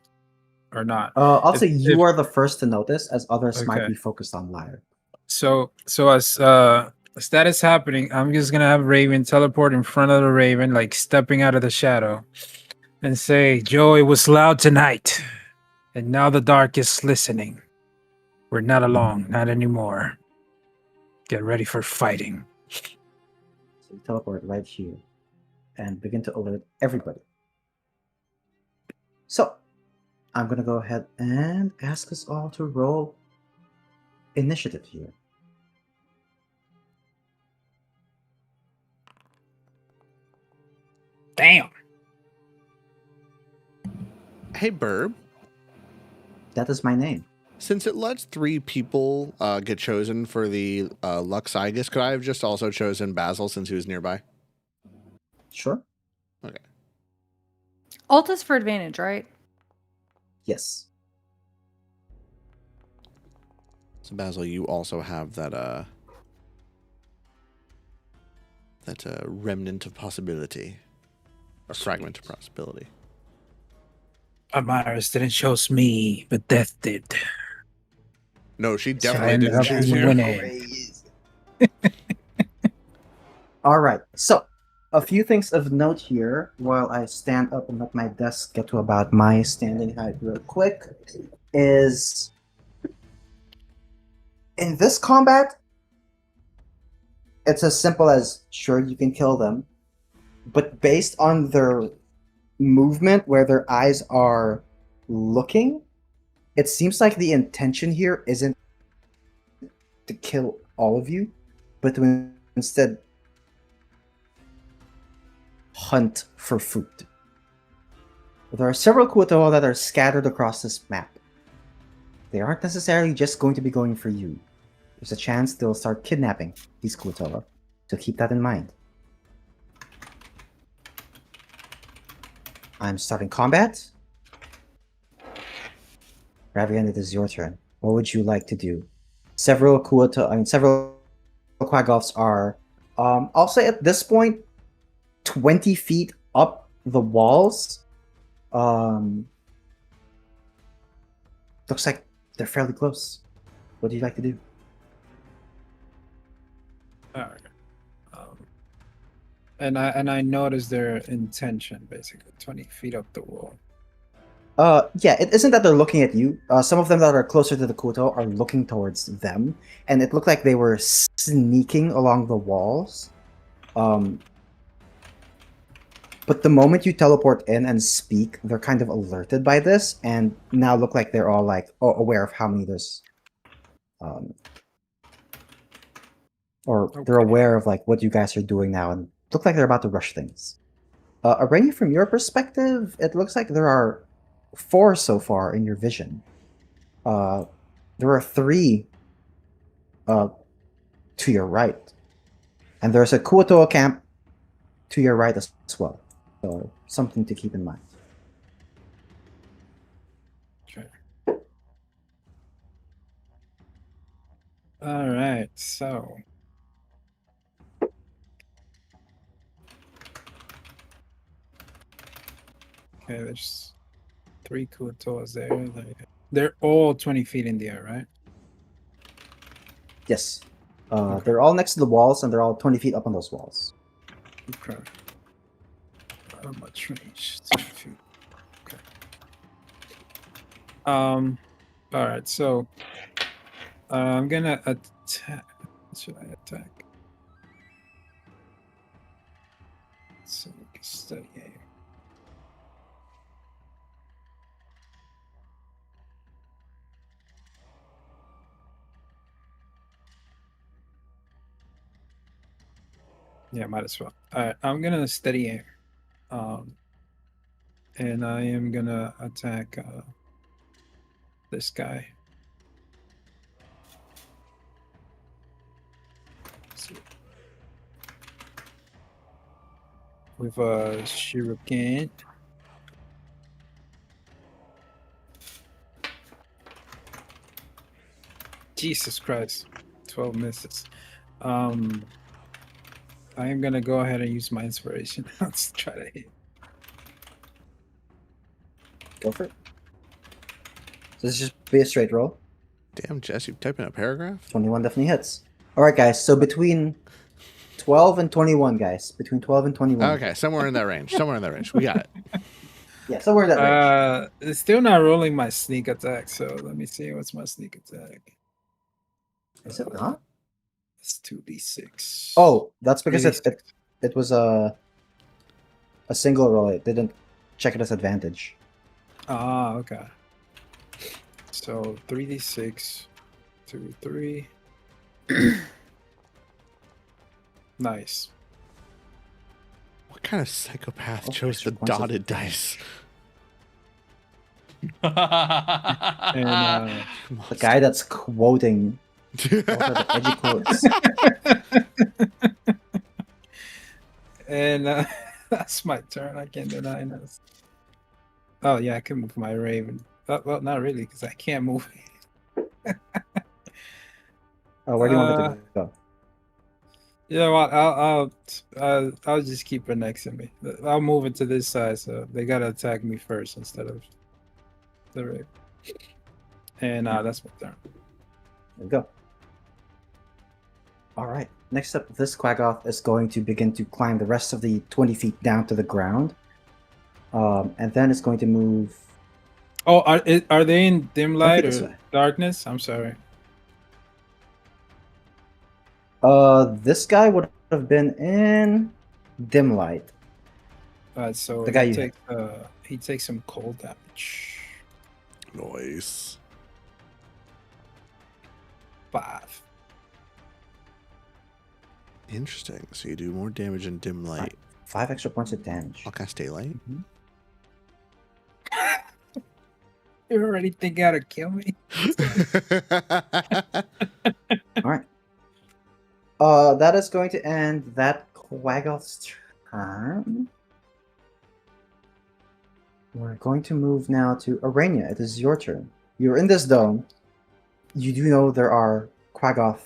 or not. I'll If- say you if- are the first to notice, as others might Okay. be focused on Lyre. So as that is happening, I'm just gonna have Raven teleport in front of the Raven, like stepping out of the shadow, and say, "Joe, it was loud tonight, and now the dark is listening. We're not alone, not anymore. Get ready for fighting." So you teleport right here and begin to alert everybody. So I'm gonna go ahead and ask us all to roll initiative here. Damn. Hey, Burb. That is my name. Since it lets 3 people get chosen for the Lux Igus, could I have just also chosen Basil since he was nearby? Sure. Okay. Alt is for advantage, right? Yes. So Basil, you also have that remnant of possibility, or fragment of possibility. Amaris didn't choose me, but death did. No, she So I definitely ended didn't up choose you. winning. All right. So, a few things of note here while I stand up and let my desk get to about my standing height real quick is in this combat, it's as simple as sure you can kill them, but based on their movement where their eyes are looking, it seems like the intention here isn't to kill all of you, but to instead hunt for food. There are several Kuotoa that are scattered across this map. They aren't necessarily just going to be going for you. There's a chance they'll start kidnapping these Kuotoa, so keep that in mind. I'm starting combat. Ravian, it is your turn. What would you like to do? Several Quaggoths are, I'll say at this point, 20 feet up the walls. Looks like they're fairly close. What do you like to do? Alright. And I noticed their intention, basically 20 feet up the wall. Yeah, it isn't that they're looking at you. Some of them that are closer to the Kuto are looking towards them, and it looked like they were sneaking along the walls. But the moment you teleport in and speak, they're kind of alerted by this, and now look like they're all like aware of how many there's, or they're Okay. aware of like what you guys are doing now, and look like they're about to rush things. Areni, from your perspective, it looks like there are 4 so far in your vision. There are 3 to your right. And there's a Kuotoa camp to your right as well. So something to keep in mind. Okay. Alright, so. Okay, there's 3 Kuotoas there. They're all 20 feet in the air, right? Yes. Okay. They're all next to the walls, and they're all 20 feet up on those walls. Okay. How much range? 20 feet. Okay. Alright, so I'm gonna attack. What should I attack? So we can study aim. Yeah, might as well. Alright, I'm gonna steady aim. And I am gonna attack this guy. Let's see. With a shuriken. Jesus Christ. 12 misses. I am gonna go ahead and use my inspiration. Let's try to hit. Go for it. So this is just be a straight roll. Damn, Jess, you typing a paragraph? 21 definitely hits. Alright, guys. So between 12 and 21, guys. Between 12 and 21. Okay, somewhere in that range. Somewhere in that range. We got it. Yeah, somewhere in that range. It's still not rolling my sneak attack, so let me see what's my sneak attack. Is it not? It's 2d6. Oh, that's because 3d6. it was a single roll. It didn't check it as advantage. Ah, okay. So 3d6, 2, 3. Nice. What kind of psychopath Oh, chose the extra points of- dotted dice? And The guy that's quoting all the edgy quotes. and that's my turn. I can't deny this. Oh yeah, I can move my raven. Well, not really, because I can't move. Oh, where do you want it to go? You know what? I'll just keep it next to me. I'll move it to this side, so they gotta attack me first instead of the raven. And that's my turn. There we go. All right. Next up, this Quaggoth is going to begin to climb the rest of the 20 feet down to the ground. And then it's going to move. Oh, are they in dim light this or way. darkness? I'm sorry. This guy would have been in dim light. So The guy he you takes he takes some cold damage. Noise. 5. Interesting. So you do more damage in dim light. 5 extra points of damage. I'll cast daylight. You're already thinking how to kill me. All right. That is going to end that Quaggoth's turn. We're going to move now to Arania. It is your turn. You're in this dome. You do know there are Quaggoth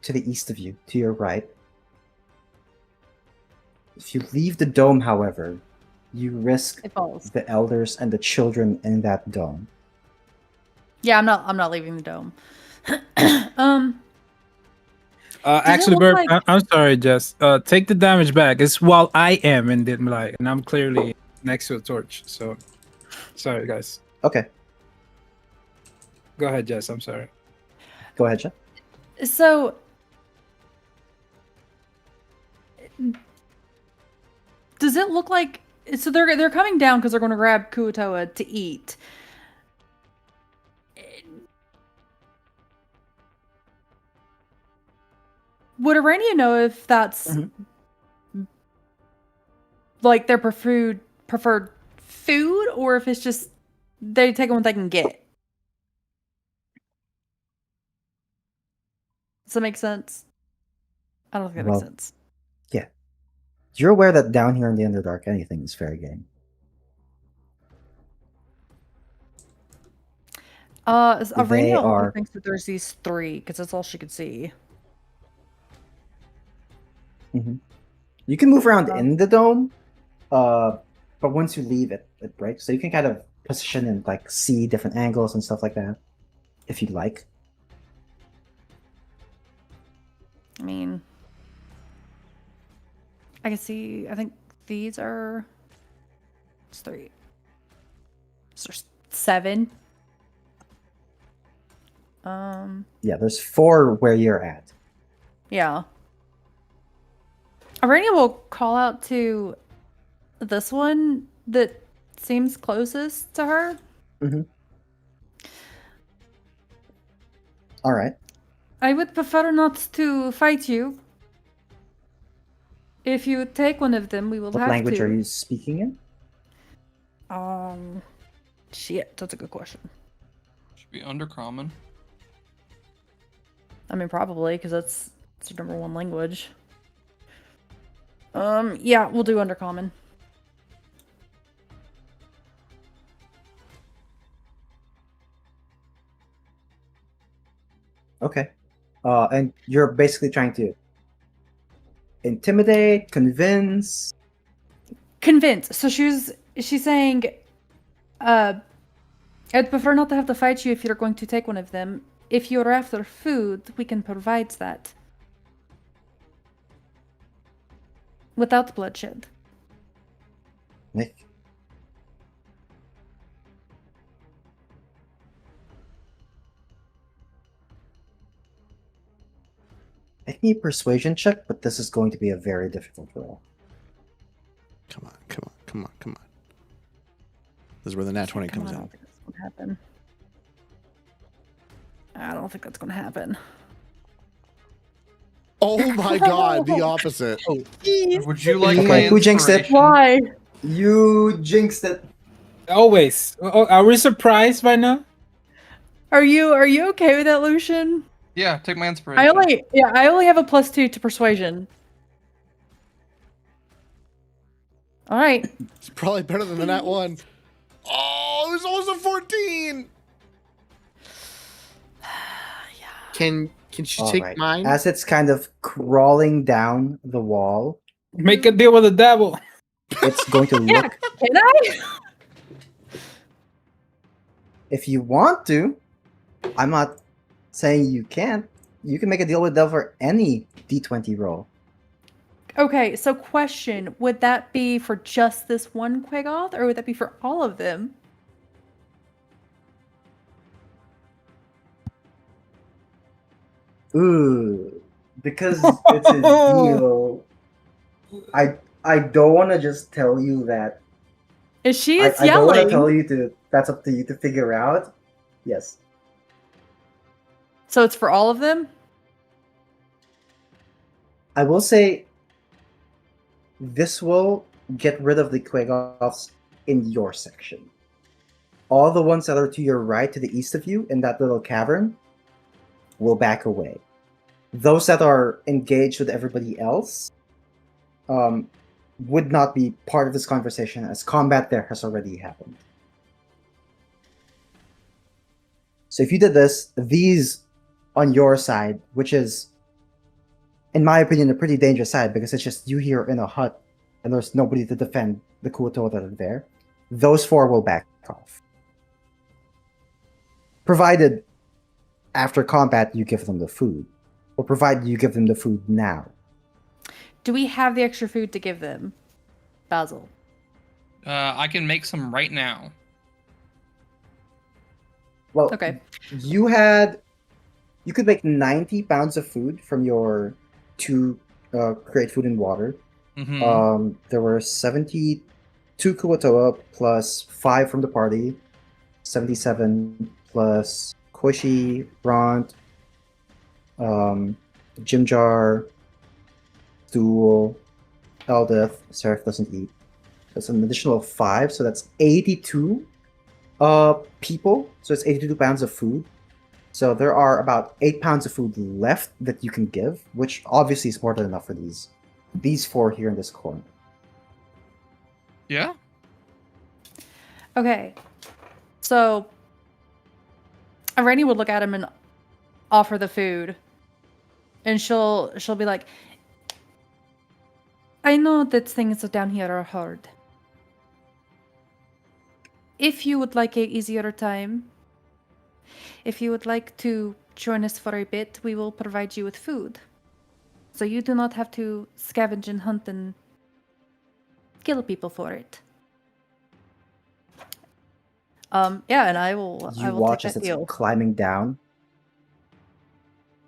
to the east of you, to your right. If you leave the dome, however, you risk It falls. the elders and the children in that dome. Yeah, I'm not leaving the dome. Actually, look Bert, like- I'm sorry, Jess. Take the damage back. It's while I am in dim light, and I'm clearly next to a torch. So, sorry, guys. Okay, Go ahead, Jess. I'm sorry. go ahead, Jeff. So, does it look like so they're coming down because they're going to grab Kuatoa to eat? Would Arania know if that's like their preferred food, or if it's just they take what they can get? Does that make sense? I don't think that Well, makes sense. You're aware that down here in the Underdark, anything is fair game. Arania only are- thinks that there's these 3 because that's all she could see. You can move around in the dome, but once you leave it, it breaks. So you can kind of position and like see different angles and stuff like that, if you'd like. I mean, I can see. I think these are. It's 3. So there's 7. Yeah, there's 4 where you're at. Yeah. Arania will call out to this one that seems closest to her. All right. I would prefer not to fight you. If you take one of them, we will What have language to. are you speaking in? Shit, that's a good question. Should be undercommon. I mean, probably because it's the number 1 language. Yeah, we'll do undercommon. Okay. And you're basically trying to intimidate, convince. Convince. So she's saying, I'd prefer not to have to fight you if you're going to take one of them. If you're after food, we can provide that. Without bloodshed. Nick. Make me a persuasion check, but this is going to be a very difficult roll. Come on. This is where the nat 20 Come comes on, I in. don't think that's gonna happen. I don't think that's gonna happen. Oh my god, the opposite. Would you like Okay, my who jinxed it? inspiration? Why? You jinxed it. Always. Oh, are we surprised by now? Are you okay with that, Lucian? Yeah, take my inspiration. I only have a +2 to persuasion. All right. It's probably better than the nat 1. Oh, there's almost a 14. Can she All take right. mine? As it's kind of crawling down the wall, Make a deal with the devil. it's going to Yeah, look. can I? If you want to, I'm not saying you can't. You can make a deal with them for any D20 roll. Okay, so question, would that be for just this one Quagoth, or would that be for all of them? Ooh, because it's a deal. I don't want to just tell you that. Is she is I don't want to yelling. tell you to. That's up to you to figure out. Yes. So it's for all of them? I will say this will get rid of the Quagoths in your section. All the ones that are to your right, to the east of you, in that little cavern, will back away. Those that are engaged with everybody else would not be part of this conversation, as combat there has already happened. So if you did this, these on your side, which is, in my opinion, a pretty dangerous side, because it's just you here in a hut and there's nobody to defend the Kuoto that are there, those 4 will back off. Provided after combat you give them the food, or provided you give them the food now. Do we have the extra food to give them, Basil? I can make some right now. Well, Okay. you could make 90 pounds of food from your 2 create food and water. Mm-hmm. There were 72 Kuotoa plus 5 from the party, 77 plus Koishi, Bront, Jimjar, Stool, Eldeth. Seraph doesn't eat. That's an additional 5, so that's 82 people. So it's 82 pounds of food. So there are about 8 pounds of food left that you can give, which obviously is more than enough for these 4 here in this corner. Yeah. Okay. So Irene would look at him and offer the food. And she'll be like, I know that things down here are hard. If you would like a easier time, if you would like to join us for a bit, we will provide you with food. So you do not have to scavenge and hunt and kill people for it. Yeah, and I will watch take as that it's deal. climbing down.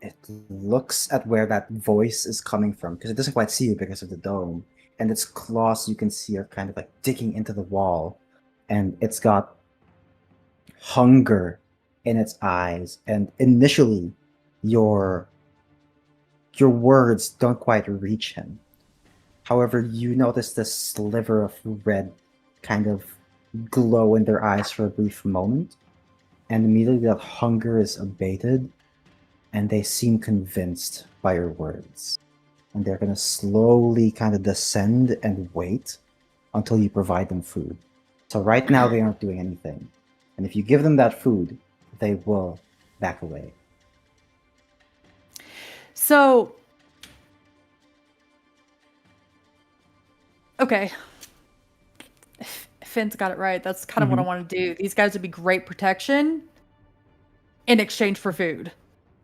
It looks at where that voice is coming from, because it doesn't quite see you because of the dome. And its claws, you can see, are kind of like digging into the wall. And it's got hunger in its eyes. And initially, your words don't quite reach him. However, you notice this sliver of red kind of glow in their eyes for a brief moment. And immediately that hunger is abated, and they seem convinced by your words. And they're going to slowly kind of descend and wait until you provide them food. So right now they aren't doing anything. And if you give them that food, they will back away. So, okay. Finn's got it right. That's kind of what I want to do. These guys would be great protection in exchange for food.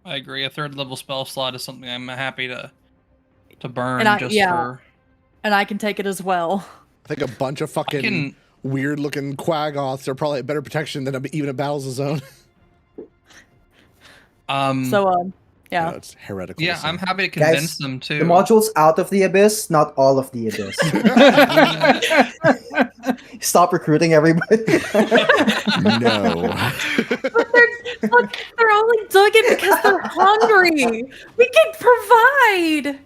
I agree. A 3rd level spell slot is something I'm happy to burn for. And I can take it as well. I think a bunch of fucking weird-looking Quagoths are probably a better protection than even a Battles Zone. Yeah. It's heretical. Yeah, I'm happy to convince them too. The module's out of the abyss, not all of the abyss. Stop recruiting everybody. No. But they're only doing it because they're hungry. We can provide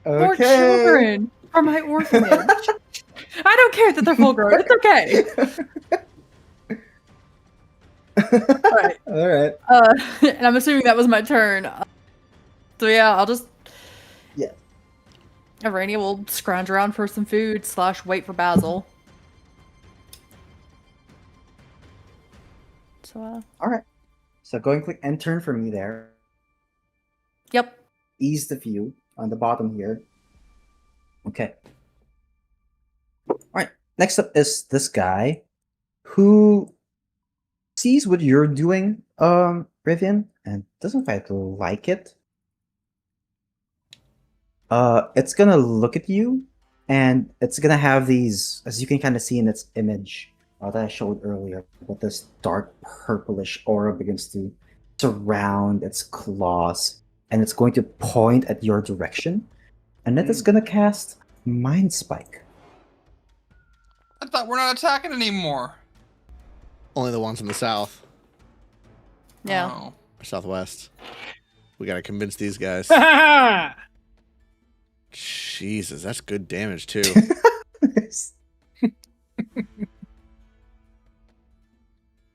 more children for my orphanage. I don't care that they're full grown. It's okay. All right. And I'm assuming that was my turn. So yeah, I'll just... Yeah. Irania will scrounge around for some food / wait for Basil. So, Alright. So go and click end turn for me there. Yep. Ease the view on the bottom here. Okay. Alright. Next up is this guy who sees what you're doing, Rivian, and doesn't quite like it. It's gonna look at you, and it's gonna have these, as you can kind of see in its image that I showed earlier, but this dark purplish aura begins to surround its claws, and it's going to point at your direction, and it is gonna cast Mind Spike. I thought we're not attacking anymore. Only the ones in the south Yeah. Oh. or southwest. We gotta convince these guys. Jesus, that's good damage too.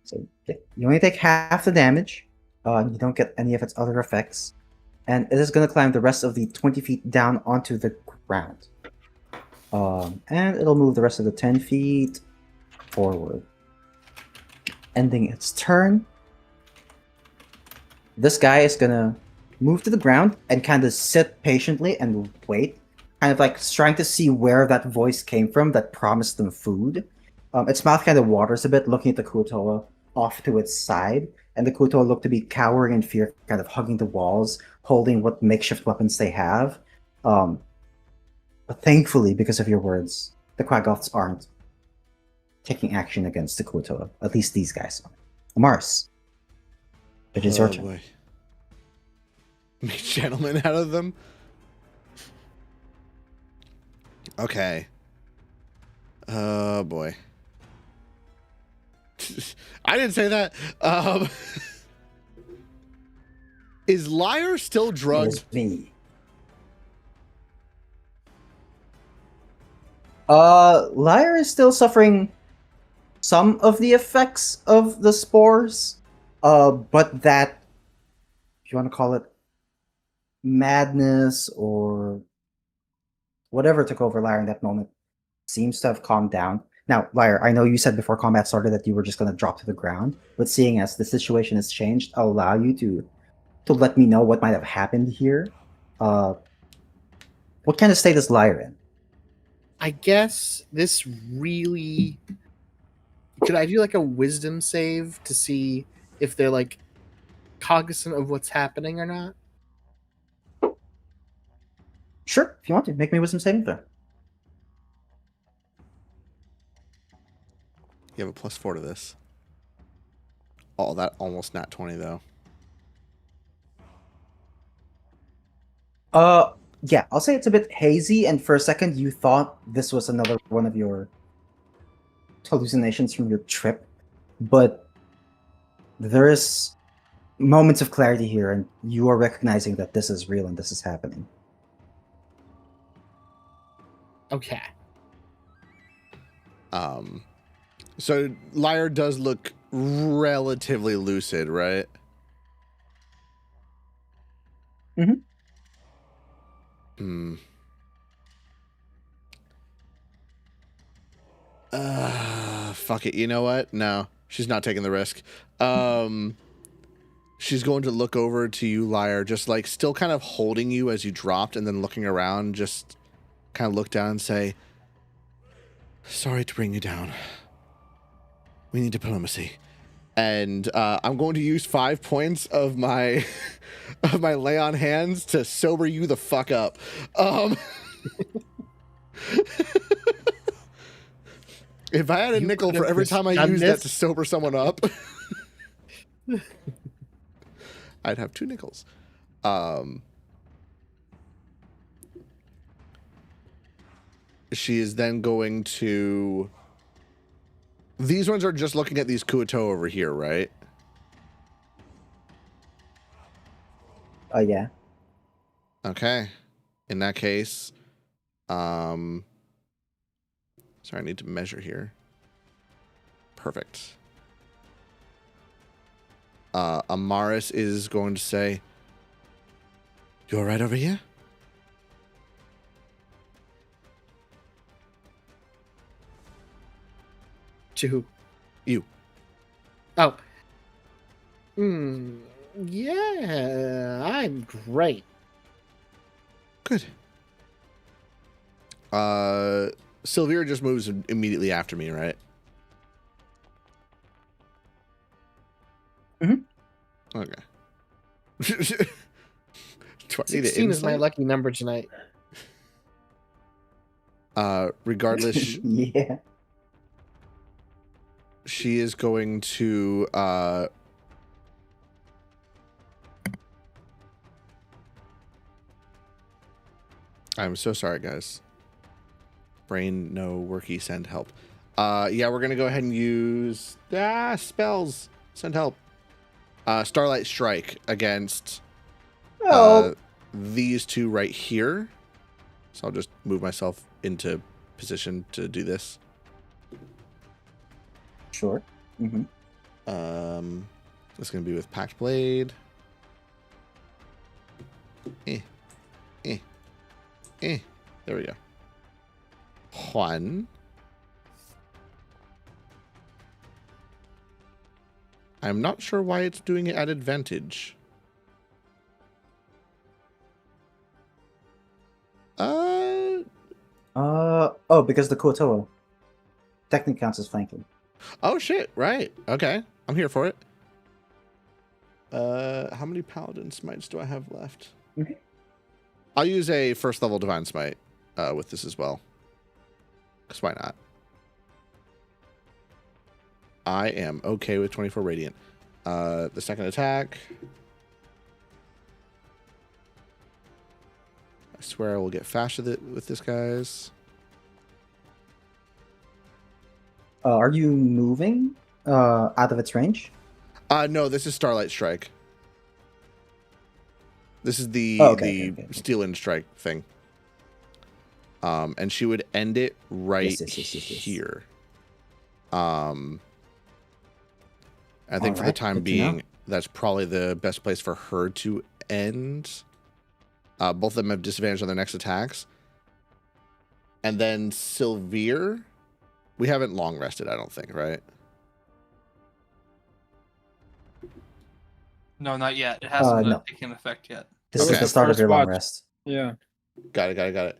So yeah, you only take half the damage. You don't get any of its other effects, and it is going to climb the rest of the 20 feet down onto the ground. And it'll move the rest of the 10 feet forward, ending its turn. This guy is going to move to the ground and kind of sit patiently and wait, kind of like trying to see where that voice came from that promised them food. Its mouth kind of waters a bit, looking at the Kutoa off to its side, and the Kutoa look to be cowering in fear, kind of hugging the walls, holding what makeshift weapons they have. But thankfully, because of your words, the Quaggoths aren't taking action against the Kutoa. At least these guys aren't. Mars, it is your turn. Boy. Make gentlemen out of them. Okay. Oh boy. I didn't say that. Is Liar still drugged? It's me. Lyre is still suffering some of the effects of the spores. But that, if you want to call it madness or whatever took over Lyre in that moment, seems to have calmed down. Now, Lyre, I know you said before combat started that you were just going to drop to the ground, but seeing as the situation has changed, I'll allow you to let me know what might have happened here. What kind of state is Lyre in? I guess this really. Could I do like a wisdom save to see if they're like cognizant of what's happening or not? Sure, if you want to. Make me wisdom saving throw. You have a +4 to this. Oh, that almost nat 20 though. Yeah, I'll say it's a bit hazy, and for a second you thought this was another one of your hallucinations from your trip, but there is moments of clarity here, and you are recognizing that this is real and this is happening. Okay. So Lyre does look relatively lucid, right? Mm-hmm. Fuck it. You know what? No, she's not taking the risk. She's going to look over to you, Lyre, just like still kind of holding you as you dropped, and then looking around, just kind of look down and say, "Sorry to bring you down. We need diplomacy." And I'm going to use 5 points of my lay on hands to sober you the fuck up. If I had a nickel for every time I used that to sober someone up, I'd have 2 nickels. She is then going to... These ones are just looking at these Kuato over here, right? Yeah. Okay. In that case, sorry, I need to measure here. Perfect. Amaris is going to say, "You all right over here?" To who? You. Oh. Yeah, I'm great. Good. Sylvia just moves immediately after me, right? Okay. Do I need an 16 is my insight? lucky number tonight. Regardless, Yeah. she is going to I'm so sorry, guys. Brain no worky, send help. Yeah, we're gonna go ahead and use spells. Send help. Starlight Strike against Oh. these two right here. So I'll just move myself into position to do this. Sure. Mm-hmm. It's gonna be with Pact Blade. There we go. One. I'm not sure why it's doing it at advantage. Oh, because the Kuotoa technically counts as flanking. Oh shit, right. Okay. I'm here for it. How many Paladin Smites do I have left? Okay. I'll use a first level Divine Smite with this as well. Because why not? I am okay with 24 Radiant. The second attack. I swear I will get faster with this, guys. Are you moving out of its range? No, this is Starlight Strike. This is the Okay. Steel and Strike thing. And she would end it right Yes. here. I think for the Alright, time good to know. being, that's probably the best place for her to end. Both of them have disadvantage on their next attacks. And then Sylvere, we haven't long rested, I don't think, right? No, not yet. It hasn't no. taken effect yet. This Okay. is the start of First your long watch. rest. Yeah. Got it.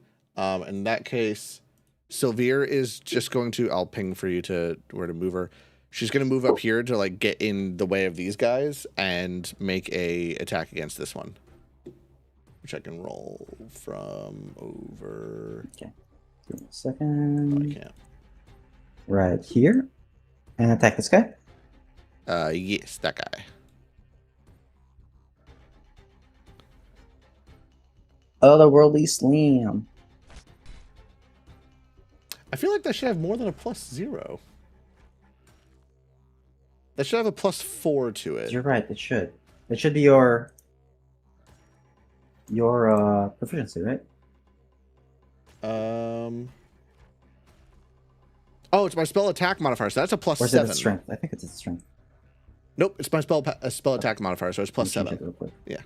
In that case, Sylvere is just going to, I'll ping for you to where to move her. She's going to move up here to like get in the way of these guys and make a attack against this one. Which I can roll from over. Okay. Give me a Oh, second. I can't. Right here. And attack this guy. Yes, that guy. Otherworldly Slam. I feel like that should have more than a +0. That should have a +4 to it. You're right, it should. It should be your proficiency, right? Oh, it's my spell attack modifier, so that's a Or is it its +7. strength? I think it's its strength. Nope, it's my spell attack modifier, so it's Let me change +7. it real quick. Yeah.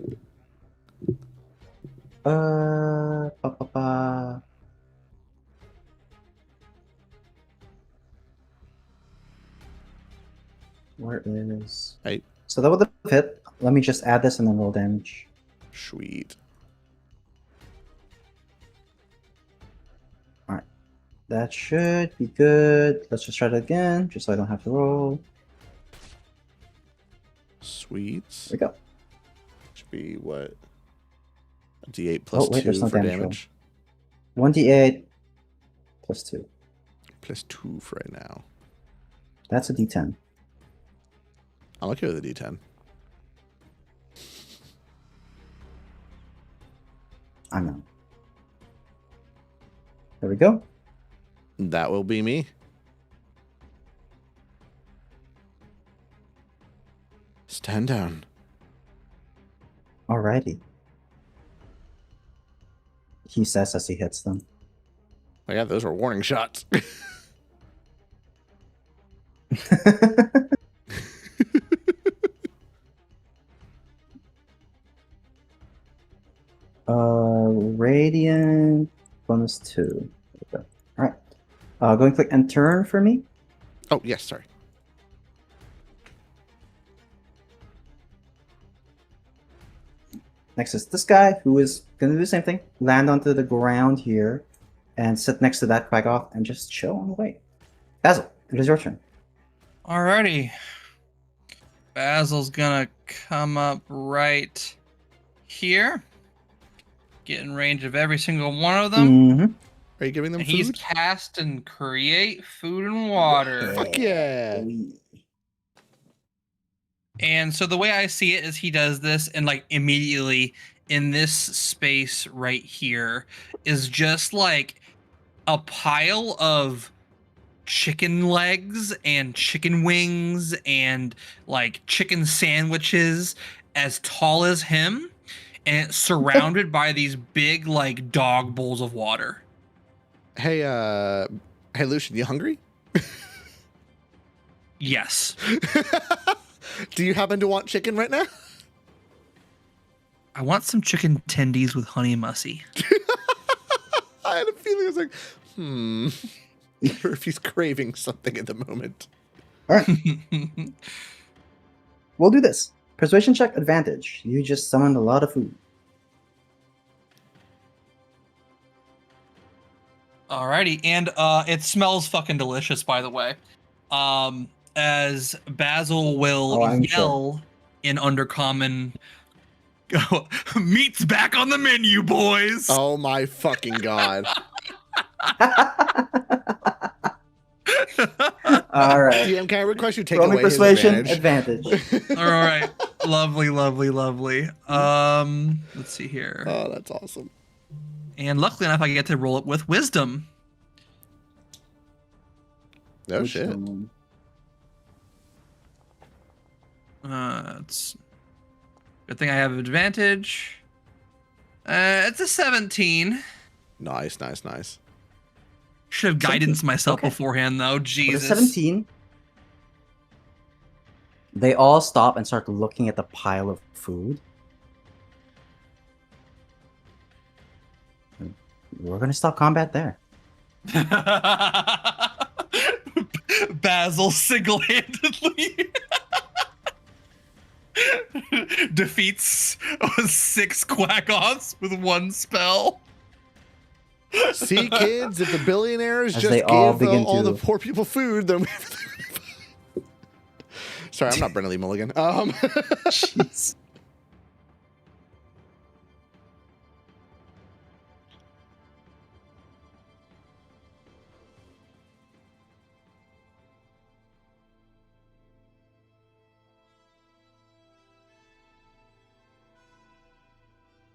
Where is... Right. So that would have hit. Let me just add this and then roll damage. Sweet. Alright. That should be good. Let's just try it again, just so I don't have to roll. Sweet. There we go. Should be what? A D8 plus Oh, wait, 2 there's no for damage roll. damage. 1d8 plus 2. Plus 2 for right now. That's a d10. I'm okay with a D10. I know. There we go. That will be me. Stand down. Alrighty. He says as he hits them. Oh yeah, those were warning shots. Radiant bonus 2. Alright. Go and click and turn for me. Oh, yes, sorry. Next is this guy who is gonna do the same thing. Land onto the ground here and sit next to that Quagoth and just chill on the way. Basil, it is your turn. Alrighty. Basil's gonna come up right here, get in range of every single one of them. Mm-hmm. Are you giving them And he's food? cast and create food and water. Fuck yeah. And so the way I see it is he does this, and like immediately in this space right here is just like a pile of chicken legs and chicken wings and like chicken sandwiches as tall as him, and it's surrounded by these big like dog bowls of water. Hey, Lucian, you hungry? Yes. Do you happen to want chicken right now? I want some chicken tendies with honey mussy. I had a feeling I was like, I wonder if he's craving something at the moment. All right, we'll do this. Persuasion check advantage. You just summoned a lot of food. Alrighty, and it smells fucking delicious, by the way. As Basil will I'm yell in Undercommon, meat's back on the menu, boys. Oh my fucking god. All right. DM, can I request you take Roll me away his persuasion advantage? advantage. All right, lovely, lovely, lovely. Let's see here. Oh, that's awesome. And luckily enough, I get to roll it with wisdom. No shit. It's good thing I have advantage. It's a 17. Nice, nice, nice. Should have guidance 17, myself okay. beforehand, though. With a Jesus. 17, they all stop and start looking at the pile of food. We're gonna stop combat there. Basil single-handedly defeats 6 quack-offs with 1 spell. See, kids, if the billionaires As just they gave all begin all the to- poor people food, then we Sorry, I'm not Brennan Lee Mulligan. Jeez.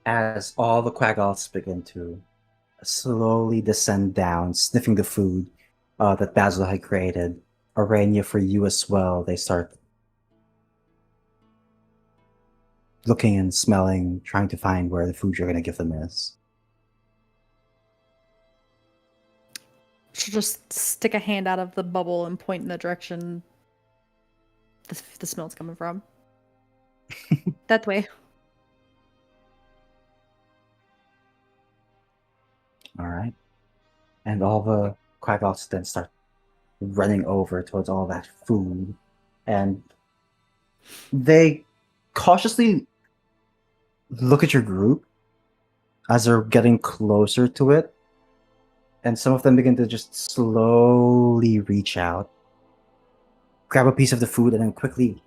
As all the quaggoths begin to slowly descend down, sniffing the food that Basil had created, Arania, for you as well, they start looking and smelling, trying to find where the food you're going to give them is. She'll just stick a hand out of the bubble and point in the direction the smell's coming from. That way. All right. And all the quaggoths then start running over towards all that food. And they cautiously look at your group as they're getting closer to it. And some of them begin to just slowly reach out, grab a piece of the food, and then quickly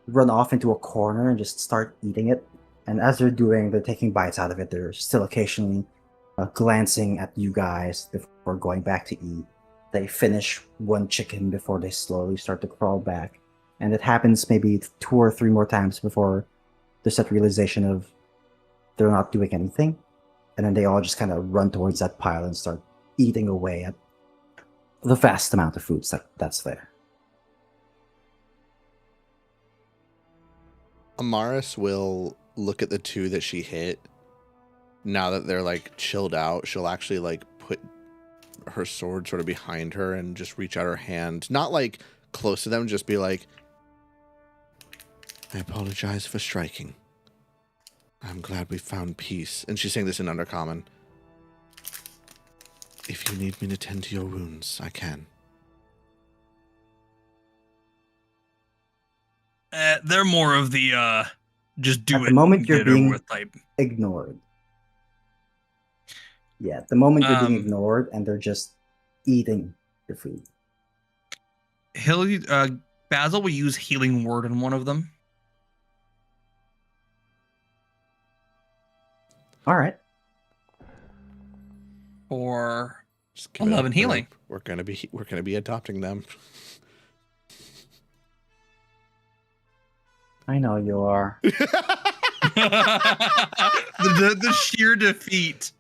run off into a corner and just start eating it. And as they're doing, they're taking bites out of it. They're still occasionally glancing at you guys before going back to eat. They finish one chicken before they slowly start to crawl back. And it happens maybe 2 or 3 more times before there's that realization of they're not doing anything. And then they all just kind of run towards that pile and start eating away at the vast amount of foods that's there. Amaris will look at the 2 that she hit. Now that they're like chilled out, she'll actually like put her sword sort of behind her and just reach out her hand. Not like close to them, just be like, I apologize for striking. I'm glad we found peace. And she's saying this in Undercommon. If you need me to tend to your wounds, I can. They're more of the just do At it. the moment and you're get it over being with type. ignored. Yeah, at the moment you're being Um, ignored and they're just eating your food. He'll Basil will use healing word on one of them. All right. For Just give it up, 11 healing. We're gonna be adopting them. I know you are. the sheer defeat.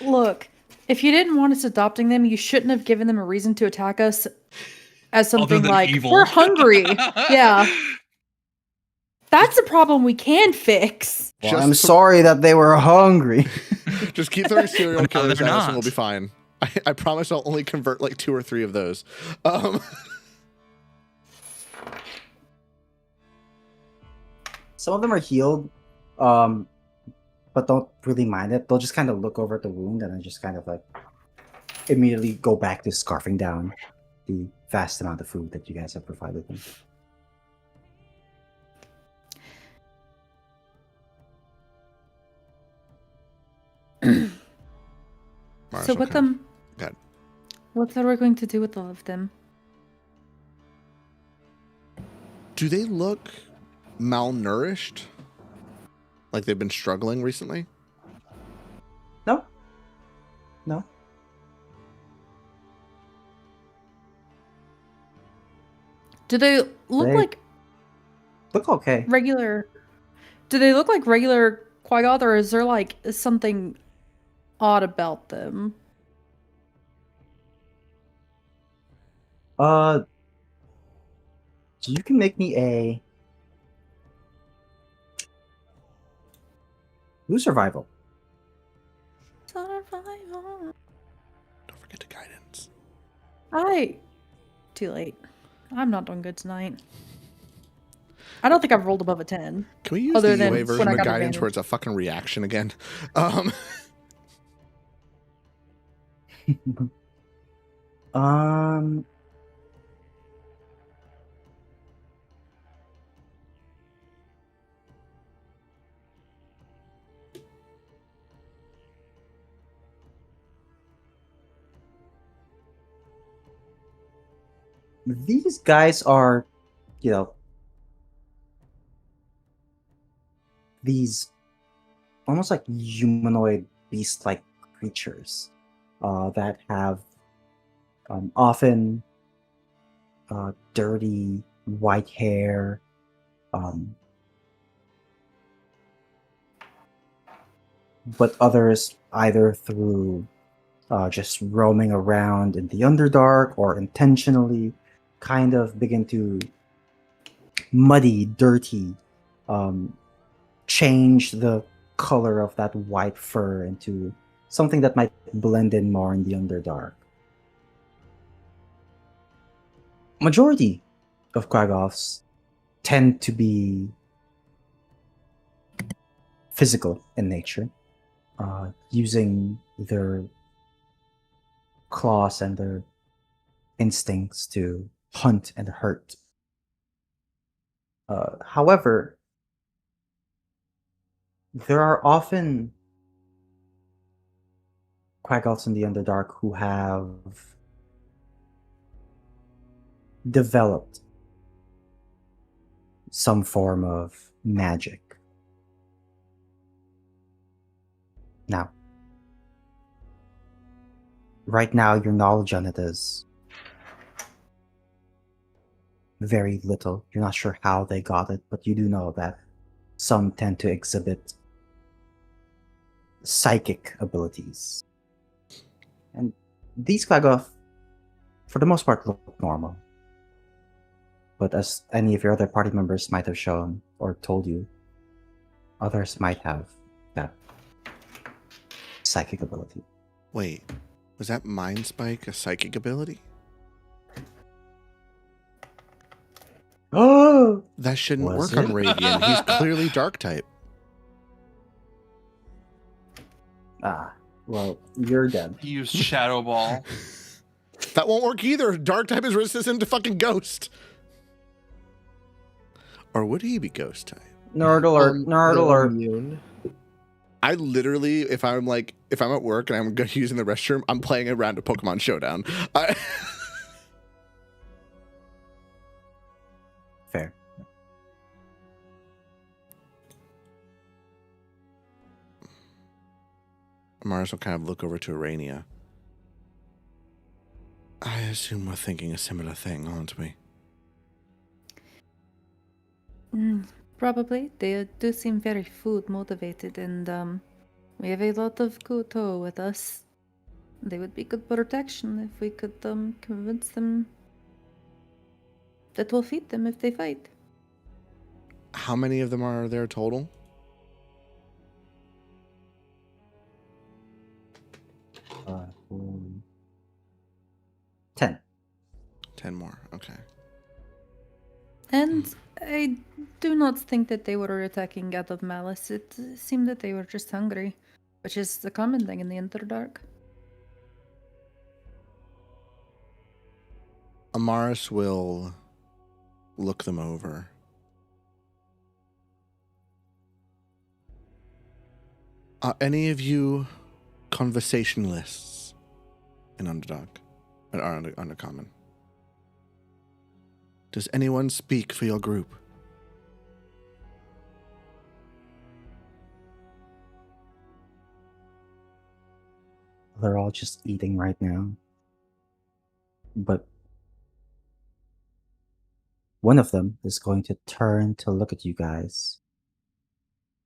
Look, if you didn't want us adopting them, you shouldn't have given them a reason to attack us as something than like, evil. we're hungry. Yeah. That's a problem we can fix. Well, I'm sorry that they were hungry. Just keep throwing serial But now killers they're at us and not. we'll be fine. I promise I'll only convert like 2 or 3 of those. Some of them are healed, but don't really mind it. They'll just kind of look over at the wound and then just kind of like immediately go back to scarfing down the vast amount of food that you guys have provided them. So what them? Good. What are we going to do with all of them? Do they look malnourished? Like they've been struggling recently? No. No. Do they look like look okay? regular? Do they look like regular Quaggoth, or is there like something odd about them? You can make me a survival. Survival. Don't forget the guidance. Too late. I'm not doing good tonight. I don't think I've rolled above a 10. Can we use Other the than UA version when I of got guidance advantage. where it's a fucking reaction again? These guys are, these almost like humanoid beast-like creatures that have often dirty white hair, but others either through just roaming around in the Underdark or intentionally kind of begin to muddy, dirty, change the color of that white fur into something that might blend in more in the Underdark. Majority of Quaggoths tend to be physical in nature, using their claws and their instincts to hunt and hurt. However, there are often Quaggoths in the Underdark who have developed some form of magic. Now, right now, your knowledge on it is very little. You're not sure how they got it, but you do know that some tend to exhibit psychic abilities. And these Quaggoth, for the most part, look normal. But as any of your other party members might have shown or told you, others might have that psychic ability. Wait, was that Mind Spike a psychic ability? Oh! That shouldn't Was work on it? Ravian. He's clearly dark type. Ah, well, you're dead. He used Shadow Ball. That won't work either. Dark type is resistant to fucking ghost. Or would he be ghost type? Nerd alert, nerd They're alert. immune. I literally, if I'm at work and I'm using the restroom, I'm playing a round of Pokemon Showdown. Amaris will kind of look over to Arania. I assume we're thinking a similar thing, aren't we? Probably. They do seem very food motivated, and we have a lot of Kuto with us. They would be good protection if we could convince them that we'll feed them if they fight. How many of them are there total? Uh, 10. 10 more. Okay. And I do not think that they were attacking out of malice. It seemed that they were just hungry, which is the common thing in the Underdark. Amaris will look them over. Are any of you conversationalists in Underdark? Or Undercommon? Does anyone speak for your group? They're all just eating right now. But one of them is going to turn to look at you guys.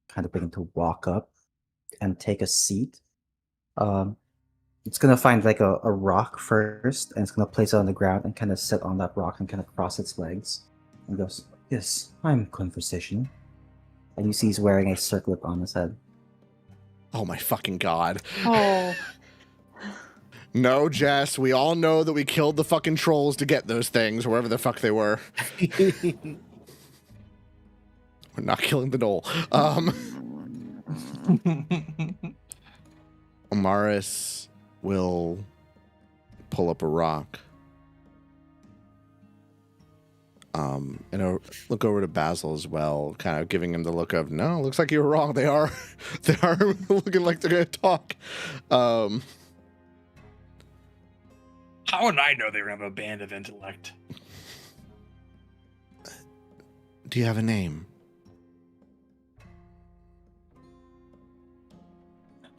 Kind of begin to walk up and take a seat. It's gonna find like a rock first, and it's gonna place it on the ground and kind of sit on that rock and kind of cross its legs. And goes, "Yes, I'm conversational." And you see he's wearing a circlet on his head. Oh my fucking god. Oh. No, Jess, we all know that we killed the fucking trolls to get those things, wherever the fuck they were. We're not killing the knoll. Amaris will pull up a rock. And I'll look over to Basil as well, kind of giving him the look of, no, looks like you were wrong. They are looking like they're gonna talk. How would I know they were have a band of intellect? Do you have a name?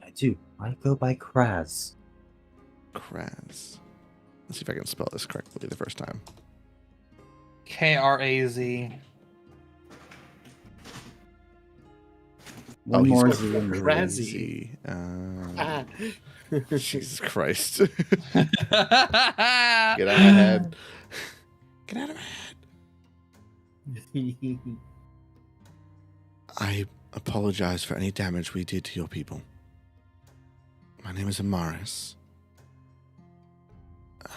I do. I go by Kraz. Kraz. Let's see if I can spell this correctly the first time. Kraz. One more he's Z in the Kraz. Crazy. Jesus Christ. Get out of my head. Get out of my head. I apologize for any damage we did to your people. My name is Amaris.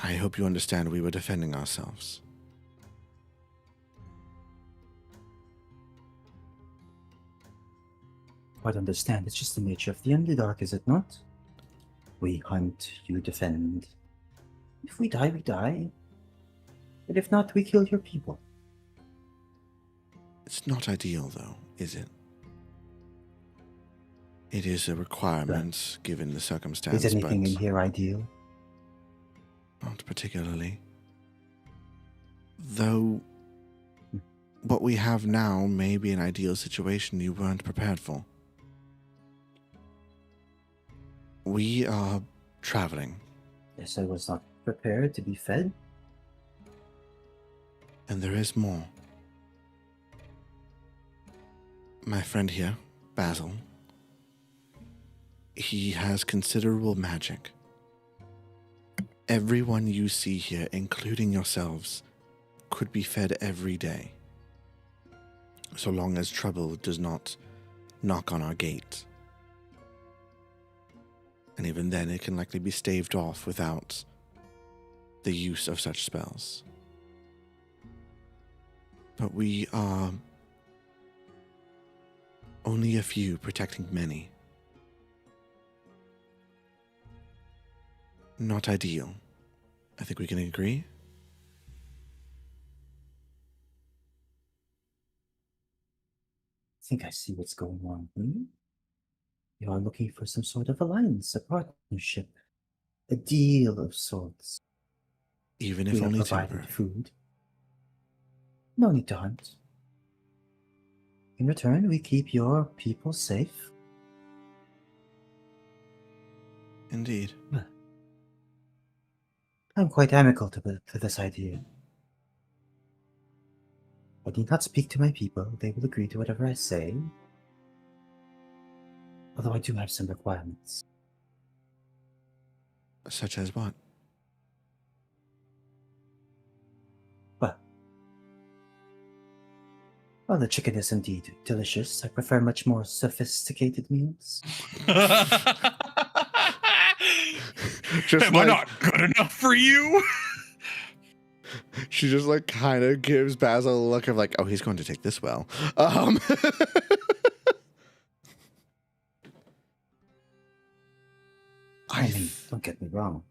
I hope you understand we were defending ourselves. Quite understand. It's just the nature of the Underdark, is it not? We hunt, you defend. If we die, we die. But if not, we kill your people. It's not ideal, though, is it? It is a requirement, given the circumstance, Is anything but in here ideal? not particularly. Though, what we have now may be an ideal situation you weren't prepared for. We are traveling, Yes, I was not prepared to be fed. and there is more. My friend here, Basil, he has considerable magic. Everyone you see here, including yourselves, could be fed every day, so long as trouble does not knock on our gate. And even then, it can likely be staved off without the use of such spells. But we are only a few protecting many. Not ideal. I think we can agree. I think I see what's going on. You are looking for some sort of alliance, a partnership, a deal of sorts. Even if We have only provided temporary. food. No need to hunt. In return, we keep your people safe. Indeed. I'm quite amicable to this idea. I need not speak to my people. They will agree to whatever I say. Although I do have some requirements. Such as what? Well, the chicken is indeed delicious. I prefer much more sophisticated meals. Just Am I not good enough for you? She just like kind of gives Basil a look of like, oh, he's going to take this well. I mean, don't get me wrong.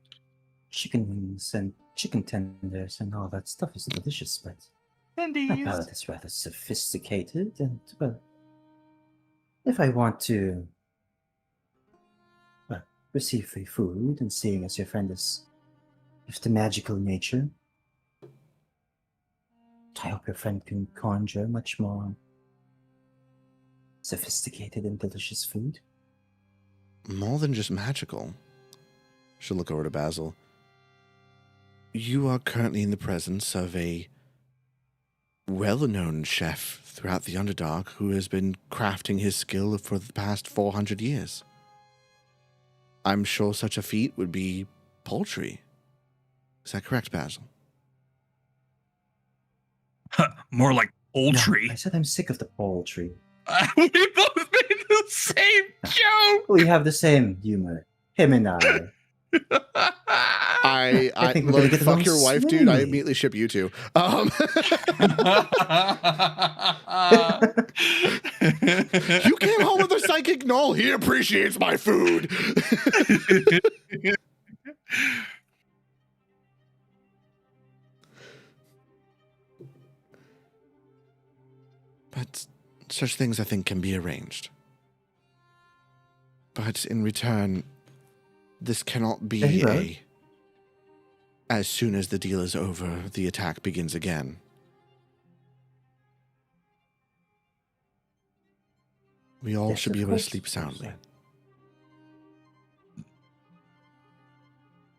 Chicken wings and chicken tenders and all that stuff is delicious, but my palate is rather sophisticated, and, well, if I want to, well, receive free food, and seeing as your friend is of the magical nature, I hope your friend can conjure much more sophisticated and delicious food. More than just magical. She'll look over to Basil. You are currently in the presence of a well-known chef throughout the Underdark who has been crafting his skill for the past 400 years. I'm sure such a feat would be paltry. Is that correct, Basil? More like No, poultry. I said I'm sick of the poultry. We both made the same joke. We have the same humor. Him and I. I think we're gonna look, get fuck along your wife, dude. I swimmingly. immediately ship you two. You came home with a psychic knoll. He appreciates my food. But such things, I think, can be arranged. But in return, this cannot be Very well. as soon as the deal is over, the attack begins again. We all Yes, should be of able to course, sleep of course, soundly.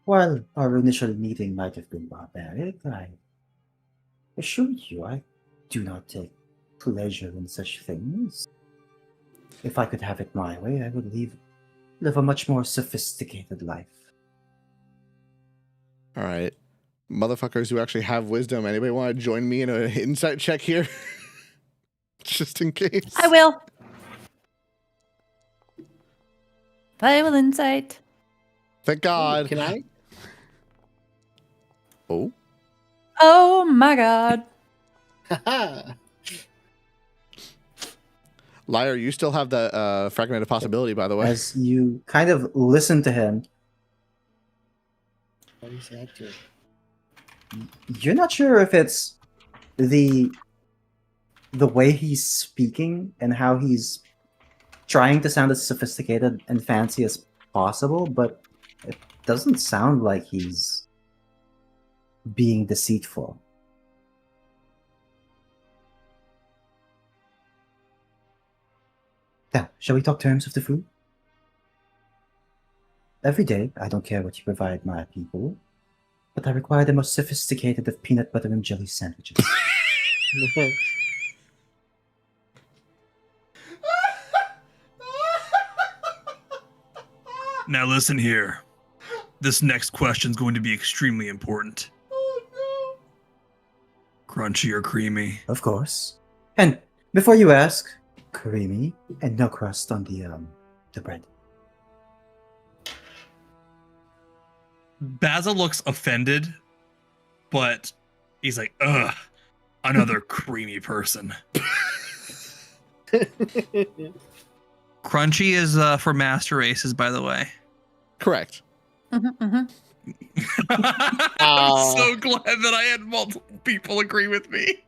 While our initial meeting might have been barbaric, I assure you I do not take pleasure in such things. If I could have it my way, I would live a much more sophisticated life. All right. Motherfuckers who actually have wisdom, anybody want to join me in an insight check here? Just in case. I will. I will insight. Thank God. Can I? Oh, Oh my god. Haha. Liar, you still have the fragmented possibility, by the way. As you kind of listen to him, What is that doing? you're not sure if it's the way he's speaking and how he's trying to sound as sophisticated and fancy as possible, but it doesn't sound like he's being deceitful. Now, shall we talk terms of the food? Every day, I don't care what you provide my people, but I require the most sophisticated of peanut butter and jelly sandwiches. Now listen here. This next question is going to be extremely important. Crunchy or creamy? Of course. And before you ask, creamy and no crust on the bread. Basil looks offended, but he's like, ugh, another creamy person. Crunchy is for master races, by the way. Correct. I'm so glad that I had multiple people agree with me.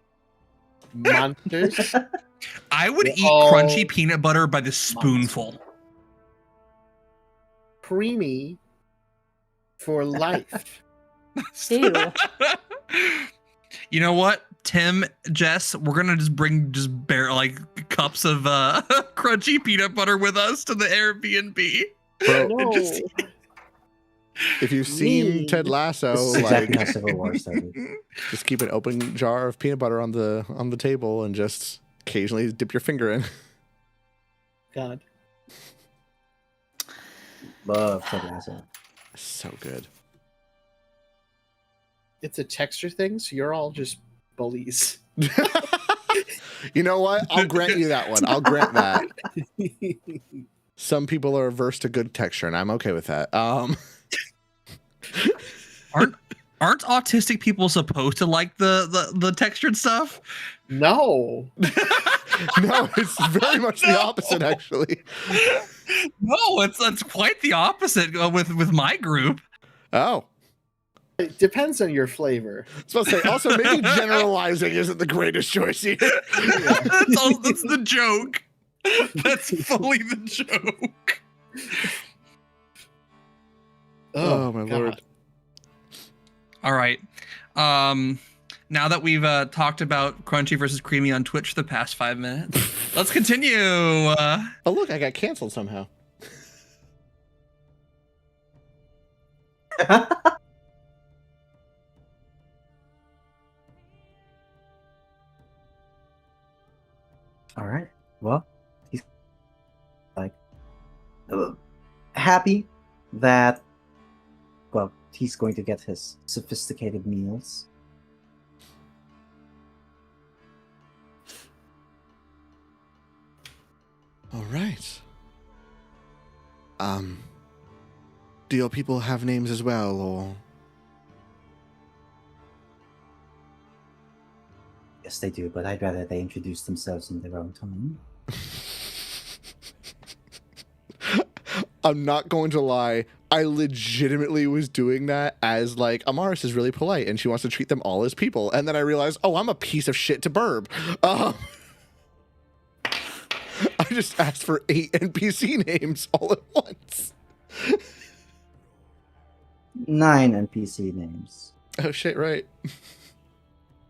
Monsters. I would They eat all- crunchy peanut butter by the spoonful. Creamy for life. Ew. You know what, Tim, Jess, we're gonna just bring cups of crunchy peanut butter with us to the Airbnb. Bro, No. Just- If you've seen Ted Lasso, This is exactly how Civil War started. just keep an open jar of peanut butter on the table and just occasionally dip your finger in. God. Love Ted Lasso. So good. It's a texture thing, so you're all just bullies. You know what? I'll grant you that one. I'll grant that. Some people are averse to good texture, and I'm okay with that. Aren't autistic people supposed to like the textured stuff? No. No, it's very much the opposite, actually. No, it's quite the opposite with my group. Oh. It depends on your flavor. I was about to say, also, maybe generalizing isn't the greatest choice here. That's the joke. That's fully the joke. Oh, my God. lord. All right. Now that we've talked about crunchy versus creamy on Twitch the past 5 minutes, let's continue. Oh, look, I got canceled somehow. All right. Well, he's like happy that he's going to get his sophisticated meals. All right. Do your people have names as well, or? Yes, they do, but I'd rather they introduce themselves in their own time. I'm not going to lie. I legitimately was doing that as like, Amaris is really polite and she wants to treat them all as people. And then I realized, oh, I'm a piece of shit to Burb. I just asked for 8 NPC names all at once. 9 NPC names. Oh shit, right.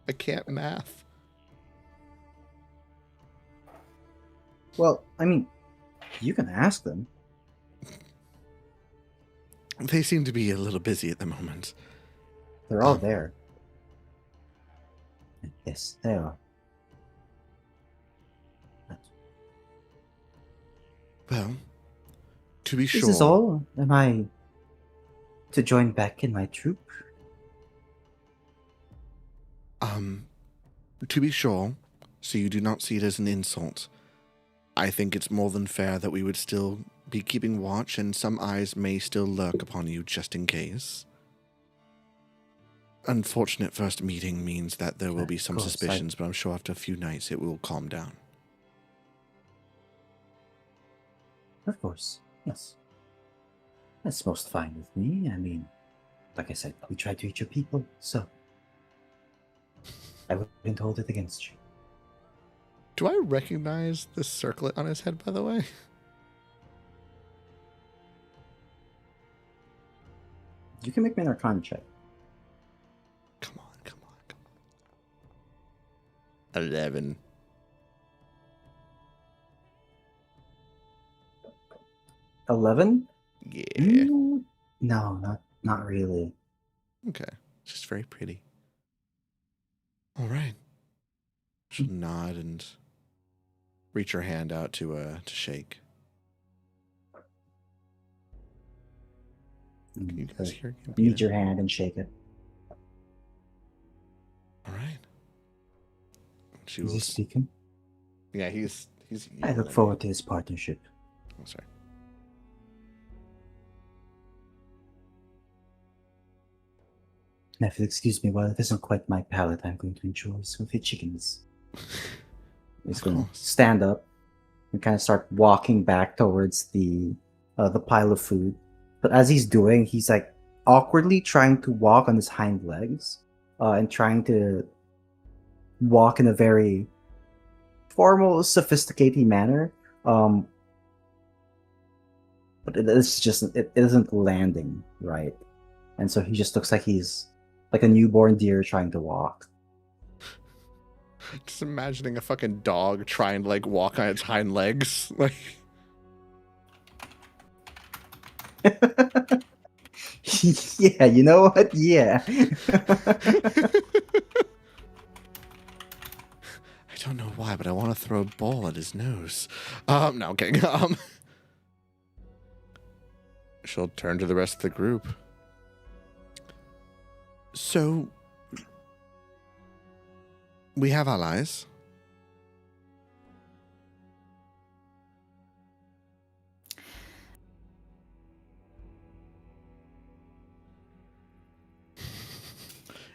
I can't math. Well, I mean, you can ask them. They seem to be a little busy at the moment. They're all there. Yes, they are. Well, to be sure. This is all? Am I to join back in my troop? To be sure, so you do not see it as an insult, I think it's more than fair that we would still be keeping watch, and some eyes may still lurk upon you just in case. Unfortunate first meeting means that there will be some Of course, suspicions, but I'm sure after a few nights it will calm down. Of course, yes. That's most fine with me. I mean, like I said, we tried to eat your people, so I wouldn't hold it against you. Do I recognize the circlet on his head, by the way? You can make me an Arcana check. Come on, come on, come on. 11. 11? Yeah. No, not really. Okay. Just very pretty. All right. She'll nod and reach her hand out to shake. Can you guys hear him? Use your hand and shake it. All right. She Is will. he speaking? Yeah, he's. I look forward to his partnership. Oh, sorry. Now, if you'll excuse me, while it isn't quite my palate, I'm going to enjoy some of the chickens. He's Of going to course. stand up and kind of start walking back towards the pile of food. But as he's doing, he's like awkwardly trying to walk on his hind legs and trying to walk in a very formal, sophisticated manner. But it isn't landing right. And so he just looks like he's like a newborn deer trying to walk. Just imagining a fucking dog trying to like walk on its hind legs. Like He's Yeah, you know what? Yeah. I don't know why, but I want to throw a ball at his nose. No, I'm kidding. She'll turn to the rest of the group. So, we have allies.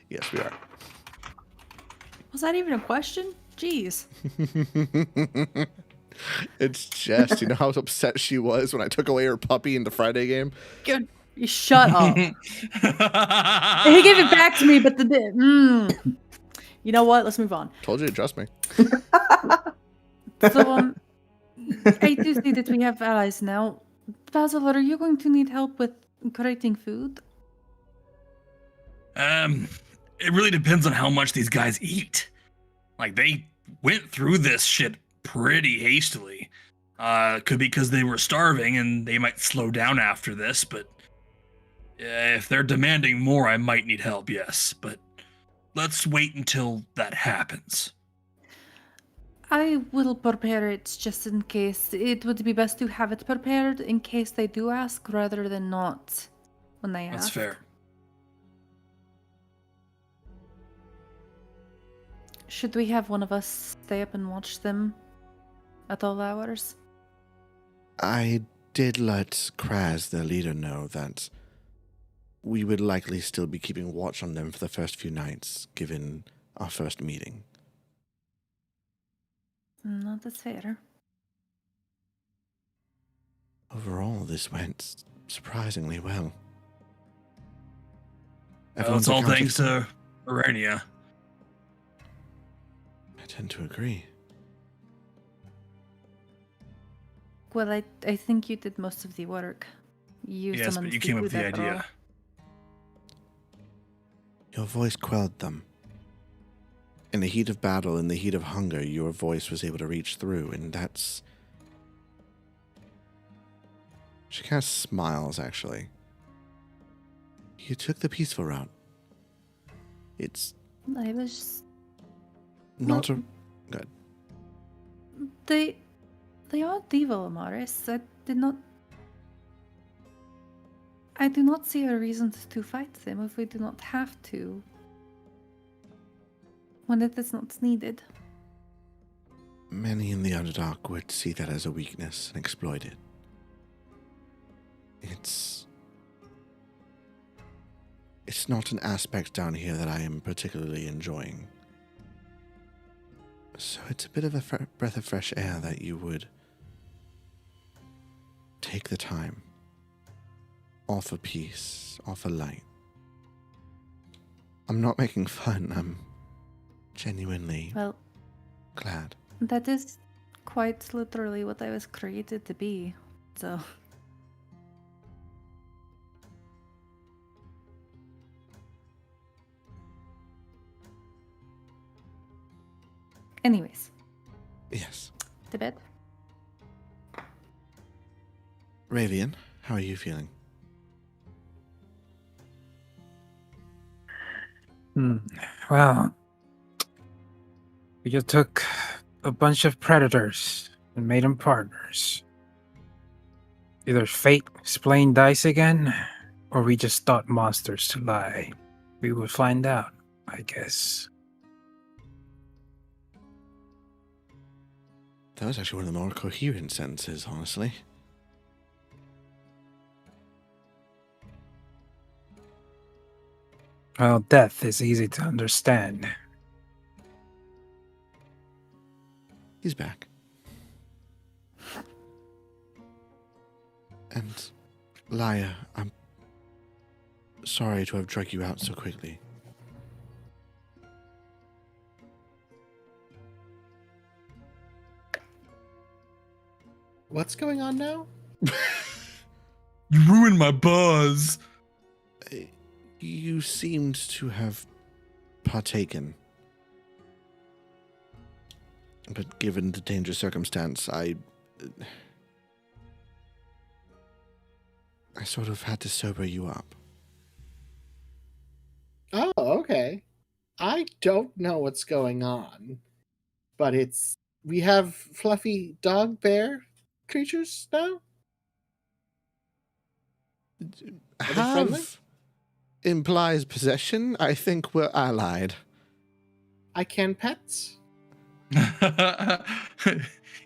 Yes, we are. Was that even a question? Jeez. It's Jess. You know how upset she was when I took away her puppy in the Friday game? Good. You shut up. He gave it back to me, but you know what? Let's move on. Told you to trust me. So, I do see that we have allies now. Basil, are you going to need help with creating food? It really depends on how much these guys eat. Like, they went through this shit pretty hastily. Could be because they were starving and they might slow down after this, but if they're demanding more, I might need help, yes. But let's wait until that happens. I will prepare it just in case. It would be best to have it prepared in case they do ask rather than not when they ask. That's fair. Should we have one of us stay up and watch them at all hours? I did let Kraz, their leader, know that we would likely still be keeping watch on them for the first few nights, given our first meeting. No, that's fair. Overall, this went surprisingly well. It's all thanks to Arania. I tend to agree. Well, I think you did most of the work. You Yes, but summoned you the came up with food the after all. idea. Your voice quelled them. In the heat of battle, in the heat of hunger, your voice was able to reach through, and that's... She kind of smiles, actually. You took the peaceful route. It's I was... not Well, a... Good. They aren't evil, Maris. I do not see a reason to fight them if we do not have to. When it is not needed. Many in the Underdark would see that as a weakness and exploit it. It's not an aspect down here that I am particularly enjoying. So it's a bit of a breath of fresh air that you would take the time. Offer peace, offer light. I'm not making fun, I'm genuinely Well, glad. that is quite literally what I was created to be, so... Anyways, Yes. to bed. Ravian, how are you feeling? Well, we just took a bunch of predators and made them partners. Either fate is playing dice again, or we just taught monsters to lie. We will find out, I guess. That was actually one of the more coherent sentences, honestly. Well, death is easy to understand. He's back. And, Laia, I'm sorry to have dragged you out so quickly. What's going on now? You ruined my buzz. You seemed to have partaken. But given the dangerous circumstance, I sort of had to sober you up. Oh, okay. I don't know what's going on, but we have fluffy dog bear creatures now. Are they friendly? Have implies possession. I think we're allied. I can pets.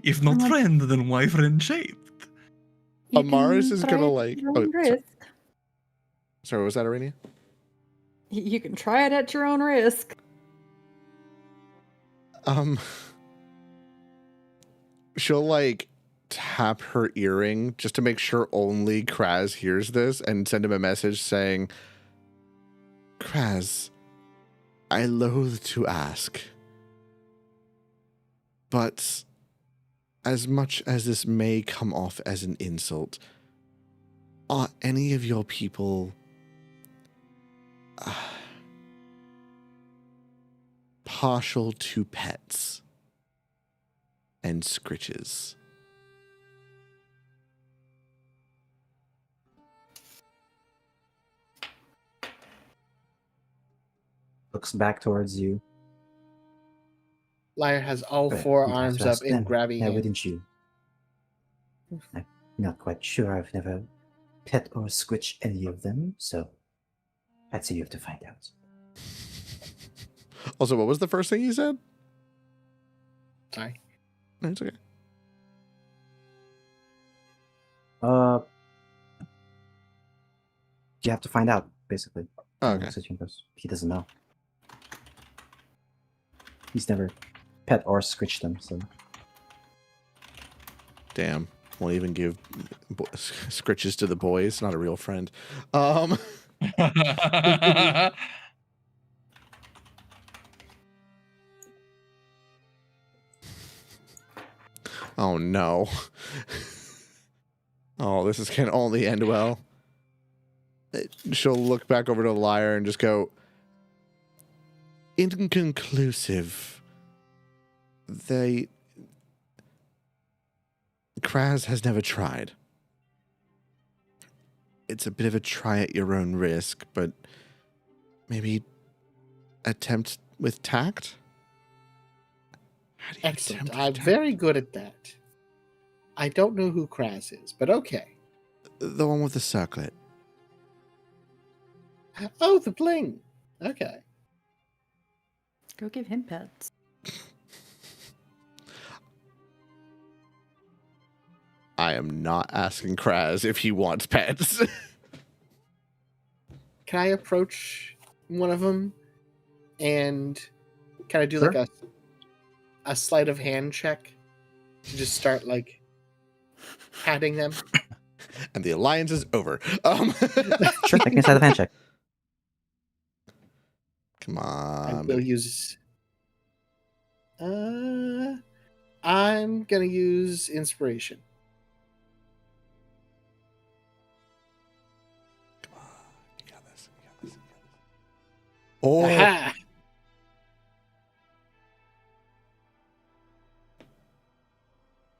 If not Um, friend, then why friendship? You Amaris can is try gonna it like. at your Oh, own sorry. risk. Sorry, was that Arania? You can try it at your own risk. She'll like tap her earring just to make sure only Kraz hears this and send him a message saying, Kraz, I loathe to ask, but as much as this may come off as an insult, are any of your people partial to pets and scritches? Looks back towards you. Lyre has all But four you'd have arms to up ask in them. grabby Now, hand. wouldn't you? I'm not quite sure. I've never pet or squitched any of them, so I'd say you have to find out. Also, what was the first thing you said? Sorry. No, it's okay. You have to find out, basically. Oh, okay. He doesn't know. He's never pet or squished them, so. Damn. Won't even give scritches to the boys. Not a real friend. Oh no. Oh, can only end well. She'll look back over to Lyre and just go, inconclusive. Kraz has never tried. It's a bit of a try at your own risk, but maybe attempt with tact? How do you Excellent. attempt with I'm tact? very good at that. I don't know who Kraz is, but okay. The one with the circlet. Oh, the bling. Okay. Go give him pets. I am not asking Kraz if he wants pets. Can I approach one of them and kind of do Sure. like a sleight of hand check to just start like patting them? And the alliance is over. Sure, make me a sleight of hand check. Come I on. will Baby. use. I'm gonna use inspiration. Come on. You got this. You got this. You got this. Oh. Aha!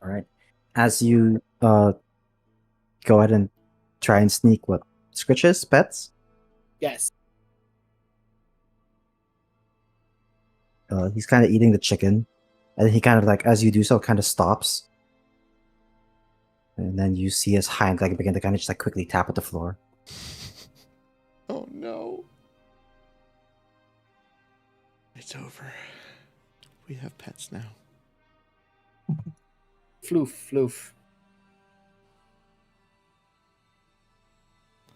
All right. As you go ahead and try and sneak what? Scritches? Pets? Yes. He's kind of eating the chicken. And he kind of like, as you do so, kind of stops. And then you see his hind leg begin to kind of just like quickly tap at the floor. Oh no. It's over. We have pets now. Floof, floof.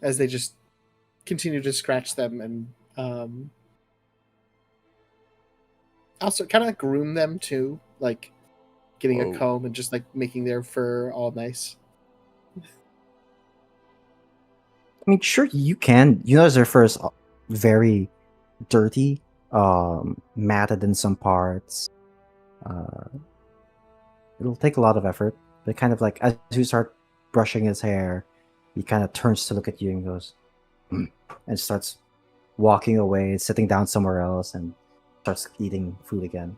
As they just continue to scratch them and also kind of groom them too, like getting Whoa. a comb and just like making their fur all nice. I mean, sure, you can. You notice their fur is very dirty, matted in some parts. It'll take a lot of effort, but kind of like as you start brushing his hair, he kind of turns to look at you and goes, and starts walking away, sitting down somewhere else, and starts eating food again.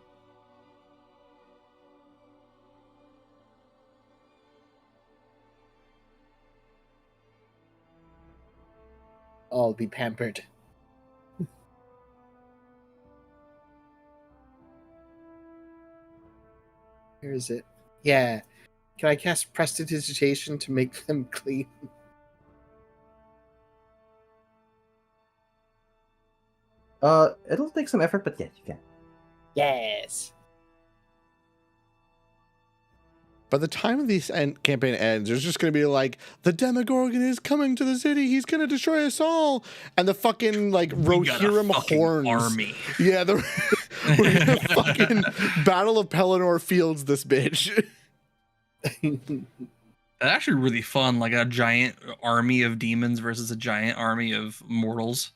All be pampered. Where is it? Yeah. Can I cast prestidigitation to make them clean? It'll take some effort, but yeah, you can. Yes. By the time this campaign ends, there's just going to be like, the Demogorgon is coming to the city. He's going to destroy us all. And the fucking like We got a Rohirrim fucking horns. army. Yeah, we're going to fucking Battle of Pelennor Fields this bitch. That's actually really fun, like a giant army of demons versus a giant army of mortals.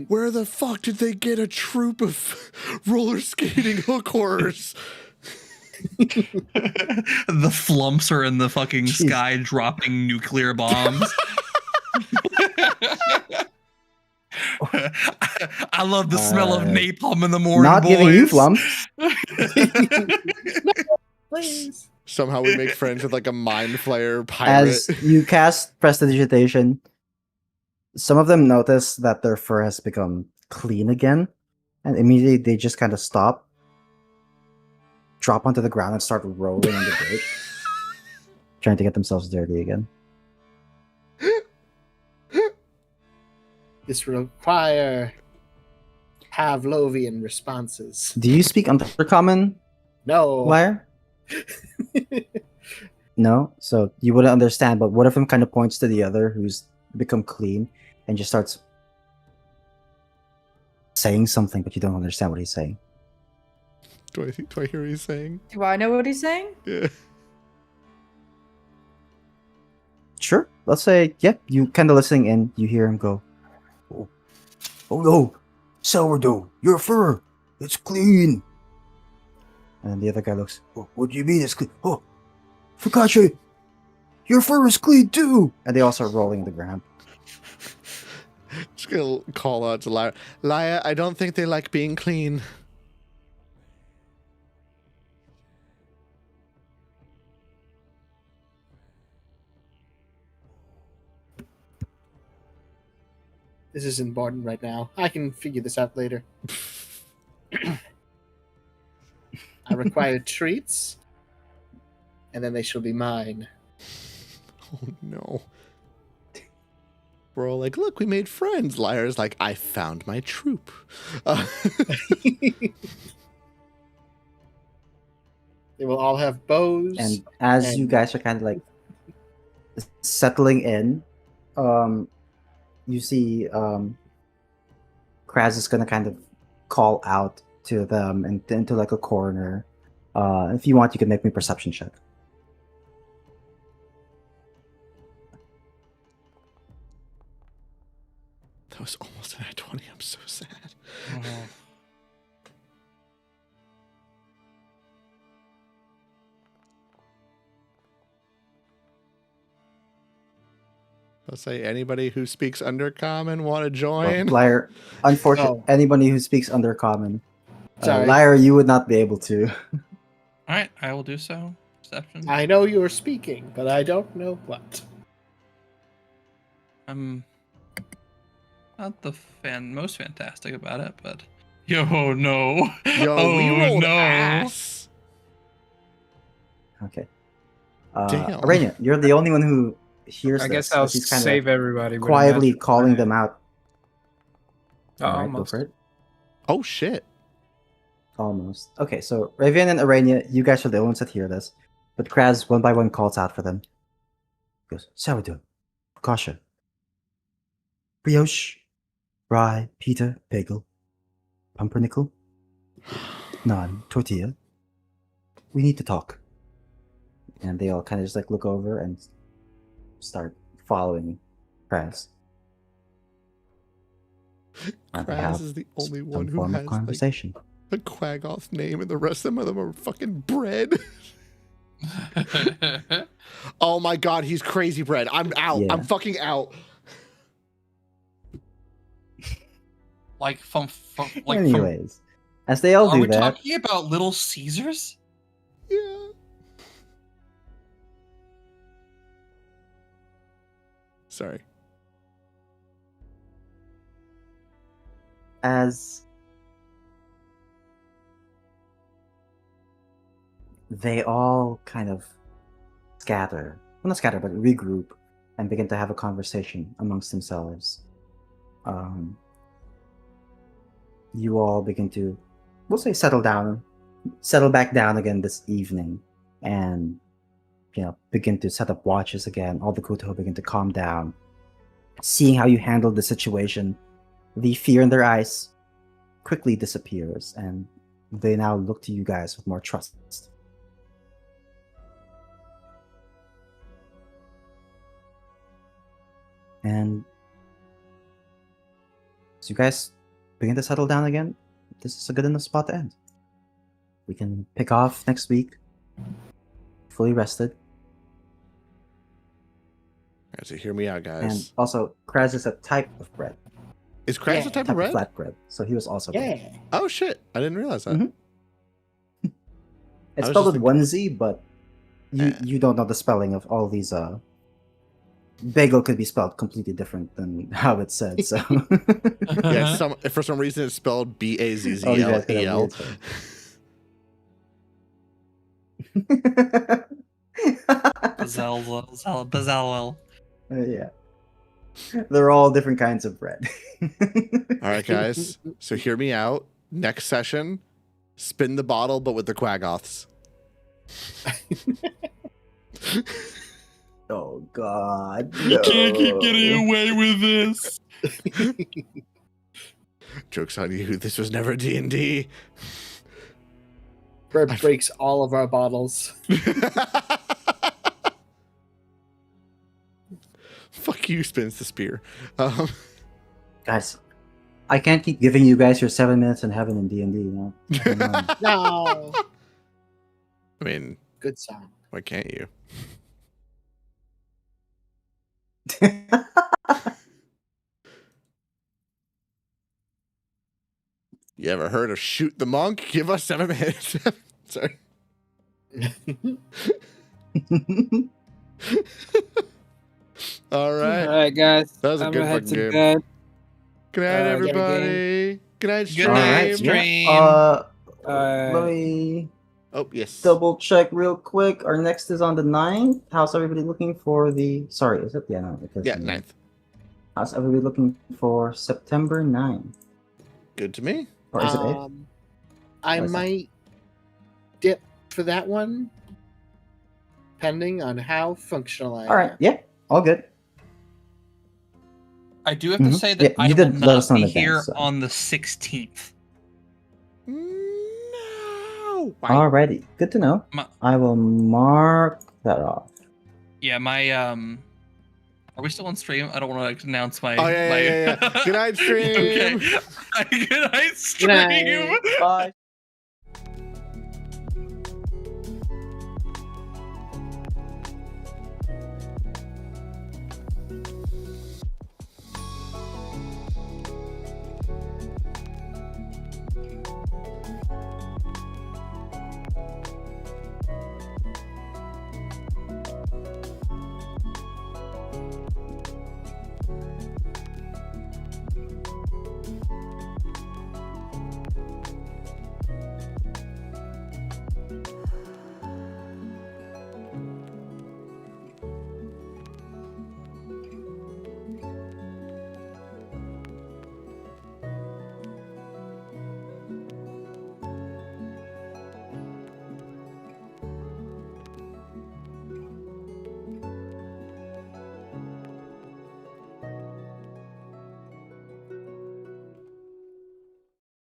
Where the fuck did they get a troop of roller skating hook horrors? The flumps are in the fucking Jeez. sky dropping nuclear bombs. I love the smell of napalm in the morning. Not boys. giving you flumps. Please. Somehow we make friends with like a mind flayer pirate. As you cast prestidigitation, some of them notice that their fur has become clean again, and immediately they just kind of stop, drop onto the ground, and start rolling in the dirt, trying to get themselves dirty again. This will require Pavlovian responses. Do you speak Undercommon, No. Liar? No? So you wouldn't understand, but one of them kind of points to the other who's become clean and just starts saying something, but you don't understand what he's saying. Do I hear what he's saying? Do I know what he's saying? Yeah. Sure. Let's say, yeah, you kind of listening and you hear him go, oh no, sourdough, your fur, it's clean. And then the other guy looks, oh, what do you mean it's clean? Oh, Fakashi, your fur is clean too. And they all start rolling the ground. Just gonna call out to Lyra. Lyra, I don't think they like being clean. This is important right now. I can figure this out later. I require treats, and then they shall be mine. Oh no. We're all like, look, we made friends. Lyra's like, I found my troop. They will all have bows. And as you and- guys are kind of like settling in, you see Kraz is gonna kind of call out to them and into like a corner. If you want, you can make me a perception check. That was almost an 20. I'm so sad. I'll say anybody who speaks Undercommon want to join. Liar, unfortunately, Oh. anybody who speaks Undercommon, Sorry. Liar, you would not be able to. All right, I will do so. Perception. I know you are speaking, but I don't know what. I'm not the most fantastic about it, but yo no, Yo, oh we rolled no. ass. Okay. Damn. Arania, you're the only one who hears I this, guess I'll as he's kinda save everybody. with a quietly natural calling 20. them out. Oh, Alright, go almost. for it. Oh shit. Almost. Okay, so Ravian and Arania, you guys are the only ones that hear this. But Kraz, one by one, calls out for them. He goes, sourdough, kasha, brioche, rye, pita, bagel, pumpernickel, naan, tortilla. We need to talk. And they all kind of just like look over and start following Kraz. And they Kraz have is the only some one who form has of like conversation. a Quagoth name, and the rest of them are fucking bread. Oh my god, he's crazy bread. I'm out. Yeah. I'm fucking out. Like from like Anyways, as they all Are do we that, talking about Little Caesars? Yeah. Sorry. as they all kind of scatter. Well, not scatter, but regroup and begin to have a conversation amongst themselves. You all begin to, we'll say, settle back down again this evening, and begin to set up watches again. All the Kuto begin to calm down, seeing how you handled the situation. The fear in their eyes quickly disappears, and they now look to you guys with more trust. And as you guys begin to settle down again, this is a good enough spot to end. We can pick off next week, fully rested. Alright, so hear me out, guys. And also, Kraz is a type of bread. Is Kraz a type of bread? Flat bread. So he was also bread. Oh shit! I didn't realize that. Mhm. It's I was spelled just with one Z, but you don't know the spelling of all these. Bagel could be spelled completely different than how it's said. So Yeah, for some reason it's spelled Bazzlel. Oh, you guys could have weird spelling. Bazalwell. Yeah. They're all different kinds of bread. All right, guys. So hear me out. Next session, spin the bottle, but with the Quaggoths. Oh God! You can't keep getting away with this. Joke's on you. This was never D&D. Brett breaks all of our bottles. Fuck you, spins the spear. Guys, I can't keep giving you guys your 7 minutes in heaven in D&D. No. I mean, Good song. why can't you? You ever heard of shoot the monk? Give us 7 minutes. Sorry. All right. All right, guys. That was a I'm good gonna head fucking to game. bed. Good night, Get a everybody. Good night, stream. Good night, Alright, stream. let me Oh, yes. double check real quick. Our next is on the 9th. How's everybody looking for the... Sorry, is it? Yeah, no. Yeah, 9th. How's everybody looking for September 9th? Good to me. Or is it 8th? I Or is it- might dip for that one, depending on how functional I am. Alright, yeah. All good. I do have to Mhm. say that Yeah, I you will did let us not know be in here advance, so. on the 16th. No. Alrighty. Good to know. I will mark that off. Yeah, my are we still on stream? I don't want to announce my. Oh, yeah. Good night, stream. Okay. Good night, stream. Good night. Bye.